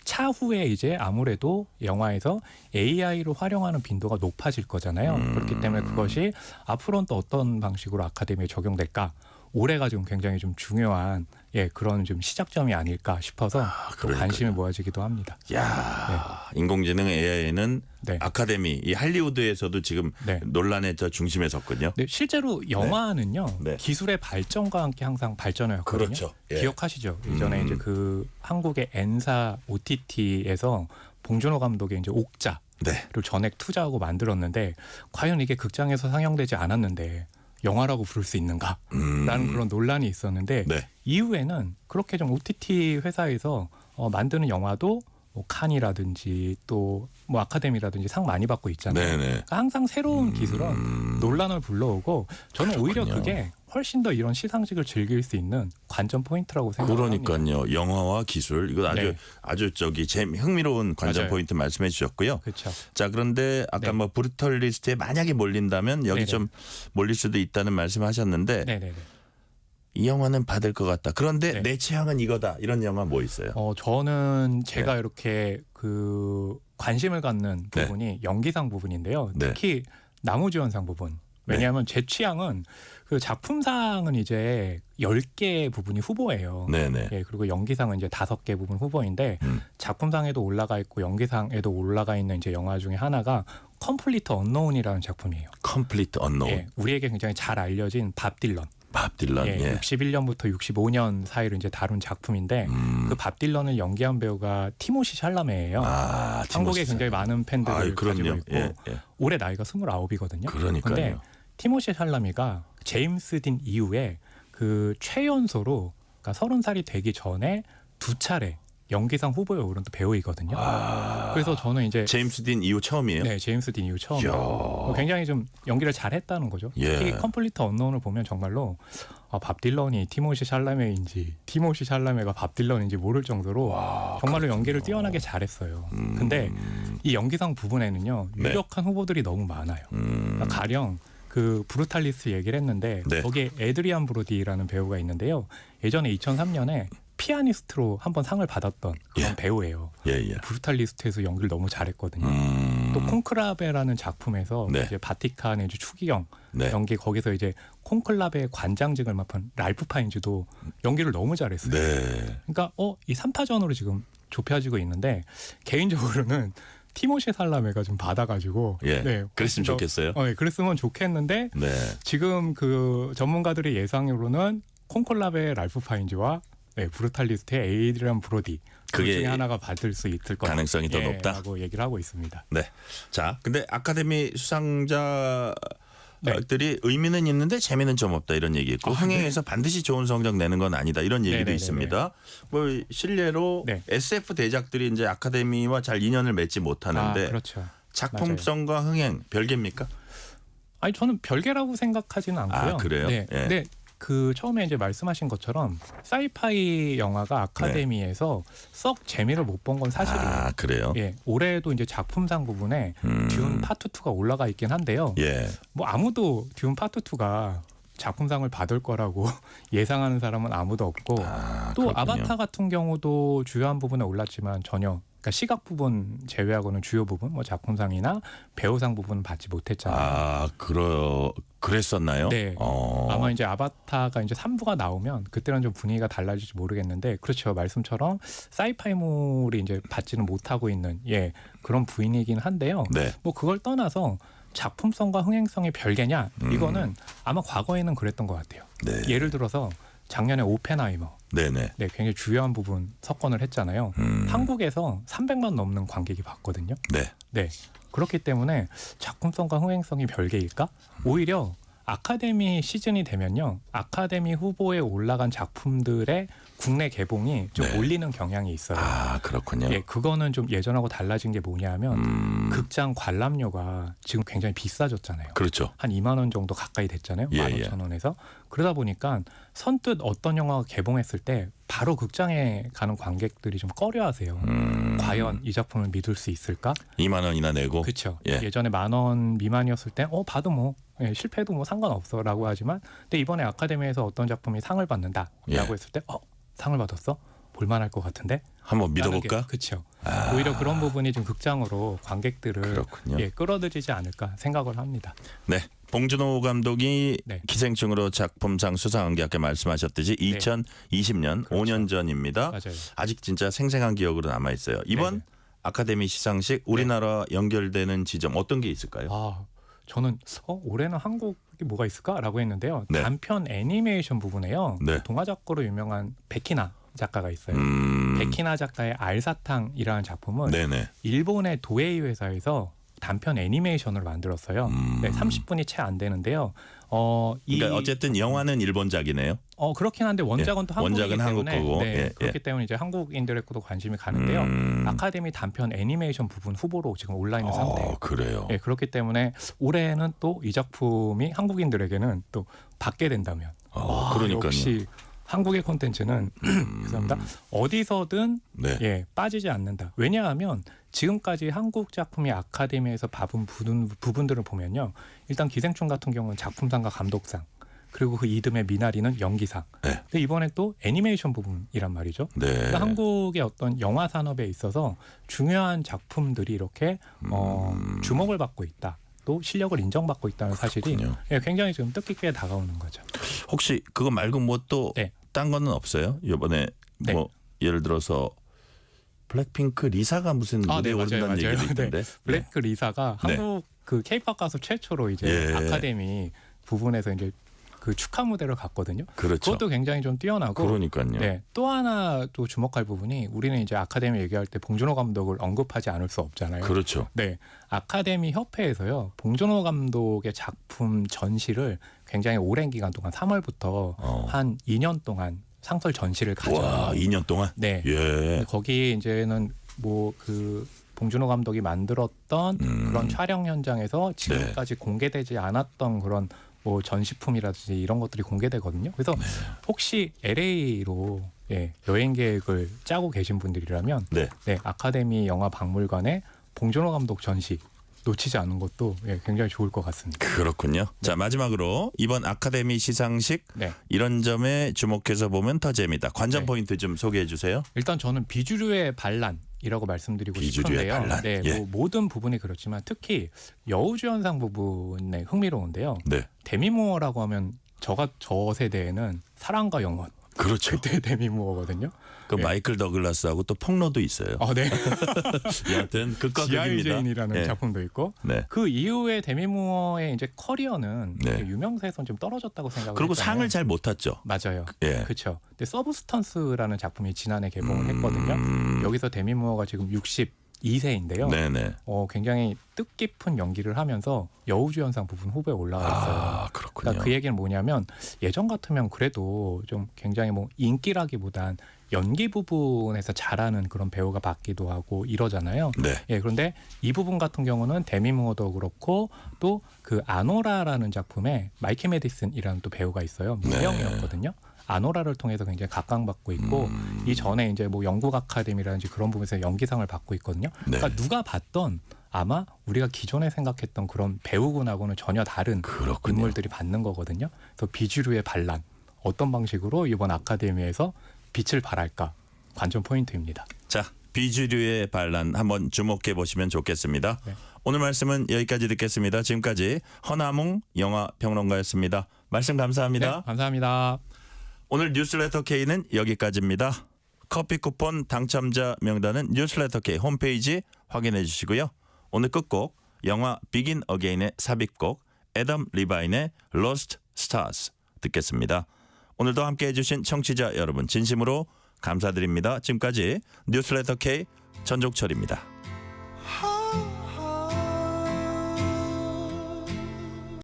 차후에 이제 아무래도 영화에서 AI로 활용하는 빈도가 높아질 거잖아요. 그렇기 때문에 그것이 앞으로는 또 어떤 방식으로 아카데미에 적용될까? 올해가 좀 굉장히 좀 중요한 그런 좀 시작점이 아닐까 싶어서 또 관심이 모아지기도 합니다. 인공지능 AI는 아카데미 이 할리우드에서도 지금 논란의 저 중심에 섰군요. 실제로 영화는요 기술의 발전과 함께 항상 발전을 했거든요. 그렇죠. 기억하시죠? 예전에 이제 그 한국의 N사 OTT에서 봉준호 감독의 이제 옥자를 전액 투자하고 만들었는데 과연 이게 극장에서 상영되지 않았는데 영화라고 부를 수 있는가라는 그런 논란이 있었는데 이후에는 그렇게 좀 OTT 회사에서 만드는 영화도 뭐 칸이라든지 또 뭐 아카데미라든지 상 많이 받고 있잖아요. 그러니까 항상 새로운 기술은 논란을 불러오고 저는 오히려 그게 훨씬 더 이런 시상식을 즐길 수 있는 관전 포인트라고 생각합니다. 그러니까요. 영화와 기술 이건 아주 저기 흥미로운 관전 포인트 말씀해 주셨고요. 그렇죠. 자, 그런데 아까 뭐 브루탈리스트에 만약에 몰린다면 여기 좀 몰릴 수도 있다는 말씀하셨는데 이 영화는 받을 것 같다. 그런데 내 취향은 이거다. 이런 영화 뭐 있어요? 저는 제가 이렇게 그 관심을 갖는 부분이 연기상 부분인데요. 특히 나무주연상 부분. 왜냐하면 제 취향은 그 작품상은 이제 10개 부분이 후보예요. 그리고 연기상은 이제 5개 부분 후보인데 작품상에도 올라가 있고 연기상에도 올라가 있는 이제 영화 중에 하나가 컴플리트 언노운이라는 작품이에요. 컴플리트 언노운. 우리에게 굉장히 잘 알려진 밥 딜런. 61년부터 65년 사이를 이제 다룬 작품인데 그 밥 딜런을 연기한 배우가 티모시 샬라메예요. 한국에 굉장히 많은 팬들을 가지고 있고 올해 나이가 29이거든요. 그런데 티모시 샬라메가 제임스 딘 이후에 그 최연소로 그러니까 30살이 되기 전에 2차례 연기상 후보에 오른 배우이거든요. 그래서 저는 이제 제임스 딘 이후 처음이에요? 네, 제임스 딘 이후 처음이에요. 굉장히 좀 연기를 잘했다는 거죠. 특히 컴플리트 언노운을 보면 정말로 밥 딜런이 티모시 샬라메인지 티모시 샬라메가 밥 딜런인지 모를 정도로 정말로 연기를 뛰어나게 잘했어요. 근데 이 연기상 부분에는요 유력한 후보들이 너무 많아요. 그러니까 가령 그 브루탈리스트 얘기를 했는데 거기에 에드리안 브로디라는 배우가 있는데요. 예전에 2003년에 피아니스트로 한번 상을 받았던 그런 배우예요. 브루탈리스트에서 연기를 너무 잘했거든요. 또 콘클라베라는 작품에서 이제 바티칸의 이제 추기경 연기 거기서 이제 콘클라베의 관장직을 맡은 랄프 파인즈도 연기를 너무 잘했어요. 그러니까 이 3파전으로 지금 좁혀지고 있는데 개인적으로는 티모시 살라메가 좀 받아가지고 그랬으면 좋겠어요. 그랬으면 좋겠는데 지금 그 전문가들의 예상으로는 콘클라베의 랄프 파인즈와 브루탈리스트의 에이드리안 브로디 그 중에 하나가 받을 수 있을 거다. 가능성이 더 높다. 라고 얘기를 하고 있습니다. 네. 자, 근데 아카데미 수상자들이 의미는 있는데 재미는 좀 없다 이런 얘기 있고 흥행에서 반드시 좋은 성적 내는 건 아니다 이런 얘기도 있습니다. 뭐 실례로 SF 대작들이 이제 아카데미와 잘 인연을 맺지 못하는데 그렇죠. 작품성과 흥행 별개입니까? 아니 저는 별개라고 생각하지는 않고요. 그래요? 네. 그 처음에 이제 말씀하신 것처럼 사이파이 영화가 아카데미에서 썩 재미를 못 본 건 사실이에요. 그래요? 올해도 이제 작품상 부분에 듄 파트 2가 올라가 있긴 한데요. 뭐 아무도 듄 파트 2가 작품상을 받을 거라고 예상하는 사람은 아무도 없고 또 그렇군요. 아바타 같은 경우도 주요한 부분에 올랐지만 전혀 그러니까 시각 부분 제외하고는 주요 부분 뭐 작품상이나 배우상 부분은 받지 못했잖아요. 그랬었나요? 네. 아마 이제 아바타가 이제 3부가 나오면 그때는 좀 분위기가 달라질지 모르겠는데 그렇죠. 말씀처럼 사이파이물이 이제 받지는 못하고 있는 그런 부분이긴 한데요. 뭐 그걸 떠나서 작품성과 흥행성이 별개냐? 이거는 아마 과거에는 그랬던 것 같아요. 예를 들어서 작년에 오펜하이머 굉장히 중요한 부분 석권을 했잖아요. 한국에서 300만 넘는 관객이 봤거든요. 그렇기 때문에 작품성과 흥행성이 별개일까? 오히려 아카데미 시즌이 되면요. 아카데미 후보에 올라간 작품들의 국내 개봉이 좀 올리는 경향이 있어요. 그렇군요. 그거는 좀 예전하고 달라진 게 뭐냐면 극장 관람료가 지금 굉장히 비싸졌잖아요. 그렇죠. 한 2만 원 정도 가까이 됐잖아요. 15,000원에서. 그러다 보니까 선뜻 어떤 영화가 개봉했을 때 바로 극장에 가는 관객들이 좀 꺼려하세요. 과연 이 작품을 믿을 수 있을까? 2만 원이나 내고. 그렇죠. 예전에 10,000원 미만이었을 때 봐도 뭐 실패도 뭐 상관없어라고 하지만 근데 이번에 아카데미에서 어떤 작품이 상을 받는다라고 했을 때 상을 받았어? 볼만할 것 같은데? 한번 믿어볼까? 그렇죠. 오히려 그런 부분이 좀 극장으로 관객들을 끌어들이지 않을까 생각을 합니다. 네. 봉준호 감독이 기생충으로 작품상 수상한 게 아까 말씀하셨듯이 2020년 5년 전입니다. 맞아요. 아직 진짜 생생한 기억으로 남아 있어요. 이번 아카데미 시상식 우리나라 연결되는 지점 어떤 게 있을까요? 저는 올해는 한국이 뭐가 있을까라고 했는데요. 단편 애니메이션 부분에요. 동화 작가로 유명한 백희나 작가가 있어요. 백희나 작가의 알사탕이라는 작품은 일본의 도에이 회사에서 단편 애니메이션을 만들었어요. 30분이 채 안 되는데요. 그러니까 어쨌든 영화는 일본작이네요. 그렇긴 한데 원작은 또 한국이기 원작은 한국 때문에 거고. 그렇기 때문에 이제 한국인들에게도 관심이 가는데요. 아카데미 단편 애니메이션 부분 후보로 지금 올라 있는 상태예요. 그래요. 그렇기 때문에 올해는 또 이 작품이 한국인들에게는 또 받게 된다면 그러니까요. 역시 한국의 콘텐츠는 죄송합니다. 어디서든 빠지지 않는다. 왜냐하면 지금까지 한국 작품이 아카데미에서 받은 부분들을 보면요. 일단 기생충 같은 경우는 작품상과 감독상 그리고 그 이듬해 미나리는 연기상. 근데 이번에 또 애니메이션 부분이란 말이죠. 그러니까 한국의 어떤 영화 산업에 있어서 중요한 작품들이 이렇게 주목을 받고 있다. 또 실력을 인정받고 있다는 사실이 굉장히 지금 뜻깊게 다가오는 거죠. 혹시 그거 말고 뭐 또 딴 거는 없어요? 이번에 뭐 예를 들어서 블랙핑크 리사가 무슨 무대에 오른다는 얘기도 있던데. 블랙핑크 리사가 한국 그 K-팝 가수 최초로 이제 아카데미 부분에서 이제 그 축하 무대를 갔거든요. 그것도 굉장히 좀 뛰어나고. 그러니까요. 또 하나 또 주목할 부분이 우리는 이제 아카데미 얘기할 때 봉준호 감독을 언급하지 않을 수 없잖아요. 그렇죠. 아카데미 협회에서요. 봉준호 감독의 작품 전시를 굉장히 오랜 기간 동안 3월부터 한 2년 동안 상설 전시를 가져요. 와, 2년 동안? 네. 예. 거기 이제는 뭐 그 봉준호 감독이 만들었던 그런 촬영 현장에서 지금까지 공개되지 않았던 그런 뭐 전시품이라든지 이런 것들이 공개되거든요. 그래서 혹시 LA로 여행 계획을 짜고 계신 분들이라면 아카데미 영화 박물관에 봉준호 감독 전시 놓치지 않은 것도 굉장히 좋을 것 같습니다. 그렇군요. 자, 마지막으로 이번 아카데미 시상식 이런 점에 주목해서 보면 더 재미있다. 관전 포인트 좀 소개해 주세요. 일단 저는 비주류의 반란이라고 말씀드리고 비주류의 싶은데요. 반란. 네, 예. 뭐 모든 부분이 그렇지만 특히 여우주연상 부분에 흥미로운데요. 데미 무어라고 하면 저 세대에는 사랑과 영원. 그렇죠. 그때 데미 무어거든요. 그 마이클 더글라스하고 또 폭로도 있어요. 네. 여하튼 극과 극입니다. 지하이제인이라는 작품도 있고 그 이후에 데미 무어의 이제 커리어는 유명세에선 좀 떨어졌다고 생각을 그리고 했잖아요. 상을 잘 못 탔죠. 맞아요. 그렇죠. 근데 서브스턴스라는 작품이 지난해 개봉을 했거든요. 여기서 데미 무어가 지금 62세인데요. 네네. 굉장히 뜻깊은 연기를 하면서 여우주연상 부분 후보에 올라가 있어요. 그렇군요. 그러니까 그 얘기는 뭐냐면 예전 같으면 그래도 좀 굉장히 뭐 인기라기보단 연기 부분에서 잘하는 그런 배우가 받기도 하고 이러잖아요. 그런데 이 부분 같은 경우는 데미 무어도 그렇고 또 그 아노라라는 작품에 마이클 메디슨이라는 또 배우가 있어요. 무명이었거든요. 아노라를 통해서 굉장히 각광받고 있고 이 전에 이제 뭐 영국 아카데미라든지 그런 부분에서 연기상을 받고 있거든요. 그러니까 누가 봤던 아마 우리가 기존에 생각했던 그런 배우군하고는 전혀 다른 인물들이 받는 거거든요. 그래서 비주류의 반란 어떤 방식으로 이번 아카데미에서 빛을 발할까 관전 포인트입니다. 자, 비주류의 반란 한번 주목해 보시면 좋겠습니다. 오늘 말씀은 여기까지 듣겠습니다. 지금까지 허남웅 영화평론가였습니다. 말씀 감사합니다. 네, 감사합니다. 오늘 뉴스레터 K는 여기까지입니다. 커피 쿠폰 당첨자 명단은 뉴스레터 K 홈페이지 확인해 주시고요. 오늘 끝곡 영화 비긴 어게인의 삽입곡 애덤 리바인의 Lost Stars 듣겠습니다. 오늘도 함께해 주신 청취자 여러분 진심으로 감사드립니다. 지금까지 뉴스레터 K 전종철입니다.